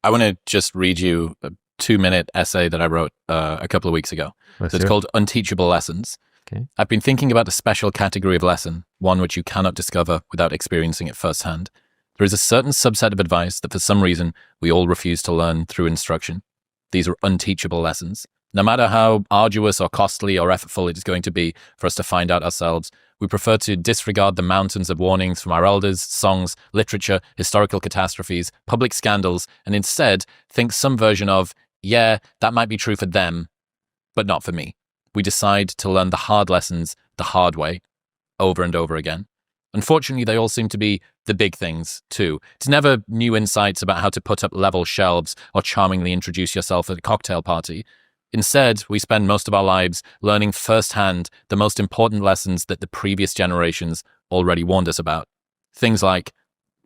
I want to just read you a 2-minute essay that I wrote a couple of weeks ago. It's called Unteachable Lessons. Okay. I've been thinking about a special category of lesson, one which you cannot discover without experiencing it firsthand. There is a certain subset of advice that for some reason we all refuse to learn through instruction. These are unteachable lessons. No matter how arduous or costly or effortful it is going to be for us to find out ourselves, we prefer to disregard the mountains of warnings from our elders, songs, literature, historical catastrophes, public scandals, and instead think some version of, yeah, that might be true for them, but not for me. We decide to learn the hard lessons the hard way, over and over again. Unfortunately, they all seem to be the big things, too. It's never new insights about how to put up level shelves or charmingly introduce yourself at a cocktail party. Instead, we spend most of our lives learning firsthand the most important lessons that the previous generations already warned us about. Things like,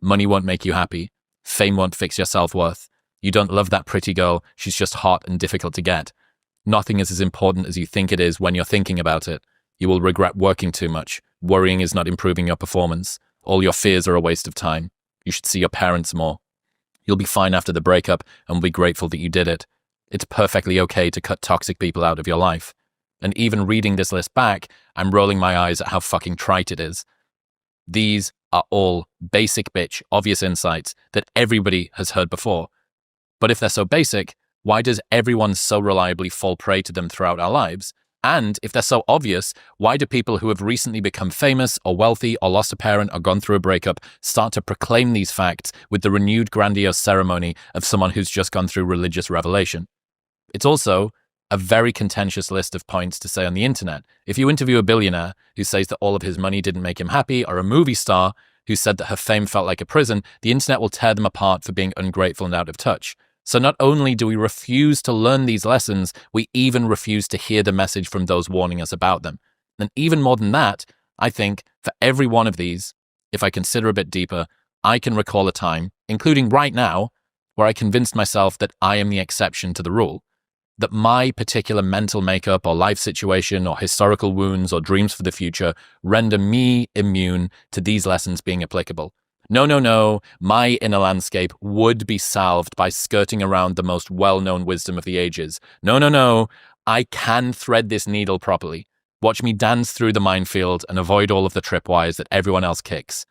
money won't make you happy, fame won't fix your self-worth, you don't love that pretty girl, she's just hot and difficult to get. Nothing is as important as you think it is when you're thinking about it. You will regret working too much. Worrying is not improving your performance. All your fears are a waste of time. You should see your parents more. You'll be fine after the breakup and will be grateful that you did it. It's perfectly okay to cut toxic people out of your life. And even reading this list back, I'm rolling my eyes at how fucking trite it is. These are all basic bitch, obvious insights that everybody has heard before. But if they're so basic, why does everyone so reliably fall prey to them throughout our lives? And if they're so obvious, why do people who have recently become famous or wealthy or lost a parent or gone through a breakup start to proclaim these facts with the renewed grandiose ceremony of someone who's just gone through religious revelation? It's also a very contentious list of points to say on the internet. If you interview a billionaire who says that all of his money didn't make him happy, or a movie star who said that her fame felt like a prison, the internet will tear them apart for being ungrateful and out of touch. So not only do we refuse to learn these lessons, we even refuse to hear the message from those warning us about them. And even more than that, I think for every one of these, if I consider a bit deeper, I can recall a time, including right now, where I convinced myself that I am the exception to the rule, that my particular mental makeup or life situation or historical wounds or dreams for the future render me immune to these lessons being applicable. No, my inner landscape would be salved by skirting around the most well-known wisdom of the ages. No, I can thread this needle properly. Watch me dance through the minefield and avoid all of the tripwires that everyone else kicks.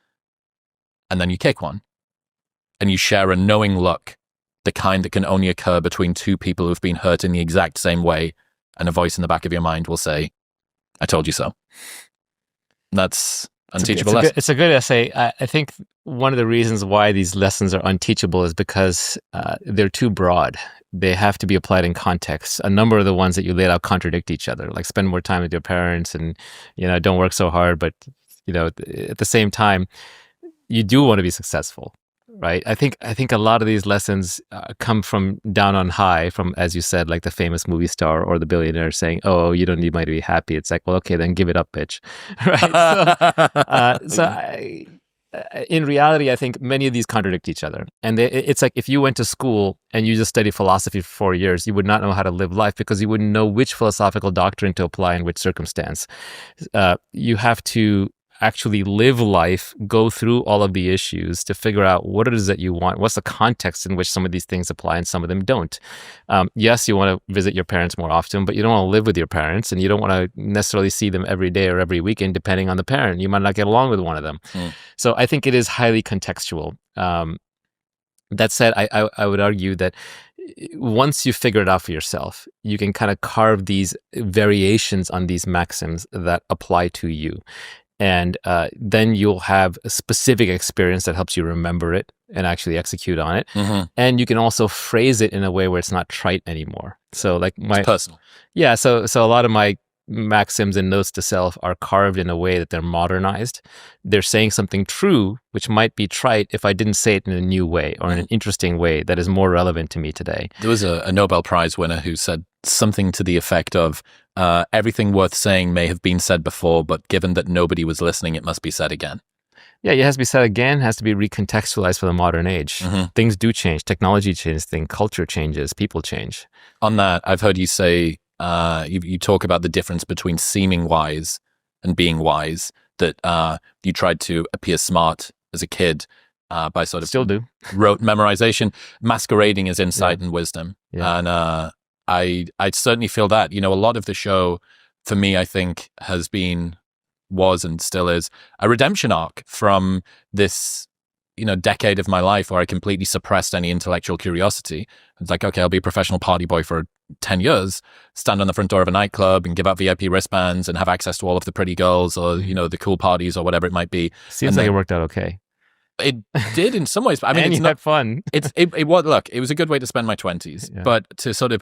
And then you kick one. And you share a knowing look, the kind that can only occur between two people who've been hurt in the exact same way, and a voice in the back of your mind will say, I told you so. That's unteachable lesson. It's a good essay. I think one of the reasons why these lessons are unteachable is because they're too broad. They have to be applied in context. A number of the ones that you laid out contradict each other, like spend more time with your parents and, don't work so hard. But, at the same time, you do want to be successful, right? I think a lot of these lessons come from down on high, from, as you said, like the famous movie star or the billionaire saying, "Oh, you don't need money to be happy." It's like, well, okay, then give it up, bitch, right? In reality, I think many of these contradict each other. And it's like if you went to school and you just studied philosophy for 4 years, you would not know how to live life because you wouldn't know which philosophical doctrine to apply in which circumstance. You have to actually live life, go through all of the issues to figure out what it is that you want, what's the context in which some of these things apply and some of them don't. Yes, you want to visit your parents more often, but you don't want to live with your parents and you don't want to necessarily see them every day or every weekend, depending on the parent. You might not get along with one of them. So I think it is highly contextual. That said, I would argue that once you figure it out for yourself, you can kind of carve these variations on these maxims that apply to you. And then you'll have a specific experience that helps you remember it and actually execute on it. Mm-hmm. And you can also phrase it in a way where it's not trite anymore. So like It's personal. Yeah, so a lot of my maxims and notes to self are carved in a way that they're modernized. They're saying something true, which might be trite if I didn't say it in a new way or in an interesting way that is more relevant to me today. There was a Nobel Prize winner who said something to the effect of, everything worth saying may have been said before, but given that nobody was listening, it must be said again. Yeah, it has to be said again, has to be recontextualized for the modern age. Mm-hmm. Things do change. Technology changes things. Culture changes. People change. On that, I've heard you say, you talk about the difference between seeming wise and being wise, that you tried to appear smart as a kid by sort of still do rote memorization, masquerading as insight and wisdom. Yeah. And I certainly feel that. A lot of the show for me, I think, was and still is a redemption arc from this decade of my life where I completely suppressed any intellectual curiosity. It's like, okay, I'll be a professional party boy for 10 years, stand on the front door of a nightclub and give out VIP wristbands and have access to all of the pretty girls or, the cool parties or whatever it might be. Seems like it worked out okay. It did in some ways. But I mean, and it's you not had fun. It was, look, it was a good way to spend my 20s, but to sort of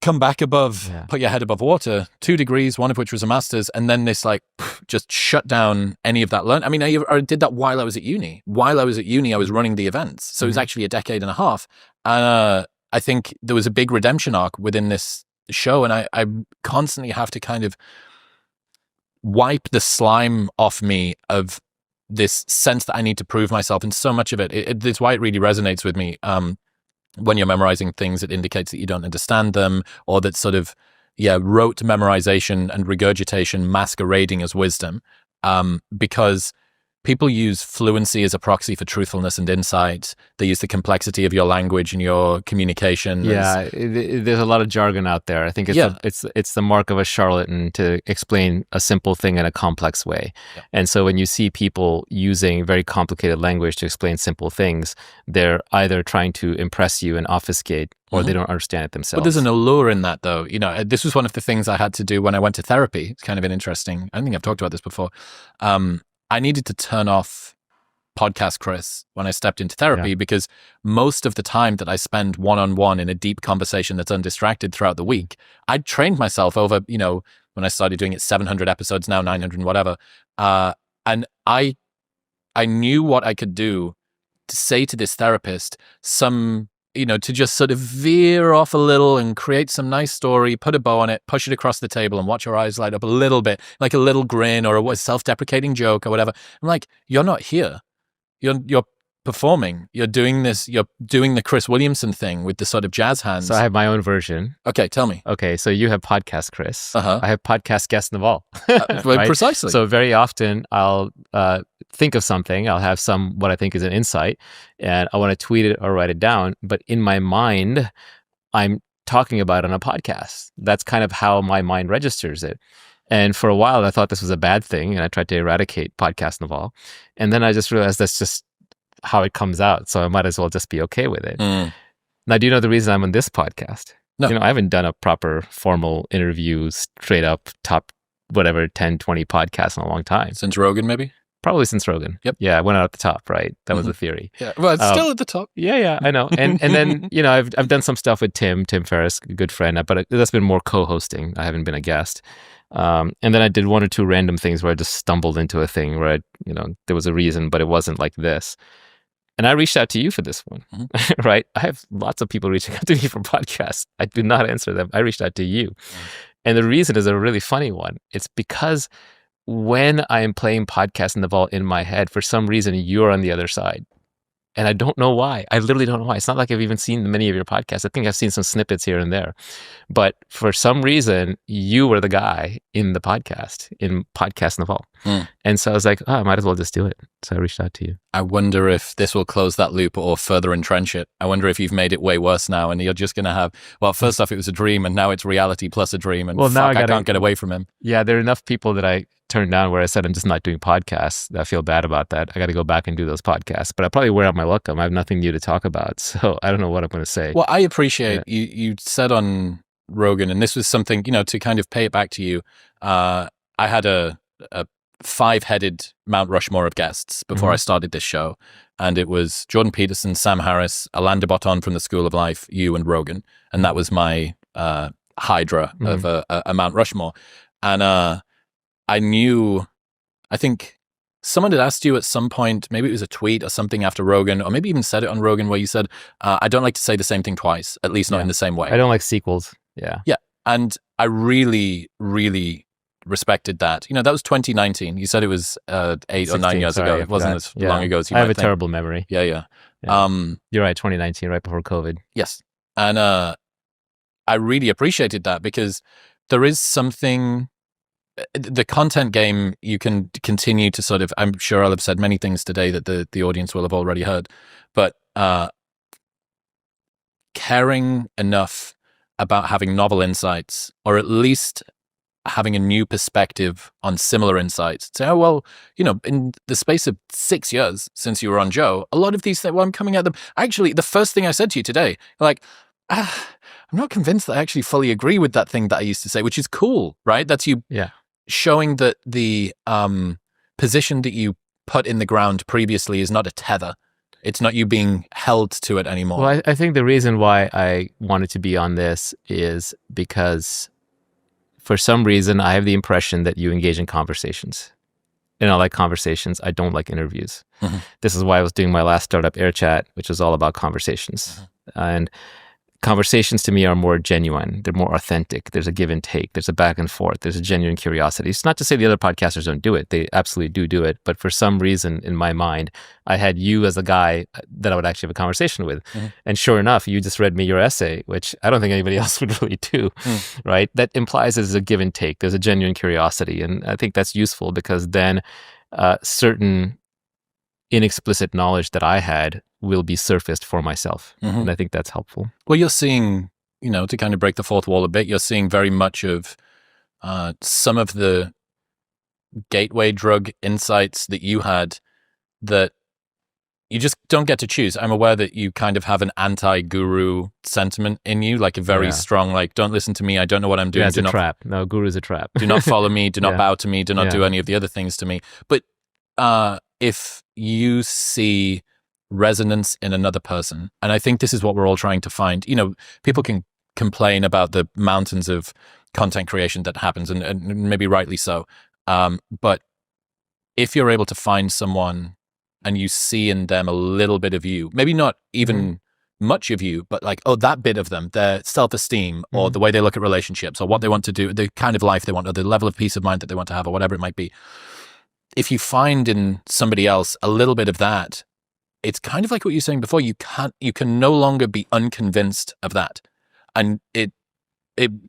come back above, put your head above water, 2 degrees, one of which was a master's, and then this just shut down any of that learn. I mean, I did that while I was at uni. While I was at uni, I was running the events. So it was actually a decade and a half. And I think there was a big redemption arc within this show. And I constantly have to kind of wipe the slime off me of this sense that I need to prove myself. And so much of it's why it really resonates with me. When you're memorizing things, it indicates that you don't understand them, or that sort of, rote memorization and regurgitation masquerading as wisdom. Because people use fluency as a proxy for truthfulness and insight. They use the complexity of your language and your communication. Yeah, there's a lot of jargon out there. I think it's the mark of a charlatan to explain a simple thing in a complex way. Yeah. And so when you see people using very complicated language to explain simple things, they're either trying to impress you and obfuscate, or they don't understand it themselves. But there's an allure in that, though. This was one of the things I had to do when I went to therapy. It's kind of an interesting, I don't think I've talked about this before. I needed to turn off podcast Chris when I stepped into therapy, because most of the time that I spend one-on-one in a deep conversation that's undistracted throughout the week, I'd trained myself over, when I started doing it, 700 episodes, now 900 and whatever. And I knew what I could do to say to this therapist to just sort of veer off a little and create some nice story, put a bow on it, push it across the table and watch your eyes light up a little bit, like a little grin or a self-deprecating joke or whatever. I'm like, you're not here. You're performing. You're doing the Chris Williamson thing with the sort of jazz hands. So I have my own version. Okay, tell me. Okay, so you have podcast Chris. I have podcast guest Naval. Right? Precisely. So very often I'll think of something. I'll have what I think is an insight, and I want to tweet it or write it down. But in my mind, I'm talking about it on a podcast. That's kind of how my mind registers it. And for a while, I thought this was a bad thing, and I tried to eradicate podcast Naval. And then I just realized that's just how it comes out. So I might as well just be okay with it. Now, do you know the reason I'm on this podcast? No. I haven't done a proper formal interview, straight up top, 10, 20 podcasts in a long time. Since Rogan, maybe? Probably since Rogan. Yep. Yeah, I went out at the top, right? That was the theory. Yeah, well, it's still at the top. Yeah, I know. And then, I've done some stuff with Tim Ferriss, a good friend, but that's been more co-hosting. I haven't been a guest. And then I did one or two random things where I just stumbled into a thing where there was a reason, but it wasn't like this. And I reached out to you for this one, right? I have lots of people reaching out to me for podcasts. I do not answer them. I reached out to you. And the reason is a really funny one. It's because when I am playing Podcast Naval in my head, for some reason, you're on the other side. And I don't know why. I literally don't know why. It's not like I've even seen many of your podcasts. I think I've seen some snippets here and there. But for some reason, you were the guy in the podcast, in Podcast Naval. And so I was like, I might as well just do it. So I reached out to you. I wonder if this will close that loop or further entrench it. I wonder if you've made it way worse now and you're just going to have, first off, it was a dream and now it's reality plus a dream. And now I can't get away from him. Yeah, there are enough people that I turned down where I said I'm just not doing podcasts. I feel bad about that. I got to go back and do those podcasts. But I probably wear out my welcome. I have nothing new to talk about. So I don't know what I'm going to say. Well, I appreciate you said on Rogan, and this was something, to kind of pay it back to you. I had a 5-headed Mount Rushmore of guests before I started this show. And it was Jordan Peterson, Sam Harris, Alain de Botton from the School of Life, you, and Rogan. And that was my hydra of a Mount Rushmore. And I think someone had asked you at some point, maybe it was a tweet or something after Rogan, or maybe even said it on Rogan, where you said, I don't like to say the same thing twice, at least not in the same way. I don't like sequels. Yeah. Yeah. And I really, really respected that. That was 2019. You said it was 8 or 9 years ago. It wasn't as long ago as you might think. I have a terrible memory. Yeah. You're right, 2019, right before COVID. Yes. And I really appreciated that, because there is something, the content game, you can continue to sort of, I'm sure I'll have said many things today that the audience will have already heard, but caring enough about having novel insights, or at least having a new perspective on similar insights. Say, oh, well, in the space of 6 years since you were on Joe, a lot of these things, I'm coming at them. Actually, the first thing I said to you today, I'm not convinced that I actually fully agree with that thing that I used to say, which is cool, right? That's you showing that the position that you put in the ground previously is not a tether. It's not you being held to it anymore. Well, I think the reason why I wanted to be on this is because for some reason, I have the impression that you engage in conversations. And I like conversations. I don't like interviews. This is why I was doing my last startup, Air Chat, which was all about conversations. And conversations to me are more genuine. They're more authentic. There's a give and take. There's a back and forth. There's a genuine curiosity. It's not to say the other podcasters don't do it. They absolutely do it. But for some reason, in my mind, I had you as a guy that I would actually have a conversation with. And sure enough, you just read me your essay, which I don't think anybody else would really do, right? That implies there's a give and take. There's a genuine curiosity. And I think that's useful, because then certain inexplicit knowledge that I had will be surfaced for myself. And I think that's helpful. Well, you're seeing, to kind of break the fourth wall a bit, you're seeing very much of some of the gateway drug insights that you had that you just don't get to choose. I'm aware that you kind of have an anti-guru sentiment in you, like a very strong, don't listen to me, I don't know what I'm doing. Yeah, it's a trap. No, guru's a trap. Do not follow me, do not bow to me, do not do any of the other things to me. But if you see resonance in another person, and I think this is what we're all trying to find. People can complain about the mountains of content creation that happens, and maybe rightly so. But if you're able to find someone and you see in them a little bit of you, maybe not even much of you, but that bit of them, their self-esteem, or the way they look at relationships, or what they want to do, the kind of life they want, or the level of peace of mind that they want to have, or whatever it might be. If you find in somebody else a little bit of that, it's kind of like what you were saying before. You can no longer be unconvinced of that, and it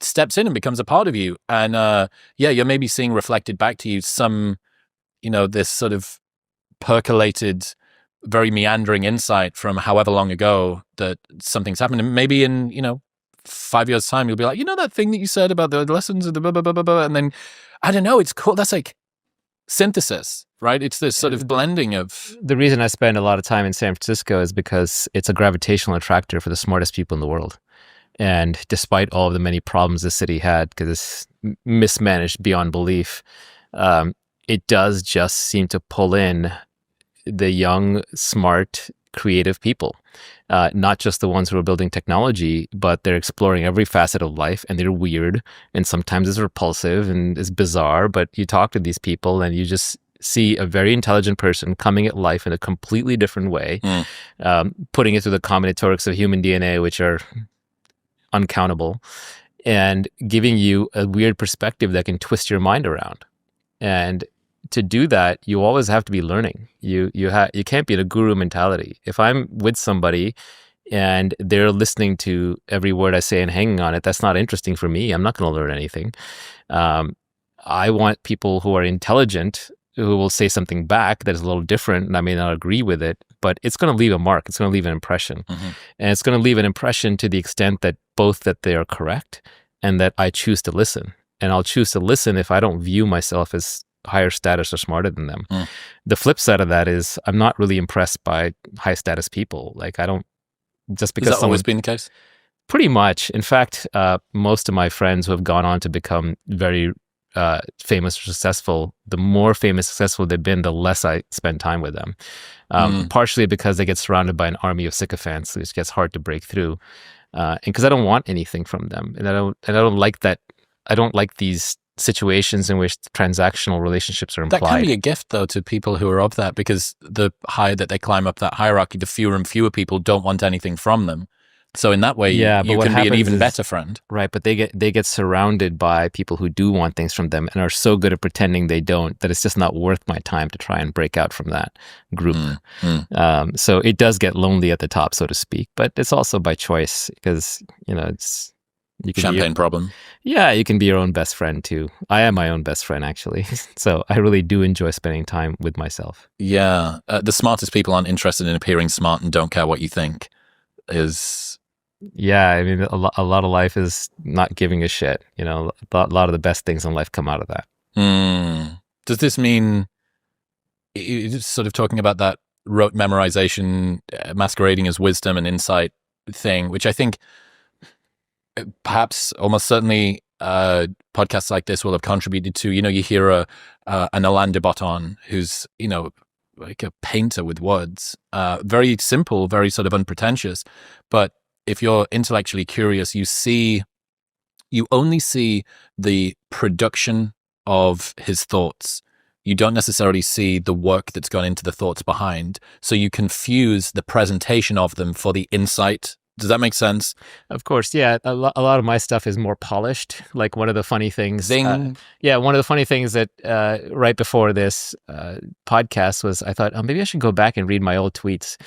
steps in and becomes a part of you. And you're maybe seeing reflected back to you some, this sort of percolated, very meandering insight from however long ago that something's happened. And maybe in 5 years' time, you'll be like, that thing that you said about the lessons of the blah blah blah blah blah, and then I don't know, it's cool. That's like synthesis, right? It's this sort of blending of... The reason I spend a lot of time in San Francisco is because it's a gravitational attractor for the smartest people in the world. And despite all of the many problems the city had, because it's mismanaged beyond belief, it does just seem to pull in the young, smart, creative people. Not just the ones who are building technology, but they're exploring every facet of life, and they're weird, and sometimes it's repulsive and it's bizarre, but you talk to these people and you just see a very intelligent person coming at life in a completely different way, putting it through the combinatorics of human DNA, which are uncountable, and giving you a weird perspective that can twist your mind around. And to do that, you always have to be learning. You can't be in a guru mentality. If I'm with somebody and they're listening to every word I say and hanging on it, that's not interesting for me. I'm not going to learn anything. I want people who are intelligent, who will say something back that is a little different, and I may not agree with it, but it's going to leave a mark. It's going to leave an impression. And it's going to leave an impression to the extent that both that they are correct and that I choose to listen. And I'll choose to listen if I don't view myself as higher status or smarter than them. The flip side of that is I'm not really impressed by high status people. Like I don't, just because Has that always been the case? Pretty much. In fact, most of my friends who have gone on to become very famous or successful, the more famous, successful they've been, the less I spend time with them. Partially because they get surrounded by an army of sycophants, which gets hard to break through. And because I don't want anything from them, and I don't like that. I don't like these situations in which transactional relationships are implied. That can be a gift, though, to people who are of that, because the higher that they climb up that hierarchy, the fewer and fewer people don't want anything from them. So in that way, you can be an even better friend. Right, but they get surrounded by people who do want things from them and are so good at pretending they don't that it's just not worth my time to try and break out from that group. So it does get lonely at the top, so to speak, but it's also by choice because, it's... Champagne problem. Yeah, you can be your own best friend too. I am my own best friend, actually. So I really do enjoy spending time with myself. Yeah. The smartest people aren't interested in appearing smart and don't care what you think is... Yeah, I mean, a lot of life is not giving a shit. A lot of the best things in life come out of that. Does this mean, you're sort of talking about that rote memorization masquerading as wisdom and insight thing, which I think perhaps almost certainly podcasts like this will have contributed to. You hear an Alain de Botton who's, like a painter with words, very simple, very sort of unpretentious, but if you're intellectually curious, you only see the production of his thoughts. You don't necessarily see the work that's gone into the thoughts behind. So you confuse the presentation of them for the insight. Does that make sense? Of course, yeah. A lot of my stuff is more polished. Like one of the funny things... one of the funny things that right before this podcast was I thought, maybe I should go back and read my old tweets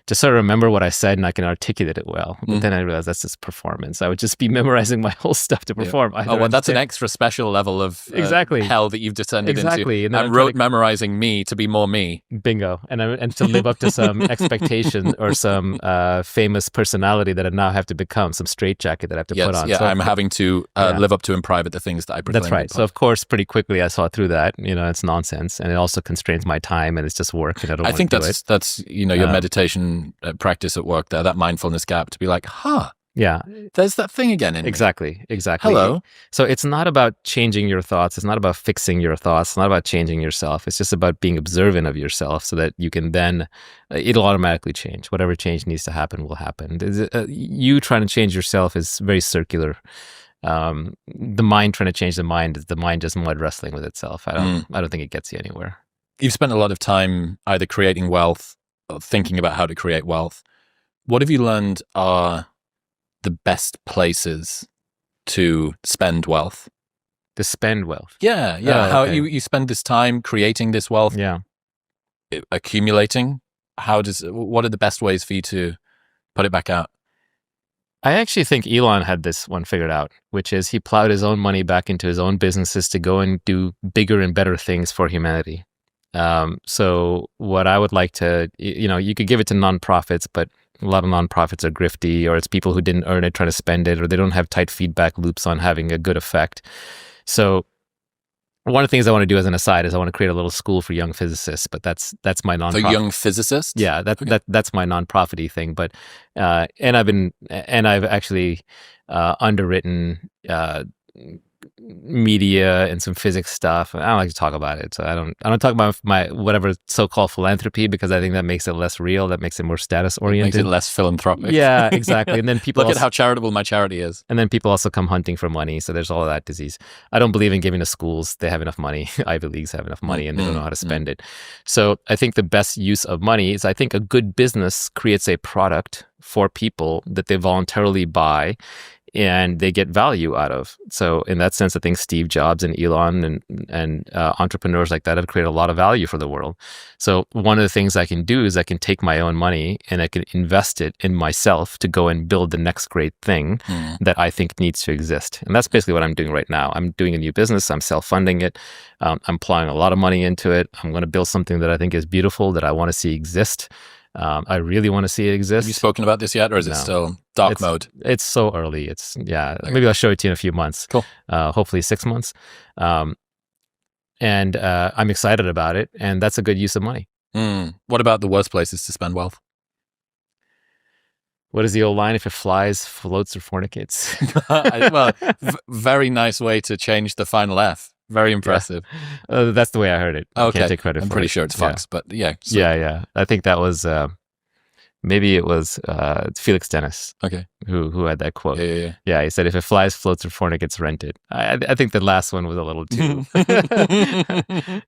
to sort of remember what I said and I can articulate it well. But then I realized that's just performance. I would just be memorizing my whole stuff to perform. That's an extra special level of hell that you've descended into. And I'm memorizing me to be more me. Bingo. And to live up to some expectation or some famous personality that I now have to become, some straitjacket that I have to put on. Yeah, so I'm having to live up to in private the things that I proclaim. That's right. So of course, pretty quickly I saw through that. It's nonsense, and it also constrains my time, and it's just work, and I don't want to do it. That's your meditation practice at work there, that mindfulness gap, to be like, yeah, there's that thing again in Exactly. me. Hello. So it's not about changing your thoughts. It's not about fixing your thoughts. It's not about changing yourself. It's just about being observant of yourself so that you can then, it'll automatically change. Whatever change needs to happen will happen. You trying to change yourself is very circular. The mind trying to change the mind is the mind just mud wrestling with itself. I don't think it gets you anywhere. You've spent a lot of time either creating wealth or thinking about how to create wealth. What have you learned are the best places to spend wealth? To spend wealth? Yeah. How you spend this time creating this wealth, accumulating. What are the best ways for you to put it back out? I actually think Elon had this one figured out, which is he plowed his own money back into his own businesses to go and do bigger and better things for humanity. So what I would like to, you could give it to nonprofits, but a lot of nonprofits are grifty, or it's people who didn't earn it trying to spend it, or they don't have tight feedback loops on having a good effect. So one of the things I want to do as an aside is I want to create a little school for young physicists, but that's my nonprofit. For young physicists? Yeah, that's my nonprofit-y thing. But and I've actually underwritten media and some physics stuff. I don't like to talk about it, so I don't talk about my whatever so-called philanthropy, because I think that makes it less real. That makes it more status-oriented. It makes it less philanthropic. Yeah, exactly. And then people look at how charitable my charity is. And then people also come hunting for money. So there's all of that disease. I don't believe in giving to schools. They have enough money. Ivy Leagues have enough money, and they don't know how to spend it. So I think the best use of money is, I think a good business creates a product for people that they voluntarily buy and they get value out of. So in that sense, I think Steve Jobs and Elon and entrepreneurs like that have created a lot of value for the world. So one of the things I can do is I can take my own money and I can invest it in myself to go and build the next great thing that I think needs to exist. And that's basically what I'm doing right now. I'm doing a new business. I'm self-funding it. I'm plowing a lot of money into it. I'm going to build something that I think is beautiful, that I want to see exist. I really want to see it exist. Have you spoken about this yet, or is it still dark mode? It's so early. Maybe I'll show it to you in a few months. Cool. Hopefully 6 months. And I'm excited about it. And that's a good use of money. What about the worst places to spend wealth? What is the old line? If it flies, floats, or fornicates? Very nice way to change the final F. Very impressive. Yeah. That's the way I heard it. Okay. I can't take credit for it. I'm pretty sure it's fucks, but yeah. So. Yeah. I think that was, maybe it was Felix Dennis. Okay. Who had that quote. Yeah. Yeah, he said, if it flies, floats, or fornicates, rent it. I think the last one was a little too...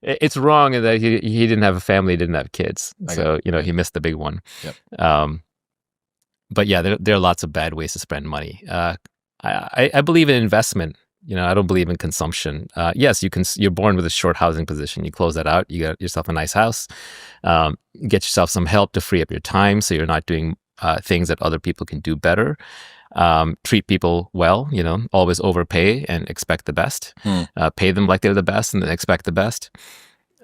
It's wrong in that he didn't have a family, he didn't have kids. Okay. So, he missed the big one. Yep. But yeah, there are lots of bad ways to spend money. I believe in investment. I don't believe in consumption. Yes, you're born with a short housing position. You close that out. You get yourself a nice house. Get yourself some help to free up your time so you're not doing things that other people can do better. Treat people well, always overpay and expect the best. Pay them like they're the best and then expect the best.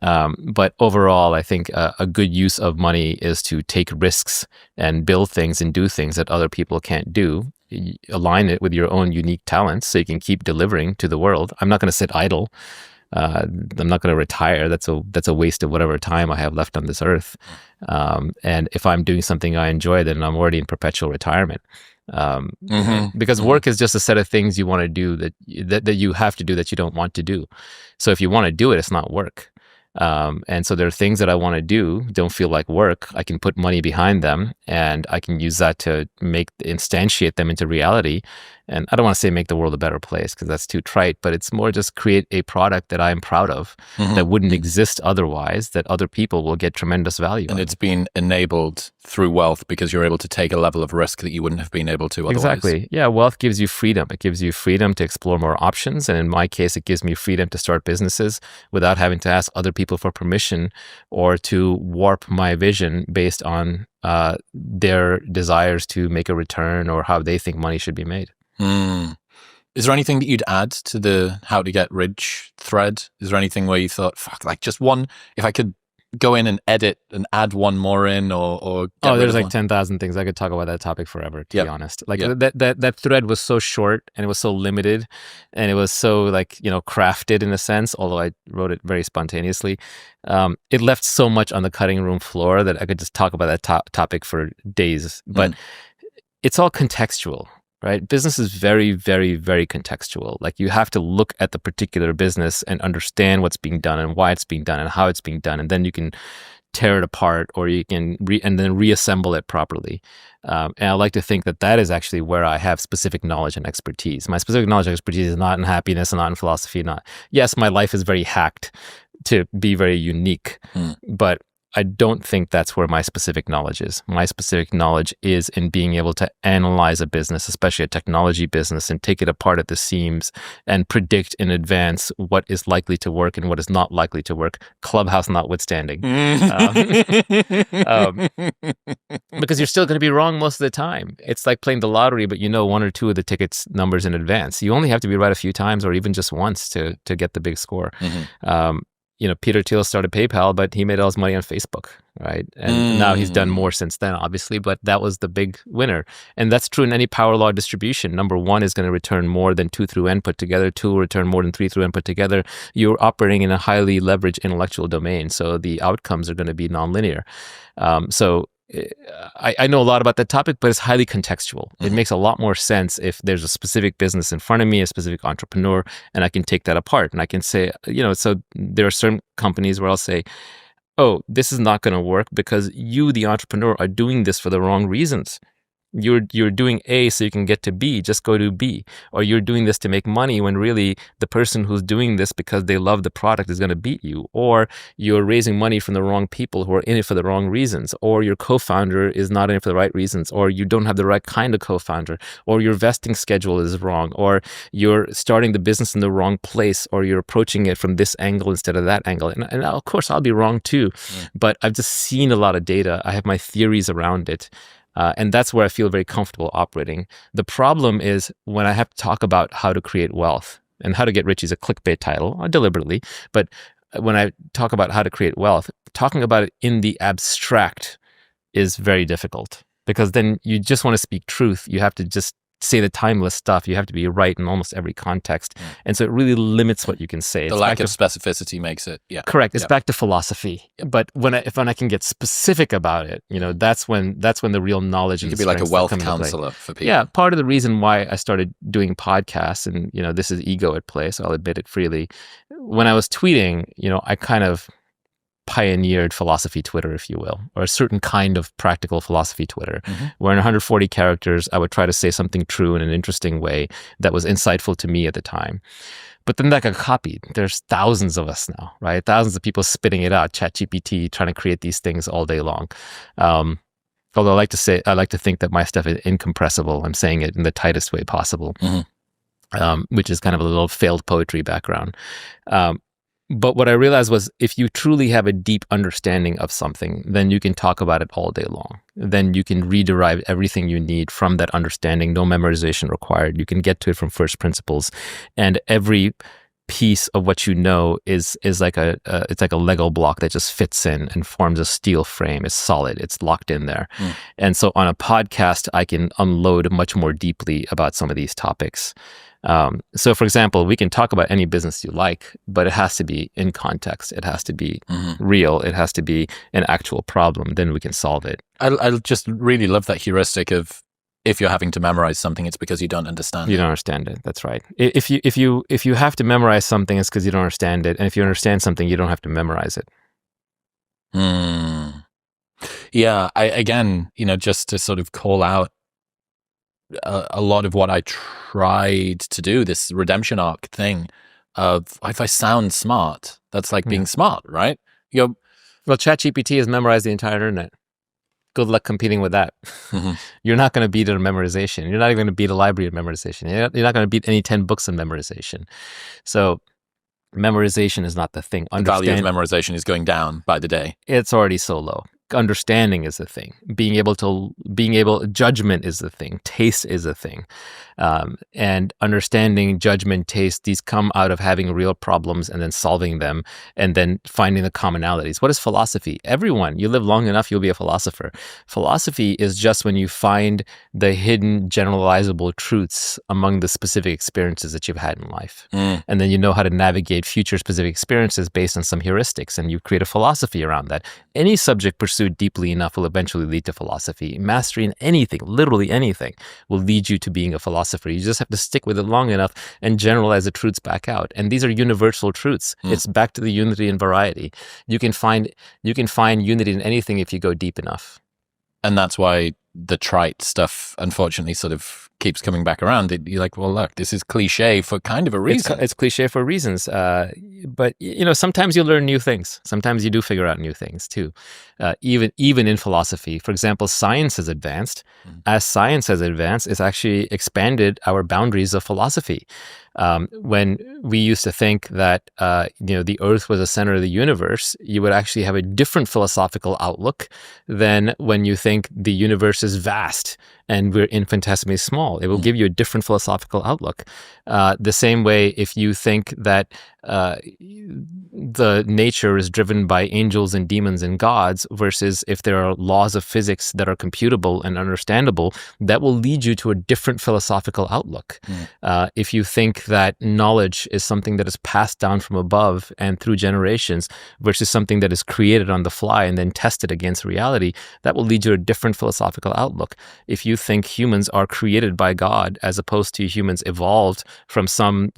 But overall, I think a good use of money is to take risks and build things and do things that other people can't do. Align it with your own unique talents so you can keep delivering to the world. I'm not going to sit idle. I'm not going to retire. That's a waste of whatever time I have left on this earth. And if I'm doing something I enjoy, then I'm already in perpetual retirement. Because work is just a set of things you want to do that you have to do that you don't want to do. So if you want to do it, it's not work. And so there are things that I want to do, don't feel like work. I can put money behind them and I can use that to instantiate them into reality. And I don't want to say make the world a better place because that's too trite, but it's more just create a product that I'm proud of that wouldn't exist otherwise, that other people will get tremendous value out of. And it's been enabled through wealth because you're able to take a level of risk that you wouldn't have been able to otherwise. Exactly. Yeah, wealth gives you freedom. It gives you freedom to explore more options. And in my case, it gives me freedom to start businesses without having to ask other people for permission or to warp my vision based on their desires to make a return or how they think money should be made. Is there anything that you'd add to the how to get rich thread? Is there anything where you thought, fuck, like just one, if I could go in and edit and add one more in or there's like 10,000 things. I could talk about that topic forever, to be honest. Like that thread was so short and it was so limited and it was so crafted in a sense, although I wrote it very spontaneously. It left so much on the cutting room floor that I could just talk about that topic for days. But it's all contextual. Right? Business is very, very, very contextual. Like you have to look at the particular business and understand what's being done and why it's being done and how it's being done. And then you can tear it apart or you can and then reassemble it properly. And I like to think that is actually where I have specific knowledge and expertise. My specific knowledge and expertise is not in happiness and not in philosophy. Yes, my life is very hacked to be very unique, but I don't think that's where my specific knowledge is. My specific knowledge is in being able to analyze a business, especially a technology business, and take it apart at the seams and predict in advance what is likely to work and what is not likely to work, Clubhouse notwithstanding. Because you're still going to be wrong most of the time. It's like playing the lottery, but you know one or two of the tickets numbers in advance. You only have to be right a few times or even just once to get the big score. Peter Thiel started PayPal, but he made all his money on Facebook, right? And now he's done more since then, obviously, but that was the big winner. And that's true in any power law distribution. Number one is going to return more than 2 through n put together. 2 will return more than 3 through n put together. You're operating in a highly leveraged intellectual domain, so the outcomes are going to be nonlinear. I know a lot about that topic, but it's highly contextual. It makes a lot more sense if there's a specific business in front of me, a specific entrepreneur, and I can take that apart. And I can say, so there are certain companies where I'll say, oh, this is not going to work because you, the entrepreneur, are doing this for the wrong reasons. You're doing A so you can get to B, just go to B. Or you're doing this to make money when really the person who's doing this because they love the product is going to beat you. Or you're raising money from the wrong people who are in it for the wrong reasons. Or your co-founder is not in it for the right reasons. Or you don't have the right kind of co-founder. Or your vesting schedule is wrong. Or you're starting the business in the wrong place. Or you're approaching it from this angle instead of that angle. And of course, I'll be wrong too. But I've just seen a lot of data. I have my theories around it. And that's where I feel very comfortable operating. The problem is when I have to talk about how to create wealth, and How to Get Rich is a clickbait title, deliberately. But when I talk about how to create wealth, talking about it in the abstract is very difficult because then you just want to speak truth. You have to just say the timeless stuff. You have to be right in almost every context. And so it really limits what you can say. The lack of specificity makes it, Correct. It's back to philosophy. But if I can get specific about it, that's when the real knowledge you could be like a wealth counselor for people. Yeah. Part of the reason why I started doing podcasts, and, this is ego at play, so I'll admit it freely. When I was tweeting, I kind of pioneered philosophy Twitter, if you will, or a certain kind of practical philosophy Twitter, where in 140 characters, I would try to say something true in an interesting way that was insightful to me at the time. But then that got copied. There's thousands of us now, right? Thousands of people spitting it out, ChatGPT, trying to create these things all day long. Although I like to think that my stuff is incompressible. I'm saying it in the tightest way possible, which is kind of a little failed poetry background. But what I realized was if you truly have a deep understanding of something, then you can talk about it all day long. Then you can rederive everything you need from that understanding, no memorization required. You can get to it from first principles. And every piece of what you know is like it's like a Lego block that just fits in and forms a steel frame. It's solid. It's locked in there. And so on a podcast, I can unload much more deeply about some of these topics. So, for example, we can talk about any business you like, but it has to be in context. It has to be real. It has to be an actual problem. Then we can solve it. I just really love that heuristic of if you're having to memorize something, it's because you don't understand it. You don't understand it. That's right. If you have to memorize something, it's because you don't understand it. And if you understand something, you don't have to memorize it. Yeah. Again, just to sort of call out a lot of what I tried to do, this redemption arc thing of if I sound smart, that's like being smart, right? Well, ChatGPT has memorized the entire internet. Good luck competing with that. You're not going to beat it on memorization. You're not even going to beat a library of memorization. You're not going to beat any 10 books on memorization. So memorization is not the thing. The value of memorization is going down by the day. It's already so low. Understanding is the thing. Judgment is the thing. Taste is the thing. And understanding, judgment, taste, these come out of having real problems and then solving them and then finding the commonalities. What is philosophy? Everyone, you live long enough, you'll be a philosopher. Philosophy is just when you find the hidden generalizable truths among the specific experiences that you've had in life. And then you know how to navigate future specific experiences based on some heuristics, and you create a philosophy around that. Any subject pursued deeply enough will eventually lead to philosophy. Mastery in anything, literally anything, will lead you to being a philosopher. You just have to stick with it long enough and generalize the truths back out. And these are universal truths. It's back to the unity and variety. You can find unity in anything if you go deep enough. And that's why the trite stuff, unfortunately, sort of keeps coming back around. You're like, well, look, this is cliche for kind of a reason. It's cliche for reasons. But, sometimes you learn new things. Sometimes you do figure out new things, too. Even in philosophy. For example, science has advanced. As science has advanced, it's actually expanded our boundaries of philosophy. When we used to think that, the earth was the center of the universe, you would actually have a different philosophical outlook than when you think the universe is vast and we're infinitesimally small. It will give you a different philosophical outlook. The same way, if you think that the nature is driven by angels and demons and gods versus if there are laws of physics that are computable and understandable, that will lead you to a different philosophical outlook. If you think that knowledge is something that is passed down from above and through generations versus something that is created on the fly and then tested against reality, that will lead you to a different philosophical outlook. If you think humans are created by God as opposed to humans evolved from some,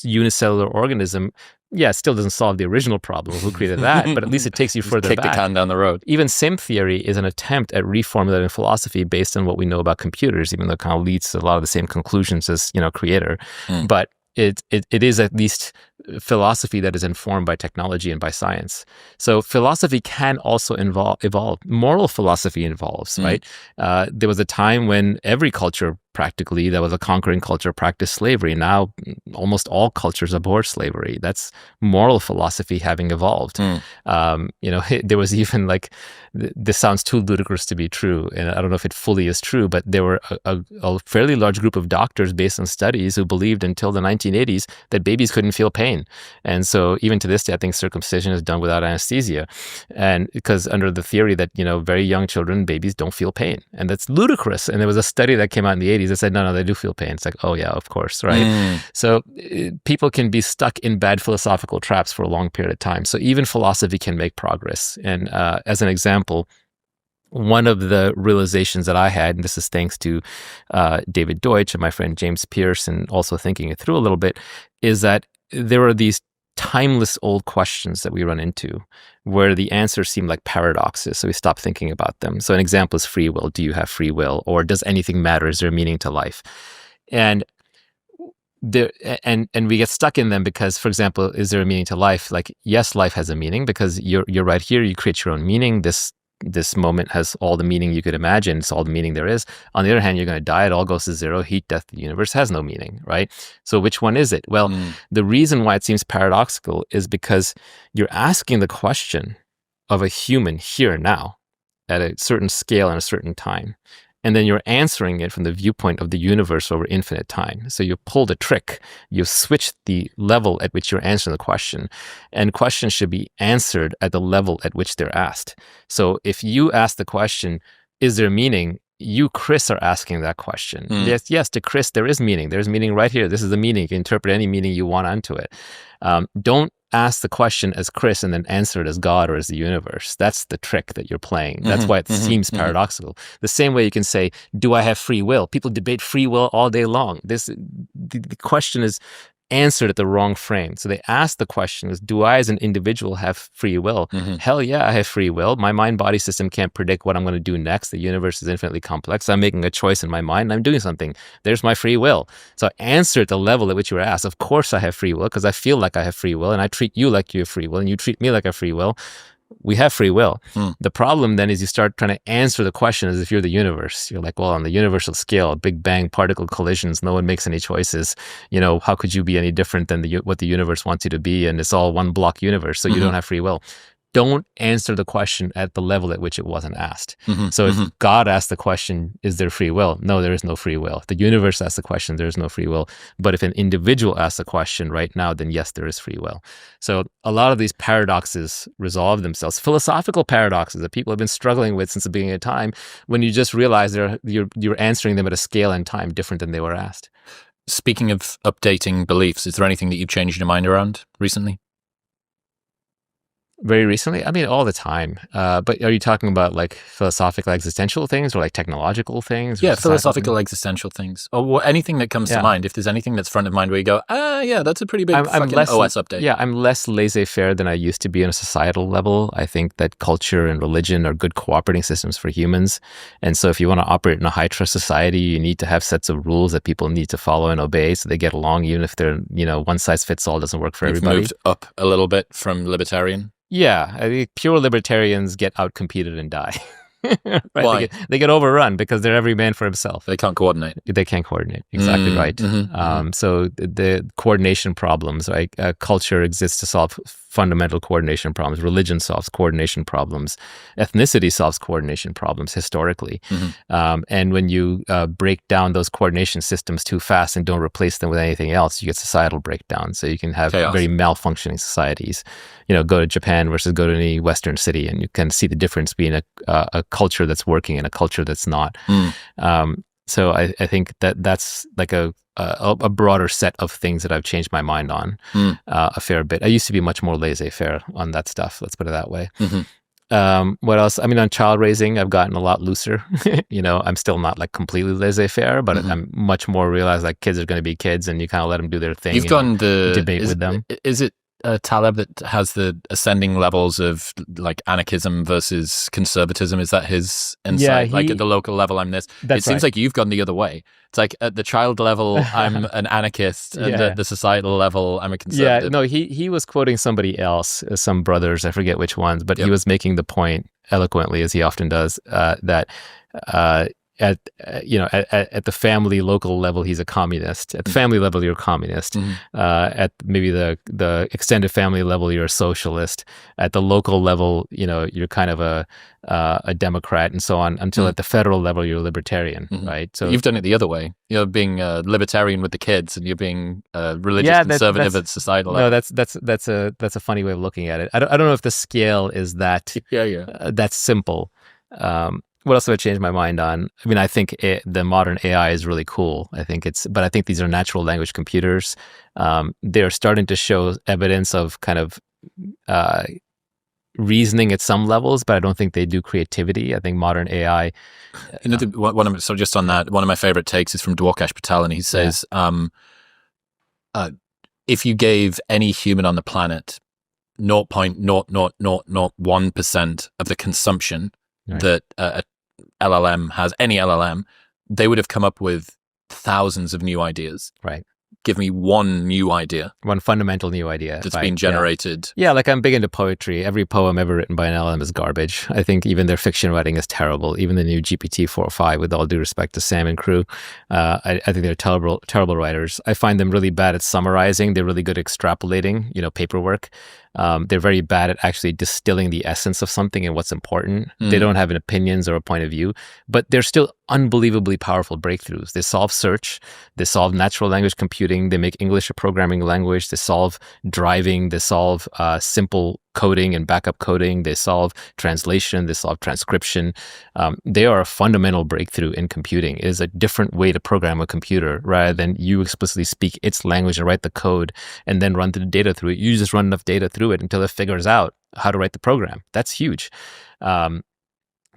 unicellular organism, it still doesn't solve the original problem. Who created that? But at least it takes you further back. Kick the can down the road. Even sim theory is an attempt at reformulating philosophy based on what we know about computers, even though it kind of leads to a lot of the same conclusions as, creator. But it is at least philosophy that is informed by technology and by science. So philosophy can also evolve. Moral philosophy involves, right? There was a time when every culture practically that was a conquering culture practiced slavery. Now almost all cultures abhor slavery. That's moral philosophy having evolved. There was even this sounds too ludicrous to be true, and I don't know if it fully is true, but there were a fairly large group of doctors based on studies who believed until the 1980s that babies couldn't feel pain. pain. And so even to this day, I think circumcision is done without anesthesia. And because under the theory that, very young children, babies don't feel pain. And that's ludicrous. And there was a study that came out in the 80s that said, no, they do feel pain. It's like, oh yeah, of course, right? So people can be stuck in bad philosophical traps for a long period of time. So even philosophy can make progress. And as an example, one of the realizations that I had, and this is thanks to David Deutsch and my friend James Pierce, and also thinking it through a little bit, is that there are these timeless old questions that we run into where the answers seem like paradoxes, so we stop thinking about them. So an example is free will. Do you have free will? Or does anything matter? Is there meaning to life? And we get stuck in them because, for example, is there a meaning to life? Like, yes, life has a meaning because you're right here. You create your own meaning. This moment has all the meaning you could imagine. It's all the meaning there is. On the other hand, you're going to die. It all goes to zero. Heat, death, the universe has no meaning, right? So which one is it? Well, the reason why it seems paradoxical is because you're asking the question of a human here and now at a certain scale and a certain time. And then you're answering it from the viewpoint of the universe over infinite time. So you pulled a trick. You switched the level at which you're answering the question. And questions should be answered at the level at which they're asked. So if you ask the question, is there meaning? You, Chris, are asking that question. Yes, to Chris, there is meaning. There's meaning right here. This is the meaning. You can interpret any meaning you want onto it. Don't ask the question as Chris and then answer it as God or as the universe. That's the trick that you're playing. That's why it seems paradoxical. The same way you can say, do I have free will? People debate free will all day long. The question is answered at the wrong frame. So they ask the question is, do I as an individual have free will? Hell yeah, I have free will. My mind-body system can't predict what I'm going to do next. The universe is infinitely complex. I'm making a choice in my mind and I'm doing something. There's my free will. So answer at the level at which you were asked. Of course I have free will because I feel like I have free will and I treat you like you have free will and you treat me like I have free will. We have free will. The problem then is you start trying to answer the question as if you're the universe. You're like, well, on the universal scale, Big Bang particle collisions, no one makes any choices. How could you be any different than what the universe wants you to be? And it's all one block universe, so you don't have free will. Don't answer the question at the level at which it wasn't asked. So if God asked the question, is there free will? No, there is no free will. If the universe asked the question, there is no free will. But if an individual asks the question right now, then yes, there is free will. So a lot of these paradoxes resolve themselves. Philosophical paradoxes that people have been struggling with since the beginning of time, when you just realize you're answering them at a scale and time different than they were asked. Speaking of updating beliefs, is there anything that you've changed your mind around recently? Very recently? I mean, all the time. But are you talking about like philosophical existential things or like technological things? Yeah, philosophical existential things. Or anything that comes to mind. If there's anything that's front of mind where you go, yeah, that's a pretty big OS update. Yeah, I'm less laissez-faire than I used to be on a societal level. I think that culture and religion are good cooperating systems for humans. And so if you want to operate in a high-trust society, you need to have sets of rules that people need to follow and obey so they get along, even if they're, one-size-fits-all doesn't work for everybody. You've moved up a little bit from libertarian? Yeah, I think pure libertarians get outcompeted and die. Right? Why? They get overrun because they're every man for himself. They can't coordinate. They can't coordinate. Exactly right. So the coordination problems, right? Culture exists to solve fundamental coordination problems. Religion solves coordination problems. Ethnicity solves coordination problems historically. And when you break down those coordination systems too fast and don't replace them with anything else, you get societal breakdown. So you can have very malfunctioning societies. Go to Japan versus go to any Western city, and you can see the difference between a culture that's working and a culture that's not. So I think that's like a broader set of things that I've changed my mind on a fair bit. I used to be much more laissez-faire on that stuff. Let's put it that way. What else? I mean, on child raising, I've gotten a lot looser. I'm still not like completely laissez-faire, but I'm much more realized like kids are going to be kids, and you kind of let them do their thing. You've gotten debate with them. Is it Taleb that has the ascending levels of like anarchism versus conservatism? Is that his insight? Like at the local level, I'm this. It seems like you've gone the other way. It's like at the child level, I'm an anarchist, and at the societal level, I'm a conservative. Yeah, no, he was quoting somebody else, some brothers, I forget which ones, but he was making the point eloquently, as he often does, that at the family local level, he's a communist. At the family level, you're a communist. At maybe the extended family level, you're a socialist. At the local level, you're kind of a Democrat, and so on. Until at the federal level, you're a libertarian, right? So you've done it the other way. You're being libertarian with the kids, and you're being religious conservative at societal level. No, that's a funny way of looking at it. I don't know if the scale is that that's simple. What else have I changed my mind on? I mean, I think the modern AI is really cool. But I think these are natural language computers. They're starting to show evidence of kind of reasoning at some levels, but I don't think they do creativity. I think modern AI. Just on that, one of my favorite takes is from Dwarkesh Patel, and he says, if you gave any human on the planet 0.00001% of the consumption that a LLM has, any LLM, they would have come up with thousands of new ideas. Right. Give me one new idea. One fundamental new idea. That's been generated. Yeah, like I'm big into poetry. Every poem ever written by an LLM is garbage. I think even their fiction writing is terrible. Even the new GPT-4.5, with all due respect to Sam and crew, I think they're terrible writers. I find them really bad at summarizing. They're really good at extrapolating, paperwork. They're very bad at actually distilling the essence of something and what's important. They don't have an opinions or a point of view, but they're still unbelievably powerful breakthroughs. They solve search. They solve natural language computing. They make English a programming language. They solve driving. They solve simple coding and backup coding. They solve translation. They solve transcription. They are a fundamental breakthrough in computing. It is a different way to program a computer rather than you explicitly speak its language and write the code and then run the data through it. You just run enough data through it until it figures out how to write the program. That's huge.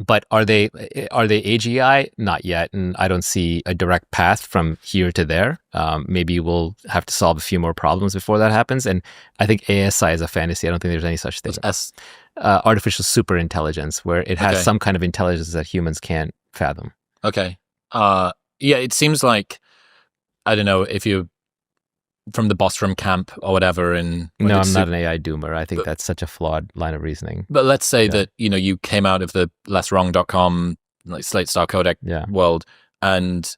But are they AGI? Not yet, and I don't see a direct path from here to there. Maybe we'll have to solve a few more problems before that happens. And I think ASI is a fantasy. I don't think there's any such thing. Artificial superintelligence, where it has some kind of intelligence that humans can't fathom. Okay. It seems like, I don't know if you from the Bostrom camp or whatever. No, I'm not an AI doomer. I think that's such a flawed line of reasoning. But let's say that, you came out of the lesswrong.com, like Slate Star Codec world, and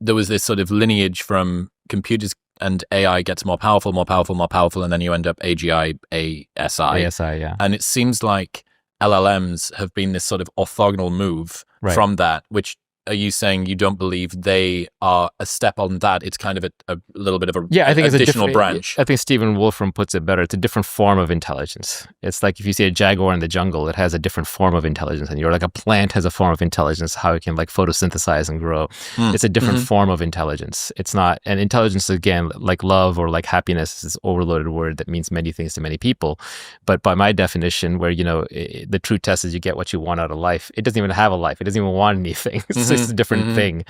there was this sort of lineage from computers and AI gets more powerful, and then you end up AGI, ASI. ASI, yeah. And it seems like LLMs have been this sort of orthogonal move from that, which are you saying you don't believe they are a step on that? It's kind of a little bit of a I think additional branch. I think Stephen Wolfram puts it better. It's a different form of intelligence. It's like if you see a jaguar in the jungle, it has a different form of intelligence. And you're like a plant has a form of intelligence, how it can like photosynthesize and grow. It's a different form of intelligence. It's not, and intelligence, again, like love or like happiness is this overloaded word that means many things to many people. But by my definition, where, the true test is you get what you want out of life. It doesn't even have a life. It doesn't even want anything. It's a different thing.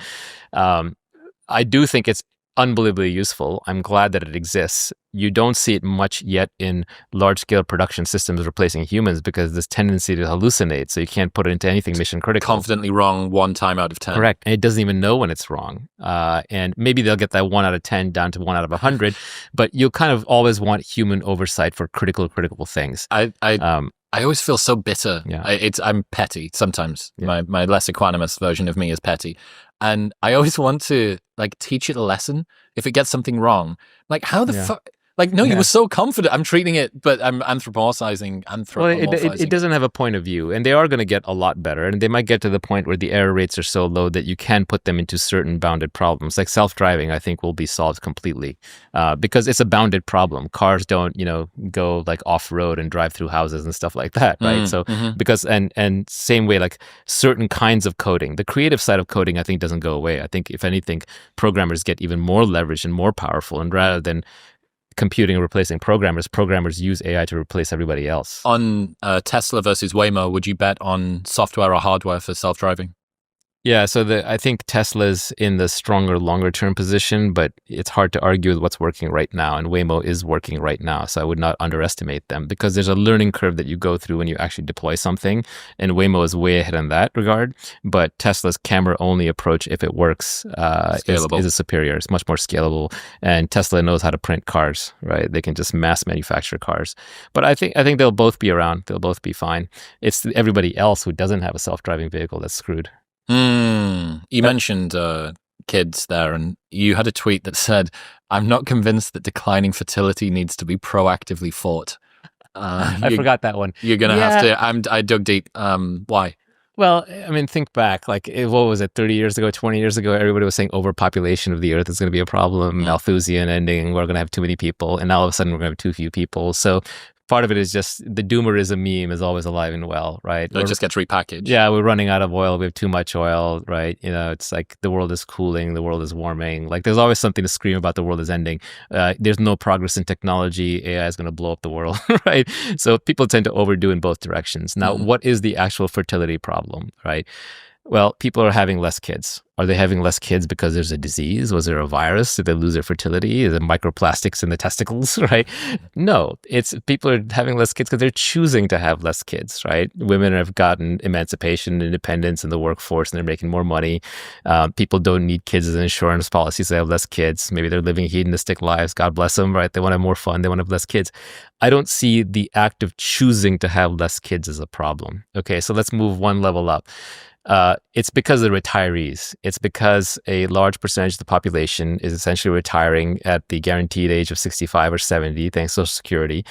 I do think it's unbelievably useful. I'm glad that it exists. You don't see it much yet in large-scale production systems replacing humans because this tendency to hallucinate, so you can't put it into anything mission critical. Confidently wrong 1 time out of 10. Correct. And it doesn't even know when it's wrong. And maybe they'll get that 1 out of 10 down to 1 out of 100, but you'll kind of always want human oversight for critical things. I always feel so bitter. I'm petty sometimes. My less equanimous version of me is petty. And I always want to teach it a lesson if it gets something wrong. Like, how the fuck? You were so confident. I'm treating it, but I'm anthropomorphizing. Well, it doesn't have a point of view, and they are going to get a lot better, and they might get to the point where the error rates are so low that you can put them into certain bounded problems. Like self-driving, I think will be solved completely because it's a bounded problem. Cars don't, go like off-road and drive through houses and stuff like that, right? Because and same way, like certain kinds of coding, the creative side of coding, I think doesn't go away. I think if anything, programmers get even more leverage and more powerful, and rather than computing replacing programmers use AI to replace everybody else. On Tesla versus Waymo, would you bet on software or hardware for self-driving? Yeah, so I think Tesla's in the stronger, longer-term position, but it's hard to argue with what's working right now, and Waymo is working right now, so I would not underestimate them, because there's a learning curve that you go through when you actually deploy something, and Waymo is way ahead in that regard, but Tesla's camera-only approach, if it works, is a superior. It's much more scalable, and Tesla knows how to print cars, right? They can just mass manufacture cars. But I think they'll both be around. They'll both be fine. It's everybody else who doesn't have a self-driving vehicle that's screwed. You mentioned kids there, and you had a tweet that said, "I'm not convinced that declining fertility needs to be proactively fought." I forgot that one. You're going to have to... I dug deep. Why? Well, I mean, think back, like, what was it, 30 years ago, 20 years ago, everybody was saying overpopulation of the earth is going to be a problem, Malthusian ending, we're going to have too many people, and now all of a sudden we're going to have too few people. So part of it is just the doomerism meme is always alive and well, right? It just gets repackaged. Yeah, we're running out of oil. We have too much oil, right? You know, it's like the world is cooling, the world is warming. Like there's always something to scream about the world is ending. There's no progress in technology. AI is going to blow up the world, right? So people tend to overdo in both directions. Now, what is the actual fertility problem, right? Well, people are having less kids. Are they having less kids because there's a disease? Was there a virus? Did they lose their fertility? Is it microplastics in the testicles, right? No, it's people are having less kids because they're choosing to have less kids, right? Women have gotten emancipation, independence in the workforce, and they're making more money. People don't need kids as an insurance policy, so they have less kids. Maybe they're living hedonistic lives. God bless them, right? They want to have more fun. They want to have less kids. I don't see the act of choosing to have less kids as a problem. Okay, so let's move one level up. It's because of the retirees. It's because a large percentage of the population is essentially retiring at the guaranteed age of 65 or 70, thanks to Social Security.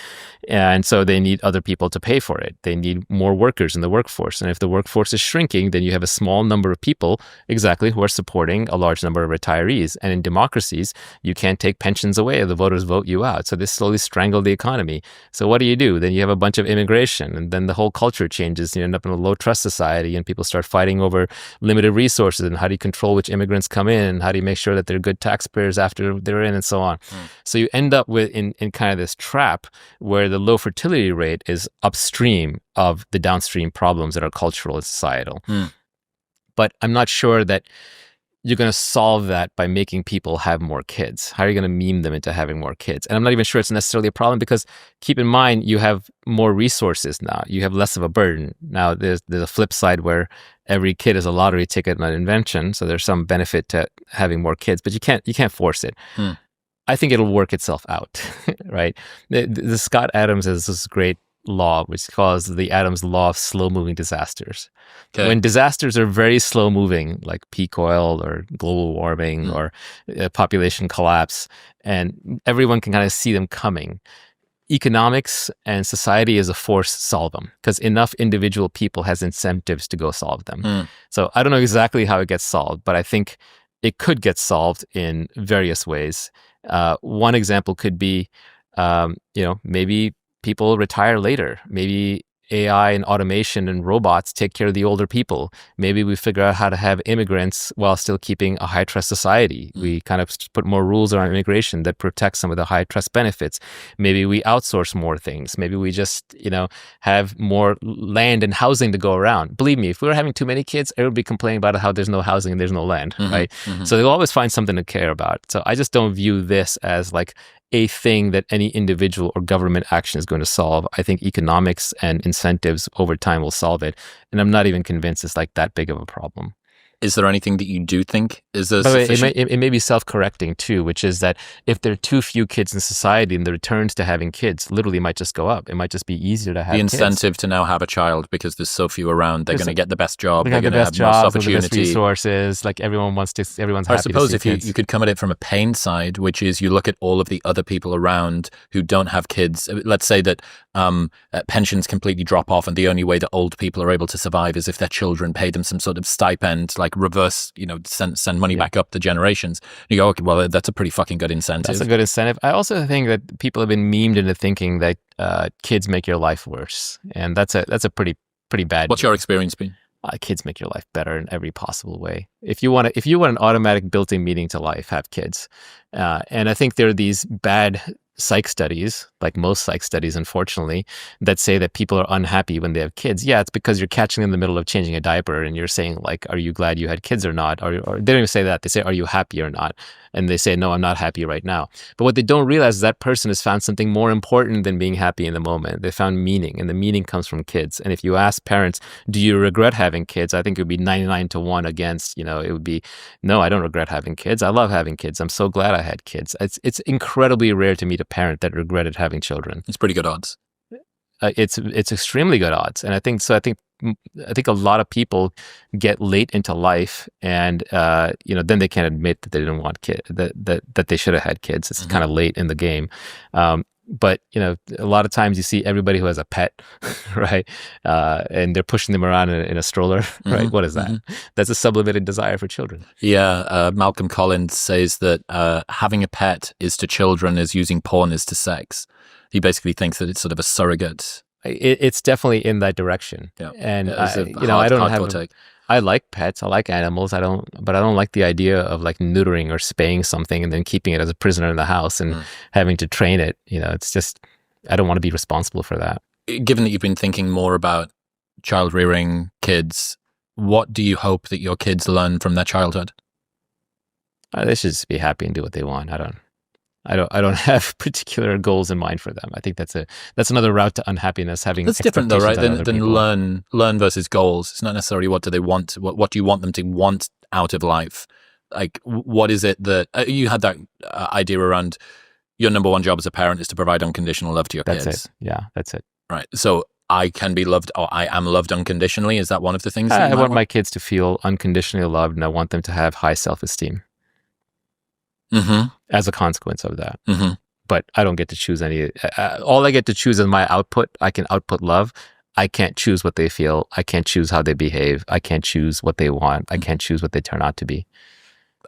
And so they need other people to pay for it. They need more workers in the workforce. And if the workforce is shrinking, then you have a small number of people exactly who are supporting a large number of retirees. And in democracies, you can't take pensions away. The voters vote you out. So this slowly strangled the economy. So what do? Then you have a bunch of immigration, and then the whole culture changes. You end up in a low trust society, and people start fighting over limited resources, and how do you control which immigrants come in? How do you make sure that they're good taxpayers after they're in, and so on? So you end up with in kind of this trap where the low fertility rate is upstream of the downstream problems that are cultural and societal. But I'm not sure that you're going to solve that by making people have more kids. How are you going to meme them into having more kids? And I'm not even sure it's necessarily a problem, because keep in mind, you have more resources now. You have less of a burden. Now, there's a flip side where every kid is a lottery ticket and an invention. So there's some benefit to having more kids, but you can't force it. I think it'll work itself out, right? The Scott Adams has this great law, which is called the Adams law of slow-moving disasters. Okay. When disasters are very slow-moving, like peak oil or global warming or population collapse, and everyone can kind of see them coming, economics and society as a force solve them, because enough individual people has incentives to go solve them. So I don't know exactly how it gets solved, but I think it could get solved in various ways. One example could be, maybe people retire later. Maybe AI and automation and robots take care of the older people. Maybe we figure out how to have immigrants while still keeping a high trust society. We kind of put more rules around immigration that protect some of the high trust benefits. Maybe we outsource more things. Maybe we just, have more land and housing to go around. Believe me, if we were having too many kids, everyone would be complaining about how there's no housing and there's no land, right? So they'll always find something to care about. So I just don't view this as like a thing that any individual or government action is going to solve. I think economics and incentives over time will solve it. And I'm not even convinced it's like that big of a problem. Is there anything that you do think is a sufficient? It may be self-correcting too, which is that if there are too few kids in society, and the returns to having kids literally might just go up. It might just be easier to have the incentive to now have a child because there's so few around. They're going to get the best job. They're going to have most opportunity. The best resources. Like everyone's happy. I suppose if you could come at it from a pain side, which is you look at all of the other people around who don't have kids. Let's say that pensions completely drop off, and the only way that old people are able to survive is if their children pay them some sort of stipend, like reverse, send money back up the generations. And you go, okay, well, that's a pretty fucking good incentive. That's a good incentive. I also think that people have been memed into thinking that kids make your life worse, and that's a pretty bad. What's your experience been? Kids make your life better in every possible way. If you want an automatic built-in meaning to life, have kids. And I think there are these bad psych studies, like most psych studies, unfortunately, that say that people are unhappy when they have kids. Yeah, it's because you're catching them in the middle of changing a diaper and you're saying, like, are you glad you had kids or not? Or they don't even say that. They say, are you happy or not? And they say, no, I'm not happy right now. But what they don't realize is that person has found something more important than being happy in the moment. They found meaning, and the meaning comes from kids. And if you ask parents, do you regret having kids? I think it would be 99-1 against, it would be, no, I don't regret having kids. I love having kids. I'm so glad I had kids. It's incredibly rare to meet a parent that regretted having children. It's pretty good odds. It's extremely good odds. And I think I think a lot of people get late into life, and then they can't admit that they didn't want kids, that they should have had kids. It's kind of late in the game. But a lot of times you see everybody who has a pet, right? And they're pushing them around in a stroller, right? What is that? That's a sublimated desire for children. Yeah, Malcolm Collins says that having a pet is to children as using porn is to sex. He basically thinks that it's sort of a surrogate. It's definitely in that direction. Yeah. And I don't have. I like pets. I like animals. But I don't like the idea of like neutering or spaying something and then keeping it as a prisoner in the house and having to train it. It's just, I don't want to be responsible for that. Given that you've been thinking more about child rearing kids, what do you hope that your kids learn from their childhood? They should just be happy and do what they want. I don't have particular goals in mind for them. I think that's another route to unhappiness. That's different though, right? Than learn versus goals. It's not necessarily what do they want. What do you want them to want out of life? Like, what is it that you had that idea around? Your number one job as a parent is to provide unconditional love to your kids. That's it. Yeah, that's it. Right. So I can be loved, or I am loved unconditionally. Is that one of the things? I want my kids to feel unconditionally loved, and I want them to have high self-esteem. As a consequence of that. But I don't get to choose any. All I get to choose is my output. I can output love. I can't choose what they feel. I can't choose how they behave. I can't choose what they want. I can't choose what they turn out to be.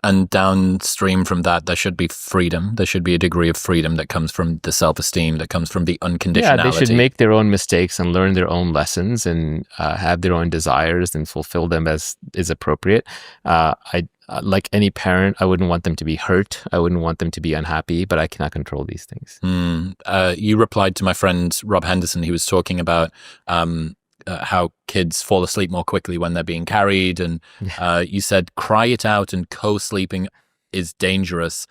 And downstream from that, there should be freedom. There should be a degree of freedom that comes from the self-esteem, that comes from the unconditionality. Yeah, they should make their own mistakes and learn their own lessons and have their own desires and fulfill them as is appropriate. Like any parent, I wouldn't want them to be hurt. I wouldn't want them to be unhappy, but I cannot control these things. You replied to my friend Rob Henderson. He was talking about how kids fall asleep more quickly when they're being carried. And you said, cry it out and co-sleeping is dangerous.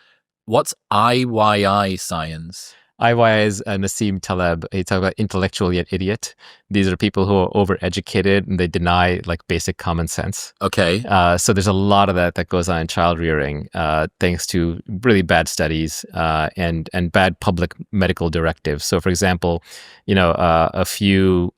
What's IYI science? IYI is Nassim Taleb. He talks about intellectual yet idiot. These are people who are overeducated and they deny like basic common sense. Okay. So there's a lot of that goes on in child rearing, thanks to really bad studies and bad public medical directives. So, for example, a few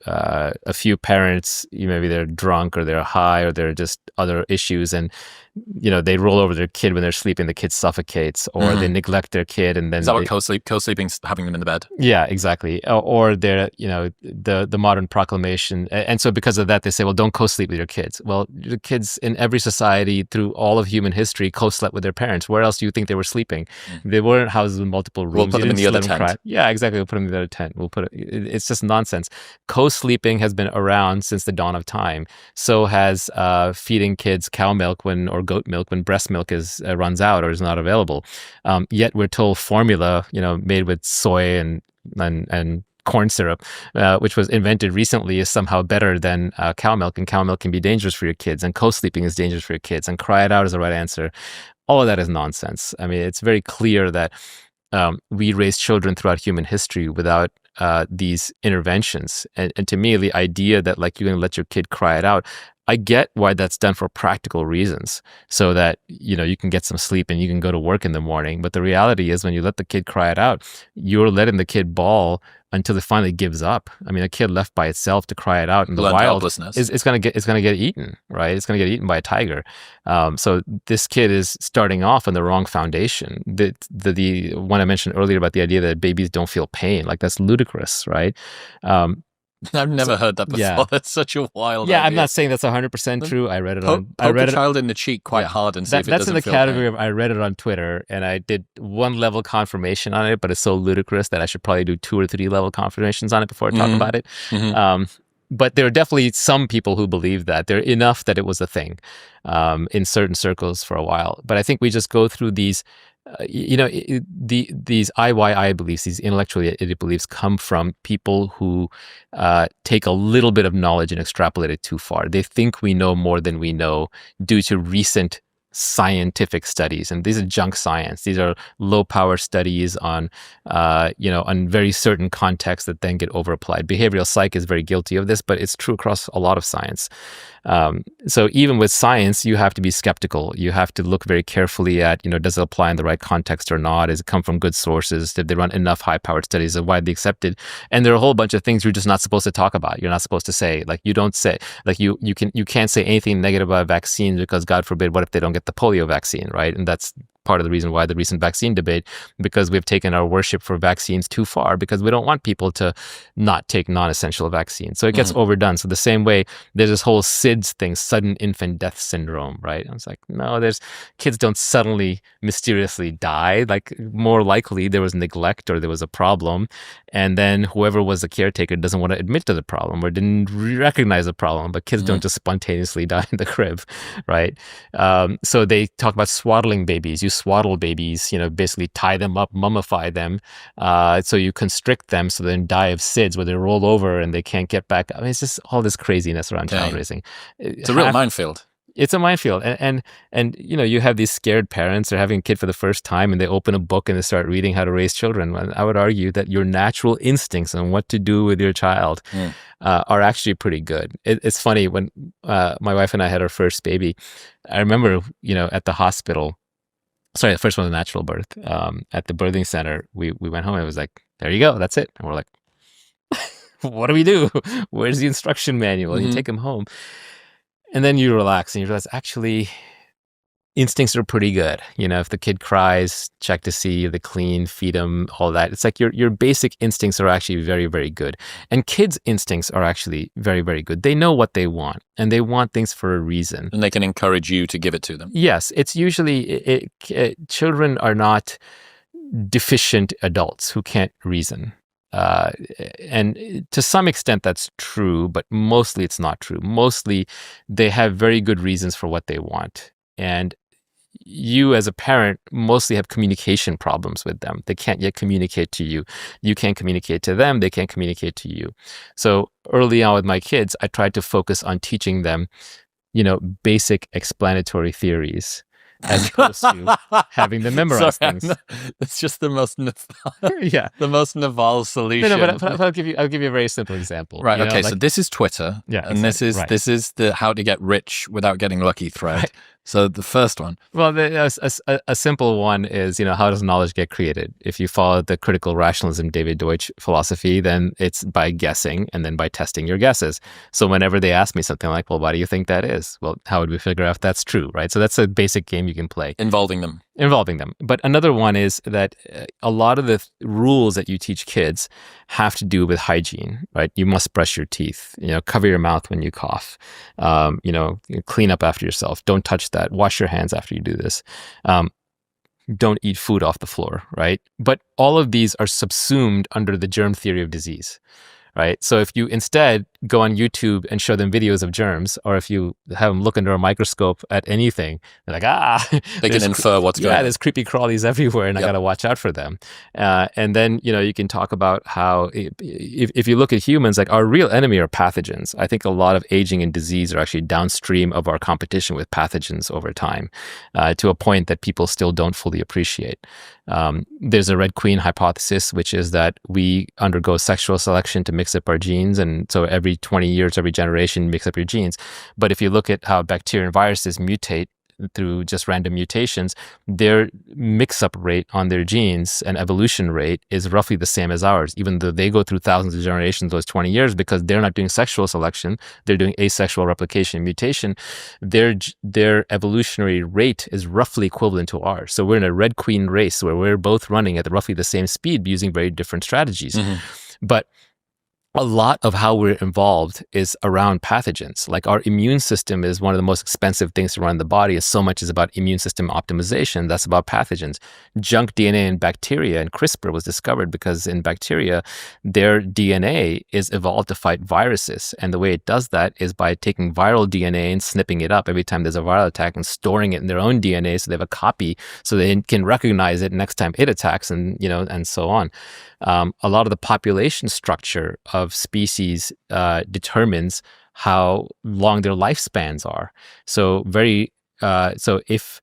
parents, maybe they're drunk or they're high or they're just other issues, and they roll over their kid when they're sleeping, the kid suffocates, or they neglect their kid, and then is that what co-sleeping's having them in the bed? Yeah, exactly. Or they're the modern proclamation, and so because of that, they say, well, don't co-sleep with your kids. Well, the kids in every society through all of human history co-slept with their parents. Where else do you think they were sleeping? They weren't houses with multiple rooms. We'll put them in the other tent. Yeah, exactly. We'll put them in the other tent. It's just nonsense. Co-sleeping has been around since the dawn of time. So has feeding kids cow milk or goat milk when breast milk runs out or is not available. Yet we're told formula, made with soy and corn syrup, which was invented recently, is somehow better than cow milk, and cow milk can be dangerous for your kids, and co-sleeping is dangerous for your kids, and cry it out is the right answer. All of that is nonsense. I mean, it's very clear that we raise children throughout human history without these interventions. And to me, the idea that like you're going to let your kid cry it out, I get why that's done for practical reasons, so that you can get some sleep and you can go to work in the morning. But the reality is, when you let the kid cry it out, you're letting the kid bawl until it finally gives up. I mean, a kid left by itself to cry it out in the wild is gonna get eaten, right? It's gonna get eaten by a tiger. So this kid is starting off on the wrong foundation. The one I mentioned earlier about the idea that babies don't feel pain, like that's ludicrous, right? I've never heard that before. Yeah. That's such a wild idea. idea. I'm not saying that's 100% true. I read it on... Poke a child in the cheek quite hard and see if it doesn't feel That's in the category of I read it on Twitter, and I did one level confirmation on it, but it's so ludicrous that I should probably do 2 or 3 level confirmations on it before I talk about it. But there are definitely some people who believe that. There are enough that it was a thing in certain circles for a while. But I think we just go through these... these IYI beliefs, these intellectual idiot beliefs, come from people who take a little bit of knowledge and extrapolate it too far. They think we know more than we know due to recent scientific studies, and these are junk science. These are low-power studies on, on very certain contexts that then get over-applied. Behavioral psych is very guilty of this, but it's true across a lot of science. So even with science, you have to be skeptical. You have to look very carefully at, does it apply in the right context or not? Does it come from good sources? Did they run enough high-powered studies that are widely accepted? And there are a whole bunch of things you're just not supposed to talk about. You're not supposed to say, like, you don't say, like, you can't say anything negative about vaccines because, God forbid, what if they don't get the polio vaccine, right? And that's part of the reason why the recent vaccine debate, because we've taken our worship for vaccines too far, because we don't want people to not take non-essential vaccines. So it gets overdone. So the same way, there's this whole SIDS thing, sudden infant death syndrome, right? I was like, no, kids don't suddenly mysteriously die. Like, more likely there was neglect or there was a problem. And then whoever was the caretaker doesn't want to admit to the problem or didn't recognize the problem. But kids don't just spontaneously die in the crib, right? So they talk about swaddling babies. You swaddle babies, basically tie them up, mummify them. So you constrict them so they don't die of SIDS where they roll over and they can't get back. I mean, it's just all this craziness around child raising. It's a real minefield. It's a minefield. And you have these scared parents, they're having a kid for the first time and they open a book and they start reading how to raise children. And I would argue that your natural instincts on what to do with your child are actually pretty good. It's funny, when my wife and I had our first baby, I remember, at the hospital, sorry, the first one was a natural birth, at the birthing center, we went home and it was like, there you go, that's it. And we're like, what do we do? Where's the instruction manual? And you take them home. And then you relax and you realize, actually, instincts are pretty good. If the kid cries, check to see the clean, feed them, all that. It's like your basic instincts are actually very, very good. And kids' instincts are actually very, very good. They know what they want, and they want things for a reason. And they can encourage you to give it to them. Yes. It's usually, children are not deficient adults who can't reason. And to some extent that's true, but mostly it's not true. Mostly they have very good reasons for what they want. And you as a parent mostly have communication problems with them. They can't yet communicate to you. You can't communicate to them. They can't communicate to you. So early on with my kids, I tried to focus on teaching them, basic explanatory theories, as opposed to having them memorize things. It's just the most yeah, the most Naval solution. No, but I'll give you a very simple example. Right. Okay. So this is Twitter. Yeah. And exactly, this is the how to get rich without getting lucky thread. Right. So the first one. Well, a simple one is, how does knowledge get created? If you follow the critical rationalism David Deutsch philosophy, then it's by guessing and then by testing your guesses. So whenever they ask me something like, well, why do you think that is? Well, how would we figure out if that's true, right? So that's a basic game you can play. Involving them. But another one is that a lot of the rules that you teach kids have to do with hygiene, right? You must brush your teeth, cover your mouth when you cough, clean up after yourself. Don't touch that. Wash your hands after you do this. Don't eat food off the floor, right? But all of these are subsumed under the germ theory of disease, right? So if you instead go on YouTube and show them videos of germs, or if you have them look under a microscope at anything, they're like, they can infer what's going on. Yeah, there's creepy crawlies everywhere, and I got to watch out for them. And then, you can talk about how if you look at humans, like, our real enemy are pathogens. I think a lot of aging and disease are actually downstream of our competition with pathogens over time, to a point that people still don't fully appreciate. There's a Red Queen hypothesis, which is that we undergo sexual selection to mix up our genes. And so every 20 years, every generation mix up your genes. But if you look at how bacteria and viruses mutate through just random mutations, their mix-up rate on their genes and evolution rate is roughly the same as ours, even though they go through thousands of generations, those 20 years, because they're not doing sexual selection, they're doing asexual replication and mutation. Their evolutionary rate is roughly equivalent to ours. So we're in a Red Queen race where we're both running at roughly the same speed using very different strategies. But a lot of how we're involved is around pathogens. Like, our immune system is one of the most expensive things to run in the body. Is so much is about immune system optimization. That's about pathogens. Junk DNA in bacteria and CRISPR was discovered because in bacteria, their DNA is evolved to fight viruses. And the way it does that is by taking viral DNA and snipping it up every time there's a viral attack and storing it in their own DNA so they have a copy so they can recognize it next time it attacks, and and so on. A lot of the population structure of species determines how long their lifespans are. So very So if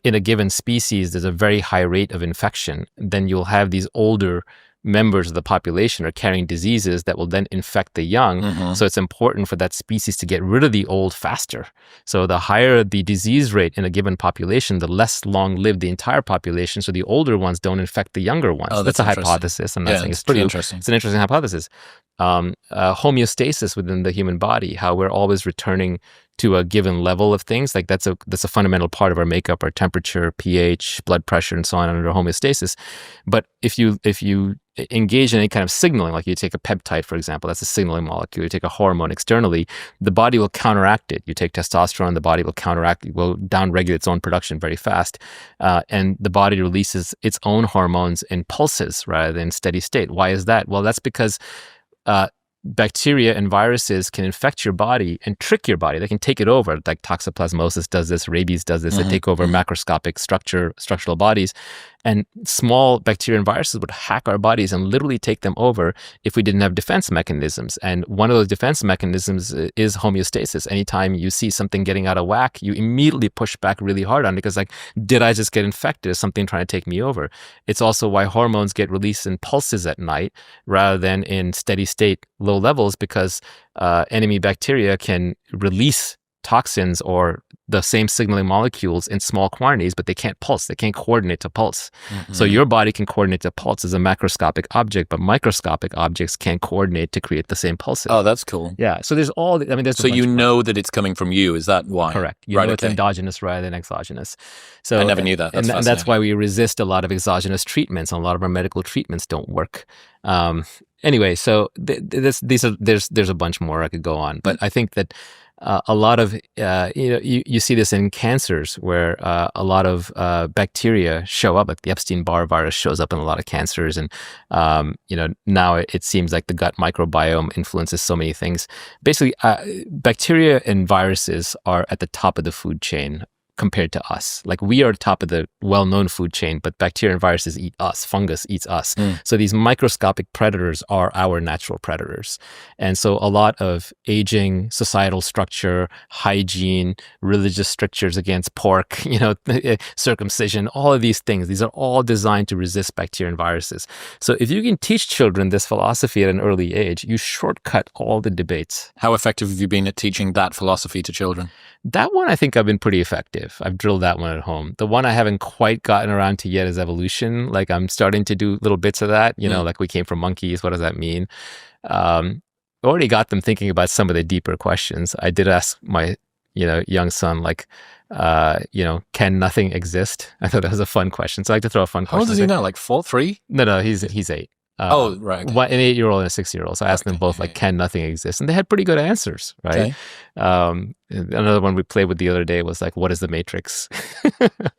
in a given species there's a very high rate of infection, then you'll have these older members of the population are carrying diseases that will then infect the young. Mm-hmm. So it's important for that species to get rid of the old faster. So the higher the disease rate in a given population, the less long-lived the entire population. So the older ones don't infect the younger ones. Oh, that's a hypothesis. I'm not saying it's pretty true. Interesting. It's an interesting hypothesis. Homeostasis within the human body, how we're always returning to a given level of things. Like that's a fundamental part of our makeup, our temperature, pH, blood pressure, and so on under homeostasis. But if you engage in any kind of signaling, like you take a peptide, for example, that's a signaling molecule, you take a hormone externally, the body will counteract it. You take testosterone, the body will counteract, will downregulate its own production very fast. And the body releases its own hormones in pulses rather than steady state. Why is that? Well, that's because bacteria and viruses can infect your body and trick your body. They can take it over. Like toxoplasmosis does this, rabies does this. They take over macroscopic structural bodies. And small bacteria and viruses would hack our bodies and literally take them over if we didn't have defense mechanisms. And one of those defense mechanisms is homeostasis. Anytime you see something getting out of whack, you immediately push back really hard on it because, like, did I just get infected? Is something trying to take me over? It's also why hormones get released in pulses at night rather than in steady state low levels, because enemy bacteria can release toxins or the same signaling molecules in small quantities, but they can't pulse. They can't coordinate to pulse. Mm-hmm. So your body can coordinate to pulse as a macroscopic object, but microscopic objects can't coordinate to create the same pulses. Oh, that's cool. Yeah. So there's all, I mean, there's so you know that it's coming from you. Is that why? Correct. You know it's endogenous rather than exogenous. So I never knew that. That's and that's why we resist a lot of exogenous treatments, and a lot of our medical treatments don't work. Anyway, so there's a bunch more I could go on, but I think that a lot of you see this in cancers where a lot of bacteria show up. Like the Epstein-Barr virus shows up in a lot of cancers, and now it seems like the gut microbiome influences so many things. Basically, bacteria and viruses are at the top of the food chain compared to us. Like we are top of the well-known food chain, but bacteria and viruses eat us. Fungus eats us. So these microscopic predators are our natural predators. And so a lot of aging, societal structure, hygiene, religious strictures against pork, circumcision, all of these things, these are all designed to resist bacteria and viruses. So if you can teach children this philosophy at an early age, you shortcut all the debates. How effective have you been at teaching that philosophy to children? That one, I think I've been pretty effective. I've drilled that one at home. The one I haven't quite gotten around to yet is evolution. Like I'm starting to do little bits of that, like we came from monkeys. What does that mean? Already got them thinking about some of the deeper questions. I did ask my, young son, like, can nothing exist? I thought that was a fun question. So I like to throw a fun question. How old is he now? Like 4-3? No, he's 8. Right. Okay. An 8-year-old and a 6-year-old. So I asked them both, like, can nothing exist? And they had pretty good answers, right? Okay. Another one we played with the other day was like, what is the Matrix?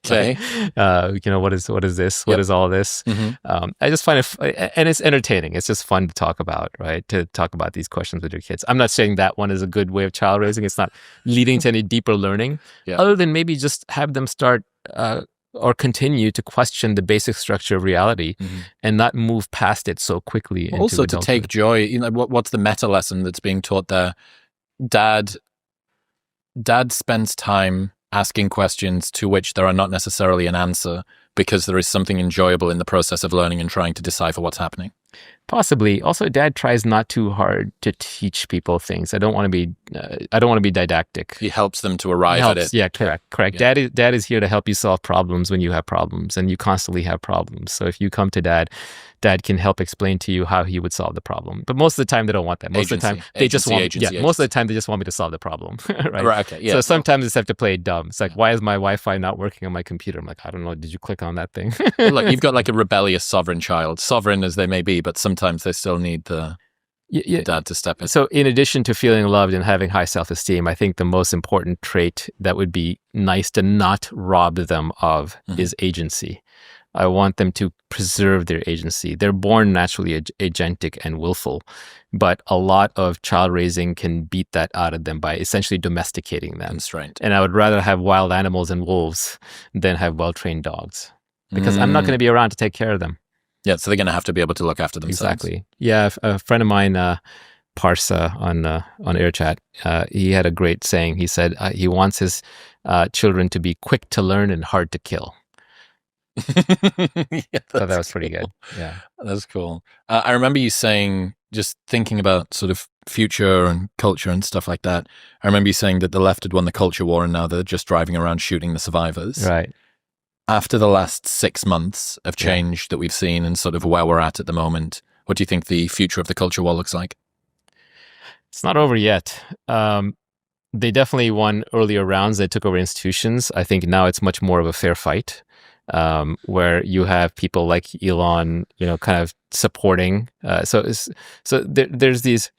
Okay. What is this? What is all this? Mm-hmm. I just find it, and it's entertaining. It's just fun to talk about, right? To talk about these questions with your kids. I'm not saying that one is a good way of child raising. It's not leading to any deeper learning, other than maybe just have them start or continue to question the basic structure of reality and not move past it so quickly. Also to take joy, what's the meta lesson that's being taught there? Dad spends time asking questions to which there are not necessarily an answer because there is something enjoyable in the process of learning and trying to decipher what's happening. Possibly. Also, Dad tries not too hard to teach people things. I don't want to be didactic. He helps them to arrive at it. Yeah, correct. Yeah. Dad is here to help you solve problems when you have problems, and you constantly have problems. So if you come to Dad can help explain to you how he would solve the problem. But most of the time, they don't want that. Most of the time, they just want most of the time they just want me to solve the problem. Right? Okay. Yeah. So sometimes I just have to play it dumb. It's like, why is my Wi-Fi not working on my computer? I'm like, I don't know. Did you click on that thing? Look, you've got like a rebellious sovereign child, sovereign as they may be, but sometimes they still need the dad to step in. So in addition to feeling loved and having high self-esteem, I think the most important trait that would be nice to not rob them of is agency. I want them to preserve their agency. They're born naturally agentic and willful, but a lot of child raising can beat that out of them by essentially domesticating them. Constraint. And I would rather have wild animals and wolves than have well-trained dogs, because I'm not going to be around to take care of them. Yeah, so they're going to have to be able to look after themselves. Exactly. Yeah, a friend of mine, Parsa on AirChat, he had a great saying. He said he wants his children to be quick to learn and hard to kill. Yeah, So that was pretty good. Yeah. That's cool. I remember you saying, just thinking about sort of future and culture and stuff like that, I remember you saying that the left had won the culture war and now they're just driving around shooting the survivors. Right. After the last 6 months of change that we've seen and sort of where we're at the moment, what do you think the future of the culture war looks like? It's not over yet. They definitely won earlier rounds. They took over institutions. I think now it's much more of a fair fight, where you have people like Elon, kind of supporting. So there's these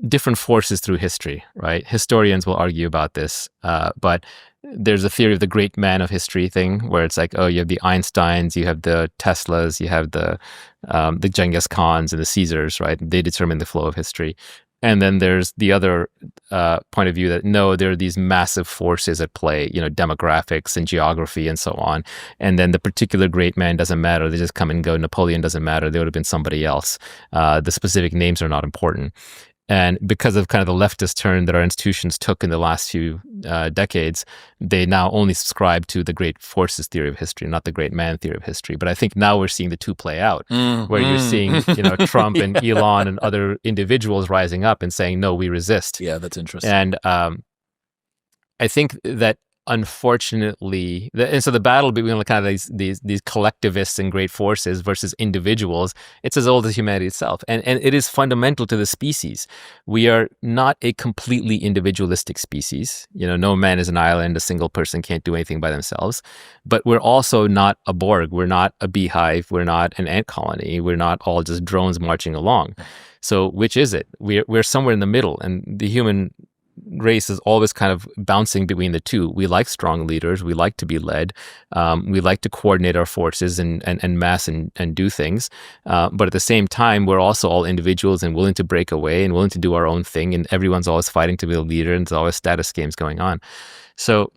different forces through history, right? Historians will argue about this, but there's a theory of the great man of history thing, where it's like, oh, you have the Einsteins, you have the Teslas, you have the Genghis Khans and the Caesars, right? They determine the flow of history. And then there's the other point of view that, no, there are these massive forces at play, demographics and geography and so on. And then the particular great man doesn't matter. They just come and go. Napoleon doesn't matter. They would have been somebody else. The specific names are not important. And because of kind of the leftist turn that our institutions took in the last few decades, they now only subscribe to the great forces theory of history, not the great man theory of history. But I think now we're seeing the two play out, where you're seeing, Trump and Elon and other individuals rising up and saying, no, we resist. Yeah, that's interesting. And I think that, unfortunately, and so the battle between kind of these collectivists and great forces versus individuals, it's as old as humanity itself, and it is fundamental to the species. We are not a completely individualistic species. No man is an island. A single person can't do anything by themselves. But we're also not a Borg. We're not a beehive. We're not an ant colony. We're not all just drones marching along. So which is it? We're somewhere in the middle, and the human race is always kind of bouncing between the two. We like strong leaders. We like to be led. We like to coordinate our forces and mass and do things. But at the same time, we're also all individuals and willing to break away and willing to do our own thing. And everyone's always fighting to be a leader, and there's always status games going on. So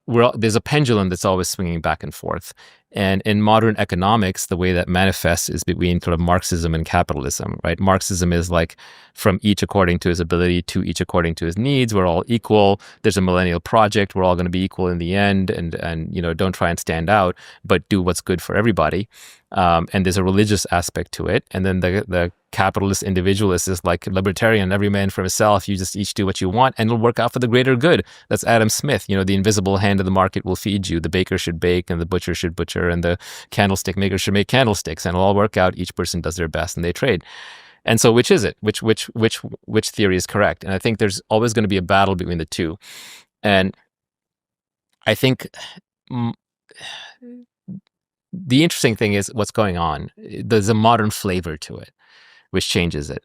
there's a pendulum that's always swinging back and forth. And in modern economics, the way that manifests is between sort of Marxism and capitalism, right? Marxism is like from each according to his ability to each according to his needs. We're all equal. There's a millennial project. We're all going to be equal in the end. And don't try and stand out, but do what's good for everybody. And there's a religious aspect to it. And then the capitalist individualist is like libertarian, every man for himself. You just each do what you want and it'll work out for the greater good. That's Adam Smith. The invisible hand of the market will feed you. The baker should bake and the butcher should butcher and the candlestick maker should make candlesticks, and it'll all work out. Each person does their best and they trade. And so which is it? Which theory is correct? And I think there's always going to be a battle between the two. And I think the interesting thing is what's going on. There's a modern flavor to it, which changes it.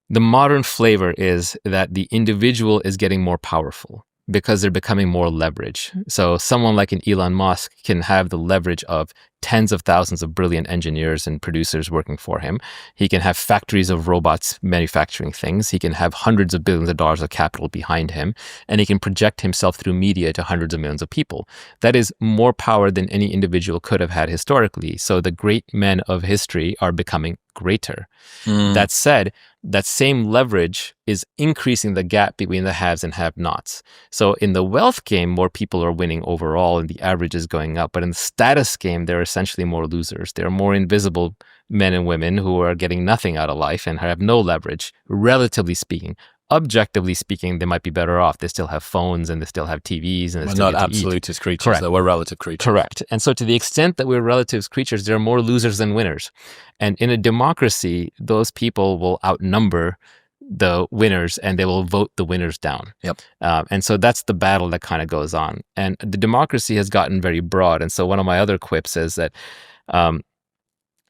The modern flavor is that the individual is getting more powerful because they're becoming more leverage. So someone like an Elon Musk can have the leverage of tens of thousands of brilliant engineers and producers working for him. He can have factories of robots manufacturing things. He can have hundreds of billions of dollars of capital behind him, and he can project himself through media to hundreds of millions of people. That is more power than any individual could have had historically. So the great men of history are becoming greater. That said, that same leverage is increasing the gap between the haves and have-nots. So in the wealth game, more people are winning overall and the average is going up. But in the status game, there are essentially more losers. There are more invisible men and women who are getting nothing out of life and have no leverage, relatively speaking. Objectively speaking, they might be better off. They still have phones and they still have TVs. And they still not absolutist creatures, Correct. Though. We're relative creatures. Correct. And so to the extent that we're relative creatures, there are more losers than winners. And in a democracy, those people will outnumber the winners and they will vote the winners down. Yep. And so that's the battle that kind of goes on. And the democracy has gotten very broad. And so one of my other quips is that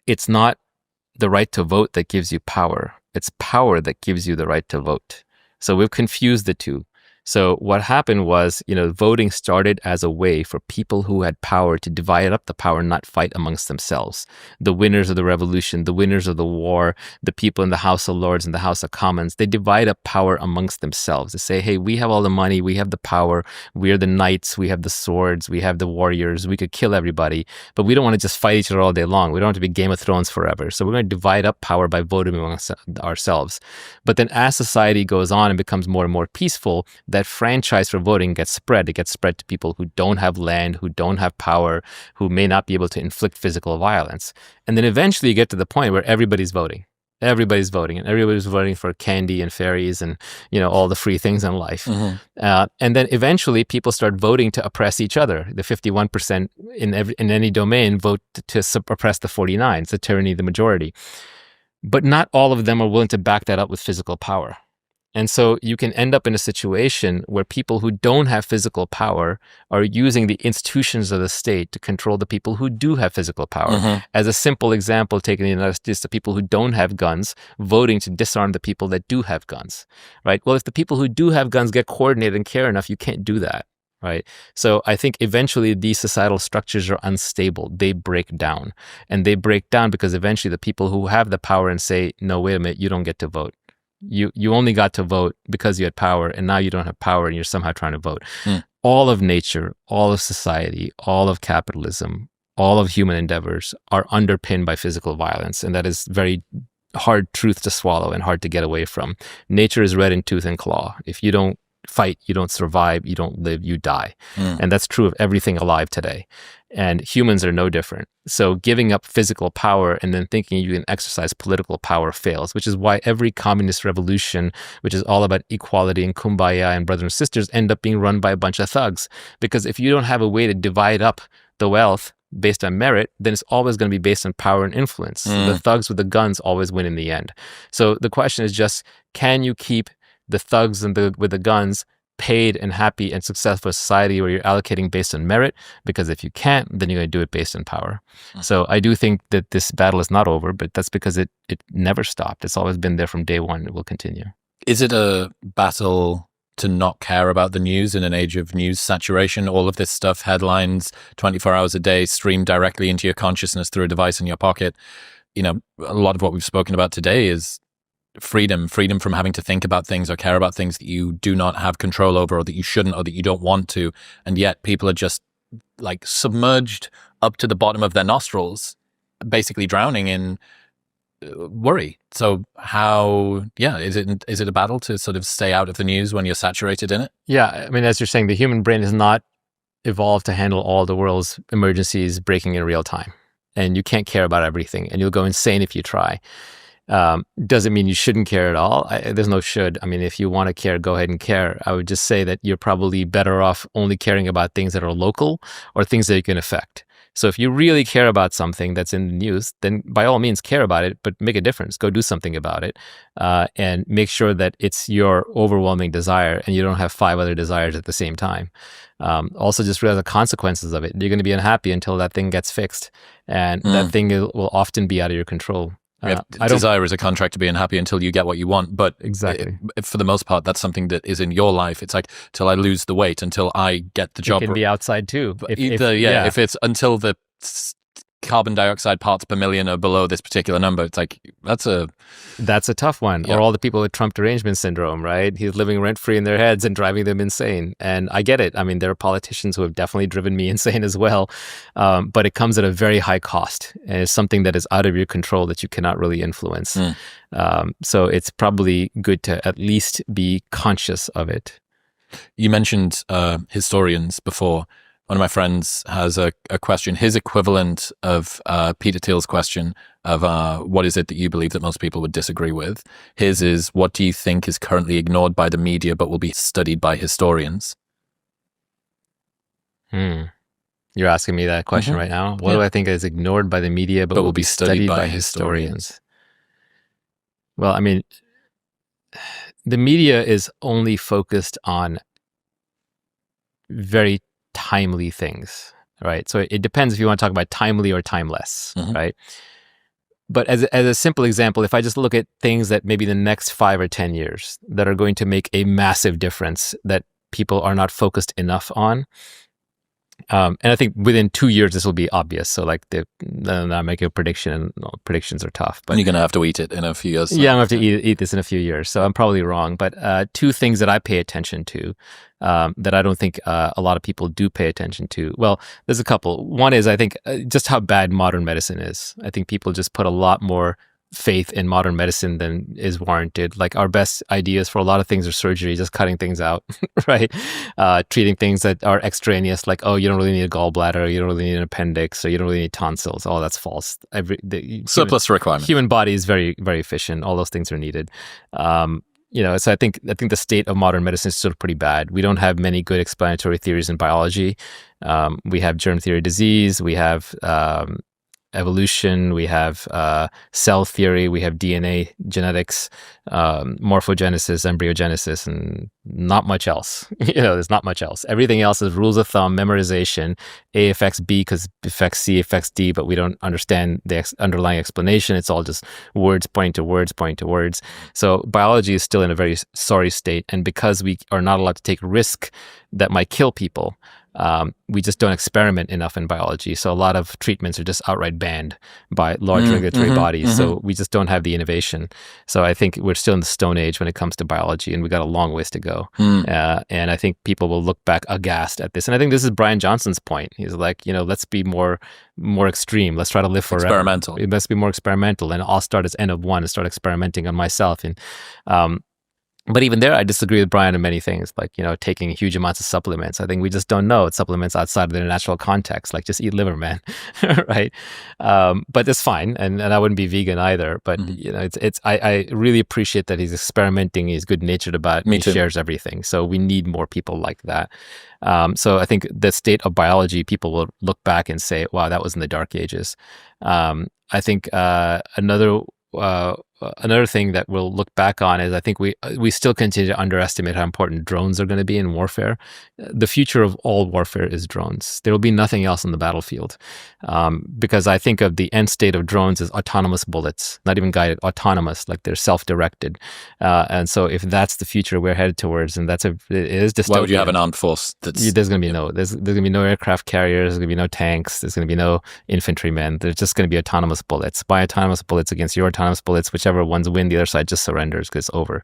it's not the right to vote that gives you power. It's power that gives you the right to vote. So we've confused the two. So what happened was, voting started as a way for people who had power to divide up the power, not fight amongst themselves. The winners of the revolution, the winners of the war, the people in the House of Lords and the House of Commons, they divide up power amongst themselves. They say, hey, we have all the money, we have the power, we are the knights, we have the swords, we have the warriors, we could kill everybody, but we don't want to just fight each other all day long. We don't want to be Game of Thrones forever. So we're going to divide up power by voting amongst ourselves. But then as society goes on and becomes more and more peaceful, that that franchise for voting gets spread. It gets spread to people who don't have land, who don't have power, who may not be able to inflict physical violence. And then eventually you get to the point where everybody's voting. Everybody's voting, and everybody's voting for candy and fairies and, all the free things in life. And then eventually people start voting to oppress each other. The 51% in any domain vote to oppress the 49. It's the tyranny of the majority. But not all of them are willing to back that up with physical power. And so you can end up in a situation where people who don't have physical power are using the institutions of the state to control the people who do have physical power. As a simple example, taking the United States, the people who don't have guns voting to disarm the people that do have guns, right? Well, if the people who do have guns get coordinated and care enough, you can't do that, right? So I think eventually these societal structures are unstable. They break down. And they break down because eventually the people who have the power and say, no, wait a minute, you don't get to vote. You only got to vote because you had power, and now you don't have power and you're somehow trying to vote. All of nature, all of society, all of capitalism, all of human endeavors are underpinned by physical violence. And that is very hard truth to swallow and hard to get away from. Nature is red in tooth and claw. If you don't fight, you don't survive, you don't live, you die. And that's true of everything alive today. And humans are no different. So giving up physical power and then thinking you can exercise political power fails, which is why every communist revolution, which is all about equality and kumbaya and brothers and sisters, end up being run by a bunch of thugs. Because if you don't have a way to divide up the wealth based on merit, then it's always going to be based on power and influence. The thugs with the guns always win in the end. So the question is just, can you keep the thugs and with the guns paid and happy and successful society where you're allocating based on merit? Because if you can't, then you're going to do it based on power. So I do think that this battle is not over, but that's because it never stopped. It's always been there from day one. It will continue. Is it a battle to not care about the news in an age of news saturation? All of this stuff, headlines, 24 hours a day, streamed directly into your consciousness through a device in your pocket. A lot of what we've spoken about today is freedom from having to think about things or care about things that you do not have control over, or that you shouldn't, or that you don't want to. And yet people are just like submerged up to the bottom of their nostrils, basically drowning in worry. So how, is it a battle to sort of stay out of the news when you're saturated in it? Yeah. I mean, as you're saying, the human brain is not evolved to handle all the world's emergencies breaking in real time. And you can't care about everything, and you'll go insane if you try. Doesn't mean you shouldn't care at all. There's no should. I mean, if you want to care, go ahead and care. I would just say that you're probably better off only caring about things that are local or things that you can affect. So if you really care about something that's in the news, then by all means care about it, but make a difference. Go do something about it, and make sure that it's your overwhelming desire and you don't have 5 other desires at the same time. Also, just realize the consequences of it. You're going to be unhappy until that thing gets fixed, and that thing will often be out of your control. Desire is a contract to be unhappy until you get what you want. But exactly, for the most part, that's something that is in your life. It's like, till I lose the weight, until I get the job. It can be outside too. If it's until the carbon dioxide parts per million are below this particular number, it's like, that's a tough one. Yeah. Or all the people with Trump derangement syndrome, right? He's living rent-free in their heads and driving them insane. And I get it. I mean, there are politicians who have definitely driven me insane as well. But it comes at a very high cost. And it's something that is out of your control that you cannot really influence. So it's probably good to at least be conscious of it. You mentioned historians before. One of my friends has a question, his equivalent of Peter Thiel's question of what is it that you believe that most people would disagree with? His is, what do you think is currently ignored by the media but will be studied by historians? You're asking me that question right now? What do I think is ignored by the media but will be studied by historians? Well, I mean, the media is only focused on very timely things, right? So it depends if you want to talk about timely or timeless, right? But as a simple example, if I just look at things that maybe the next 5 or 10 years that are going to make a massive difference that people are not focused enough on, and I think within 2 years this will be obvious. So like I'm making a prediction, and predictions are tough. But you're going to have to eat it in a few years. Yeah, I'm going to have to eat this in a few years. So I'm probably wrong. But 2 things that I pay attention to that I don't think a lot of people do pay attention to. Well, there's a couple. One is, I think, just how bad modern medicine is. I think people just put a lot more faith in modern medicine than is warranted. Like our best ideas for a lot of things are surgery, just cutting things out, right? Treating things that are extraneous, like, oh, you don't really need a gallbladder, you don't really need an appendix, or you don't really need tonsils. Oh, that's false. Surplus requirement. Human body is very, very efficient. All those things are needed. So I think the state of modern medicine is still pretty bad. We don't have many good explanatory theories in biology. We have germ theory of disease. We have evolution, we have cell theory, we have DNA, genetics, morphogenesis, embryogenesis, and not much else. There's not much else. Everything else is rules of thumb, memorization. A affects B because affects C affects D, but we don't understand the underlying explanation. It's all just words pointing to words pointing to words. So biology is still in a very sorry state, and because we are not allowed to take risk that might kill people, we just don't experiment enough in biology. So a lot of treatments are just outright banned by large regulatory bodies. So we just don't have the innovation. So I think we're still in the Stone Age when it comes to biology, and we got a long ways to go. And I think people will look back aghast at this. And I think this is Brian Johnson's point. He's like, let's be more extreme. Let's try to live forever. Experimental. Let's be more experimental. And I'll start as N of 1 and start experimenting on myself. And but even there, I disagree with Brian on many things, like, taking huge amounts of supplements. I think we just don't know supplements outside of their natural context, like just eat liver, man, right? But it's fine, and I wouldn't be vegan either. But I really appreciate that he's experimenting. He's good-natured about it. He shares everything. So we need more people like that. So I think the state of biology, people will look back and say, wow, that was in the dark ages. I think another thing that we'll look back on is I think we still continue to underestimate how important drones are going to be in warfare. The future of all warfare is drones. There will be nothing else on the battlefield, because I think of the end state of drones as autonomous bullets, not even guided, autonomous, like they're self-directed. And so if that's the future we're headed towards, and it is dystopian. Why would you have an armed force? There's going to be there's going to be no aircraft carriers. There's going to be no tanks. There's going to be no infantrymen. There's just going to be autonomous bullets. By autonomous bullets against your autonomous bullets, whichever ones win, the other side just surrenders because it's over.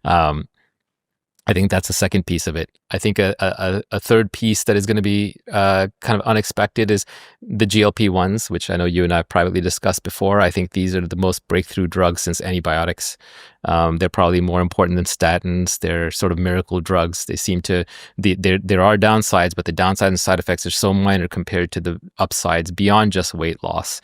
I think that's the second piece of it. I think a third piece that is going to be kind of unexpected is the GLP-1s, which I know you and I privately discussed before. I think these are the most breakthrough drugs since antibiotics. They're probably more important than statins. They're sort of miracle drugs. They seem to, there are downsides, but the downside and side effects are so minor compared to the upsides beyond just weight loss.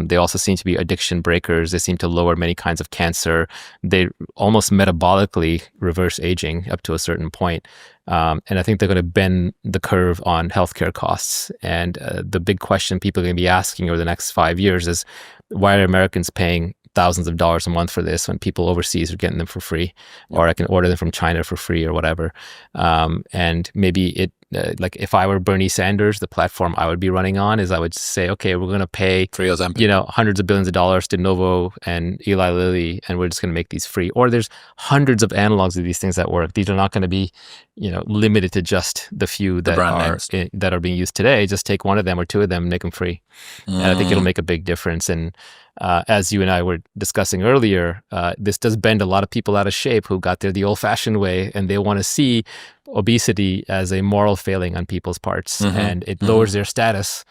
They also seem to be addiction breakers. They seem to lower many kinds of cancer. They almost metabolically reverse aging up to a certain point. And I think they're going to bend the curve on healthcare costs. And the big question people are going to be asking over the next 5 years is, why are Americans paying thousands of dollars a month for this when people overseas are getting them for free, or I can order them from China for free or whatever. And maybe like if I were Bernie Sanders, the platform I would be running on is I would say, okay, we're going to pay, hundreds of billions of dollars to Novo and Eli Lilly, and we're just going to make these free. Or there's hundreds of analogs of these things that work. These are not going to be, limited to just the few that are being used today. Just take one of them or two of them and make them free. And I think it'll make a big difference. And as you and I were discussing earlier, this does bend a lot of people out of shape who got there the old-fashioned way, and they want to see obesity as a moral failing on people's parts, and it lowers their status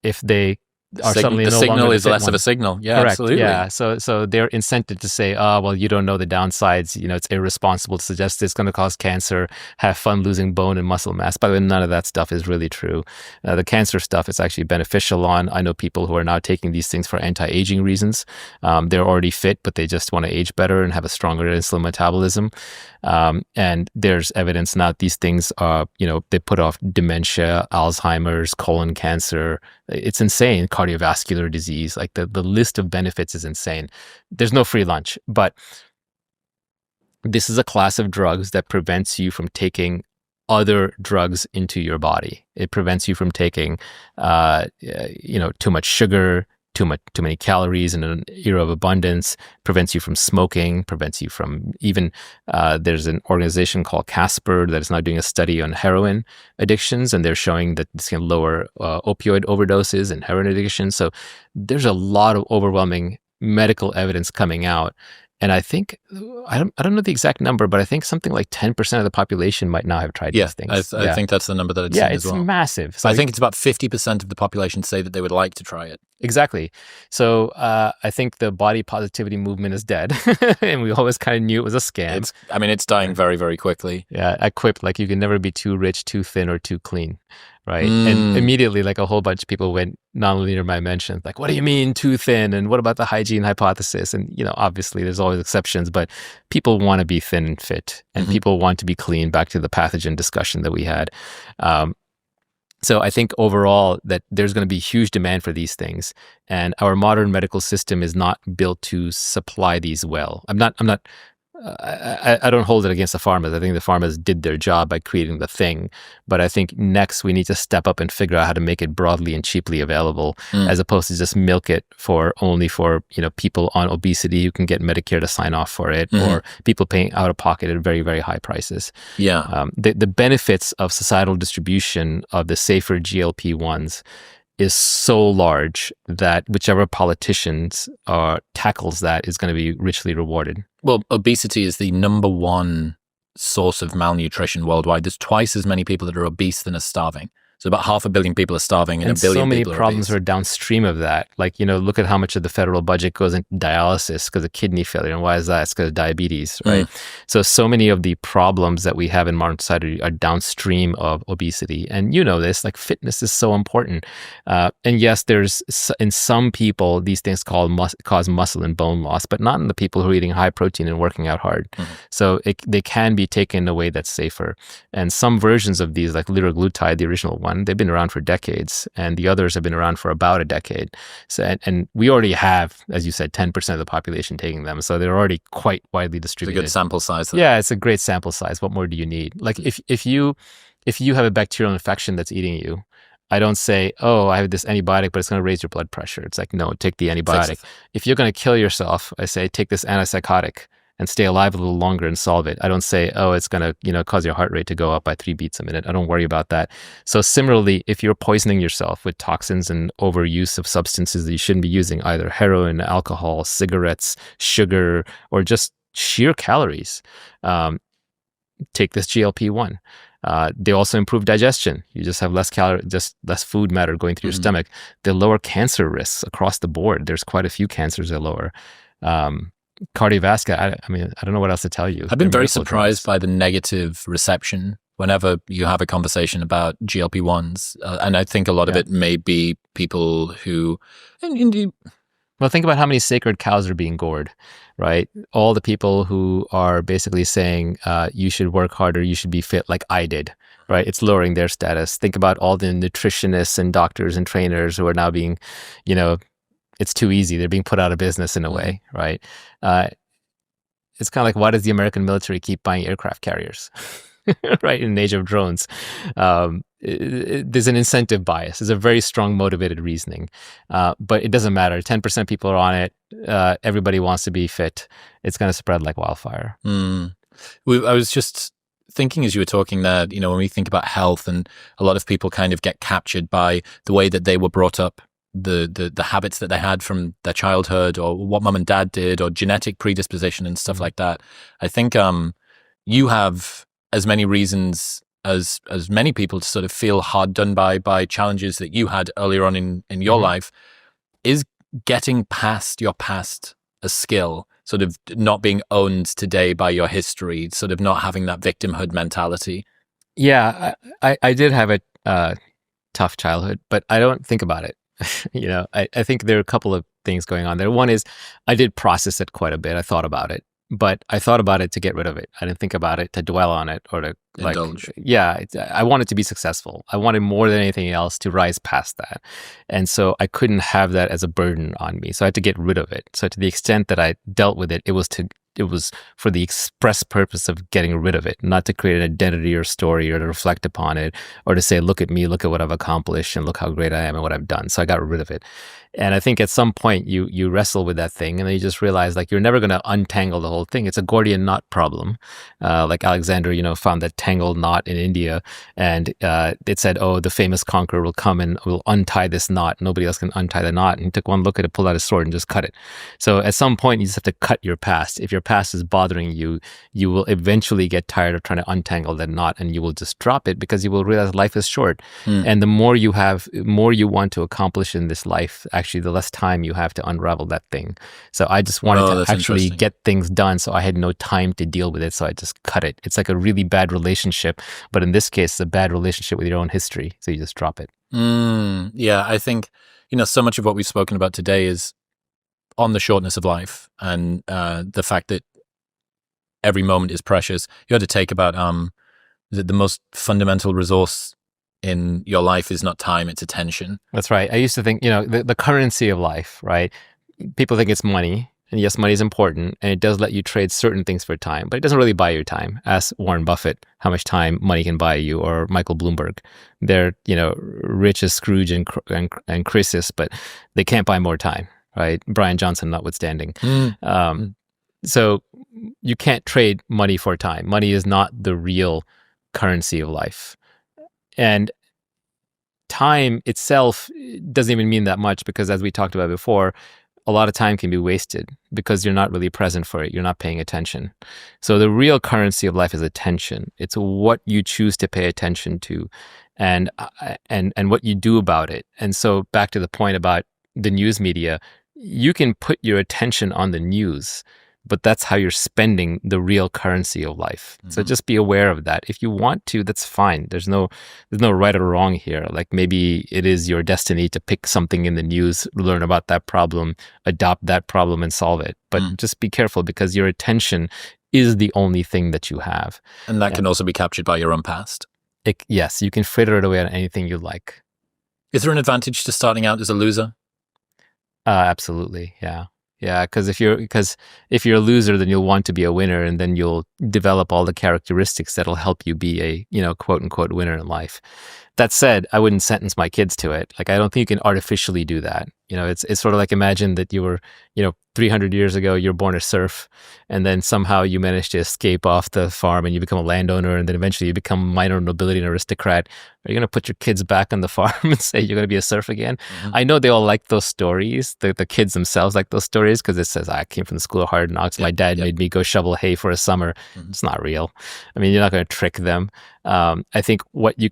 if they are suddenly no longer the signal is less of a signal. Yeah, correct. Absolutely. Yeah, so they're incented to say, well, you don't know the downsides. It's irresponsible to suggest it's going to cause cancer. Have fun losing bone and muscle mass. By the way, none of that stuff is really true. The cancer stuff is actually beneficial on. I know people who are now taking these things for anti-aging reasons. They're already fit, but they just want to age better and have a stronger insulin metabolism. And there's evidence now these things are, they put off dementia, Alzheimer's, colon cancer. It's insane. Cardiovascular disease, like the list of benefits is insane. There's no free lunch, but this is a class of drugs that prevents you from taking other drugs into your body. It prevents you from taking, too much sugar, too many calories in an era of abundance, prevents you from smoking, prevents you from even, there's an organization called Casper that is now doing a study on heroin addictions, and they're showing that this can lower opioid overdoses and heroin addiction. So there's a lot of overwhelming medical evidence coming out. And I think, I don't know the exact number, but I think something like 10% of the population might now have tried these things. I think that's the number that it's as well. Yeah, it's massive. So I think it's about 50% of the population say that they would like to try it. Exactly. So I think the body positivity movement is dead, and we always kind of knew it was a scam. It's dying very, very quickly. Yeah, I quipped like you can never be too rich, too thin, or too clean, right? And immediately, like a whole bunch of people went nonlinear my mentions, like, what do you mean too thin? And what about the hygiene hypothesis? And obviously there's always exceptions, but people want to be thin and fit, and people want to be clean. Back to the pathogen discussion that we had. So I think overall that there's going to be huge demand for these things, and our modern medical system is not built to supply these well. I don't hold it against the pharmas. I think the pharmas did their job by creating the thing, but I think next we need to step up and figure out how to make it broadly and cheaply available, as opposed to just milk it only for people on obesity who can get Medicare to sign off for it, or people paying out of pocket at very, very high prices. Yeah, the benefits of societal distribution of the safer GLP-1s is so large that whichever politicians tackles that is going to be richly rewarded. Well, obesity is the number one source of malnutrition worldwide. There's twice as many people that are obese than are starving. So about 500 million people are starving, and 1 billion so many people are problems obese. are downstream of that. Like, look at how much of the federal budget goes into dialysis because of kidney failure. And why is that? It's because of diabetes, right? So many of the problems that we have in modern society are downstream of obesity. And this, like fitness is so important. And yes, there's in some people, these things cause muscle and bone loss, but not in the people who are eating high protein and working out hard. So they can be taken in a way that's safer. And some versions of these, like liraglutide, the original one, they've been around for decades, and the others have been around for about a decade. So, and we already have, as you said, 10% of the population taking them. So they're already quite widely distributed. It's a good sample size. Yeah, it's a great sample size. What more do you need? Like if you have a bacterial infection that's eating you, I don't say, oh, I have this antibiotic, but it's going to raise your blood pressure. It's like, no, take the antibiotic. If you're going to kill yourself, I say, take this antipsychotic and stay alive a little longer and solve it. I don't say, oh, it's going to, cause your heart rate to go up by 3 beats a minute. I don't worry about that. So similarly, if you're poisoning yourself with toxins and overuse of substances that you shouldn't be using, either heroin, alcohol, cigarettes, sugar, or just sheer calories, take this GLP-1. They also improve digestion. You just have less food matter going through your stomach. They lower cancer risks across the board. There's quite a few cancers they lower. Cardiovascular, I don't know what else to tell you. I've been very surprised by the negative reception whenever you have a conversation about GLP-1s. And I think a lot of it may be people who... Well, think about how many sacred cows are being gored, right? All the people who are basically saying you should work harder, you should be fit like I did, right? It's lowering their status. Think about all the nutritionists and doctors and trainers who are now being, it's too easy. They're being put out of business in a way, right? It's kind of like, why does the American military keep buying aircraft carriers, right? In an age of drones. There's an incentive bias. There's a very strong motivated reasoning. But it doesn't matter. 10% people are on it. Everybody wants to be fit. It's going to spread like wildfire. I was just thinking as you were talking there, when we think about health, and a lot of people kind of get captured by the way that they were brought up, the habits that they had from their childhood, or what mom and dad did, or genetic predisposition and stuff like that. I think you have as many reasons as many people to sort of feel hard done by challenges that you had earlier on in your life. Is getting past your past a skill, sort of not being owned today by your history, sort of not having that victimhood mentality? Yeah, I did have a tough childhood, but I don't think about it. I think there are a couple of things going on there. One is I did process it quite a bit. I thought about it, but I thought about it to get rid of it. I didn't think about it to dwell on it or to indulge. I wanted to be successful. I wanted more than anything else to rise past that. And so I couldn't have that as a burden on me. So I had to get rid of it. So to the extent that I dealt with it, it was for the express purpose of getting rid of it, not to create an identity or story or to reflect upon it or to say, look at me, look at what I've accomplished and look how great I am and what I've done. So I got rid of it. And I think at some point you wrestle with that thing and then you just realize like you're never going to untangle the whole thing. It's a Gordian knot problem. Like Alexander, found that tangled knot in India and it said, oh, the famous conqueror will come and will untie this knot. Nobody else can untie the knot. And he took one look at it, pulled out his sword and just cut it. So at some point you just have to cut your past. If your past is bothering you, you will eventually get tired of trying to untangle that knot, and you will just drop it because you will realize life is short. And the more you want to accomplish in this life, actually, the less time you have to unravel that thing. So I just wanted to actually get things done, so I had no time to deal with it, so I just cut it. It's like a really bad relationship, but in this case, it's a bad relationship with your own history, so you just drop it. Yeah, I think, so much of what we've spoken about today is on the shortness of life and the fact that every moment is precious. You had to take about the most fundamental resource in your life is not time, it's attention. That's right. I used to think, the currency of life, right? People think it's money. And yes, money is important, and it does let you trade certain things for time, but it doesn't really buy your time. Ask Warren Buffett how much time money can buy you, or Michael Bloomberg. They're, rich as Scrooge and Croesus, but they can't buy more time, right? Brian Johnson notwithstanding. So you can't trade money for time. Money is not the real currency of life. And time itself doesn't even mean that much, because as we talked about before, a lot of time can be wasted because you're not really present for it. You're not paying attention. So the real currency of life is attention. It's what you choose to pay attention to, and what you do about it. And so back to the point about the news media, you can put your attention on the news, but that's how you're spending the real currency of life. So just be aware of that. If you want to, that's fine. There's no right or wrong here. Like, maybe it is your destiny to pick something in the news, learn about that problem, adopt that problem, and solve it. But just be careful, because your attention is the only thing that you have. And that can also be captured by your own past. Yes, you can fritter it away on anything you like. Is there an advantage to starting out as a loser? Absolutely, yeah. Yeah, because if you're a loser, then you'll want to be a winner, and then you'll develop all the characteristics that'll help you be a, quote unquote winner in life. That said, I wouldn't sentence my kids to it. Like, I don't think you can artificially do that. It's sort of like, imagine that you were, 300 years ago, you're born a serf, and then somehow you manage to escape off the farm and you become a landowner, and then eventually you become minor nobility and aristocrat. Are you going to put your kids back on the farm and say you're going to be a serf again? I know they all like those stories. The kids themselves like those stories, because it says, I came from the school of hard knocks. My dad made me go shovel hay for a summer. It's not real. I mean, you're not going to trick them. I think all you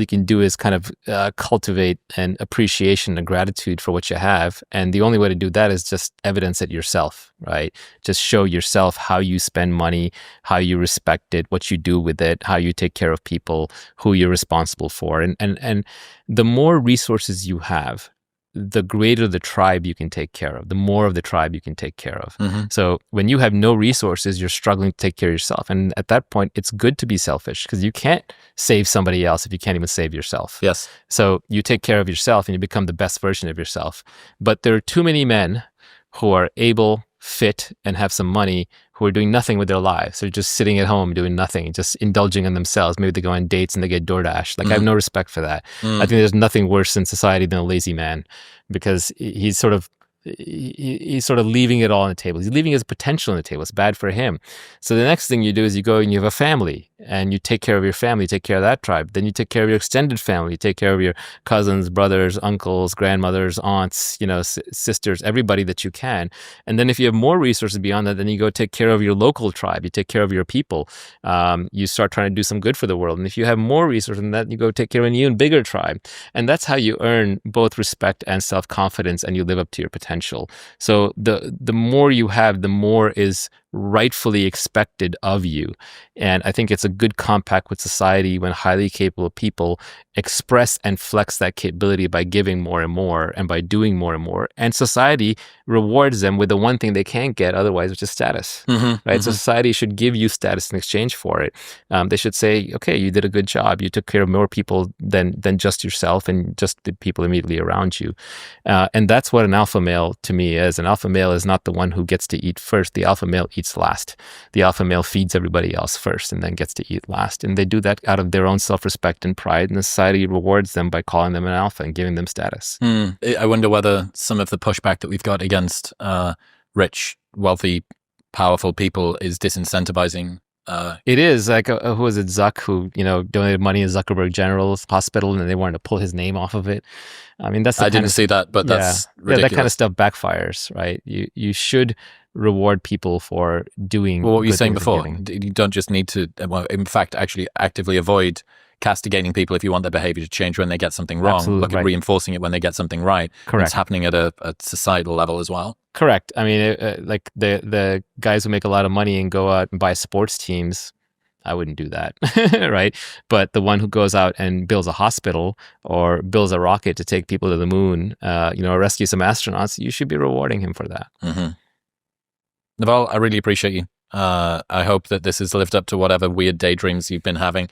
can do is kind of cultivate an appreciation and gratitude for what you have. And the only way to do that is just evidence it yourself, right? Just show yourself how you spend money, how you respect it, what you do with it, how you take care of people, who you're responsible for. And the more resources you have, the greater the tribe you can take care of, the more of the tribe you can take care of. So when you have no resources, you're struggling to take care of yourself. And at that point, it's good to be selfish, because you can't save somebody else if you can't even save yourself. Yes. So you take care of yourself and you become the best version of yourself. But there are too many men who are able, fit, and have some money, who are doing nothing with their lives. They're just sitting at home doing nothing, just indulging in themselves. Maybe they go on dates and they get DoorDash. Like, I have no respect for that. I think there's nothing worse in society than a lazy man, because he's sort of leaving it all on the table. He's leaving his potential on the table. It's bad for him. So the next thing you do is you go and you have a family, and you take care of your family, you take care of that tribe. Then you take care of your extended family, you take care of your cousins, brothers, uncles, grandmothers, aunts, sisters, everybody that you can. And then if you have more resources beyond that, then you go take care of your local tribe, you take care of your people. You start trying to do some good for the world. And if you have more resources than that, you go take care of an even bigger tribe. And that's how you earn both respect and self-confidence, and you live up to your potential. So the more you have, the more is rightfully expected of you. And I think it's a good compact with society when highly capable people express and flex that capability by giving more and more, and by doing more and more. And society rewards them with the one thing they can't get otherwise, which is status, right? So society should give you status in exchange for it. They should say, okay, you did a good job. You took care of more people than just yourself and just the people immediately around you. And that's what an alpha male to me is. An alpha male is not the one who gets to eat first. The alpha male eats last. The alpha male feeds everybody else first and then gets to eat last. And they do that out of their own self-respect and pride. And the society rewards them by calling them an alpha and giving them status. I wonder whether some of the pushback that we've got against rich, wealthy, powerful people is disincentivizing. It is. Like, who was it, Zuck, who donated money to Zuckerberg General's Hospital, and they wanted to pull his name off of it. I mean, I didn't see that, but that's ridiculous. That kind of stuff backfires, right? You should reward people for doing. Well, what were you good saying things before? and giving. You don't just need to, well, in fact, actually actively avoid castigating people if you want their behavior to change when they get something wrong. Absolutely, Look at right. reinforcing it when they get something right. Correct. It's happening at a societal level as well. Correct. I mean, like the guys who make a lot of money and go out and buy sports teams, I wouldn't do that, right? But the one who goes out and builds a hospital or builds a rocket to take people to the moon, or rescue some astronauts, you should be rewarding him for that. Mm-hmm. Naval, I really appreciate you. I hope that this has lived up to whatever weird daydreams you've been having.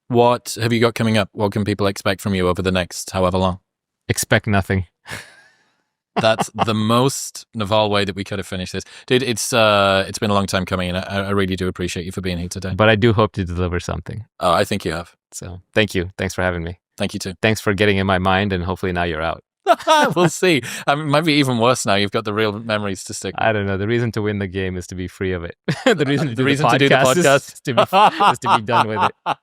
What have you got coming up? What can people expect from you over the next however long? Expect nothing. That's the most Naval way that we could have finished this. Dude, it's been a long time coming, and I really do appreciate you for being here today. But I do hope to deliver something. Oh, I think you have. So thank you. Thanks for having me. Thank you too. Thanks for getting in my mind, and hopefully now you're out. We'll see. It might be even worse now. You've got the real memories to stick with. I don't know. The reason to win the game is to be free of it. The reason to do the podcast is to be done with it.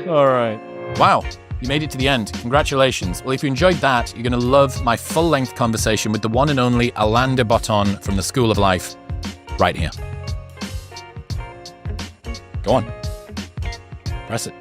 All right. Wow. You made it to the end. Congratulations. Well, if you enjoyed that, you're going to love my full-length conversation with the one and only Alain de Botton from the School of Life right here. Go on. Press it.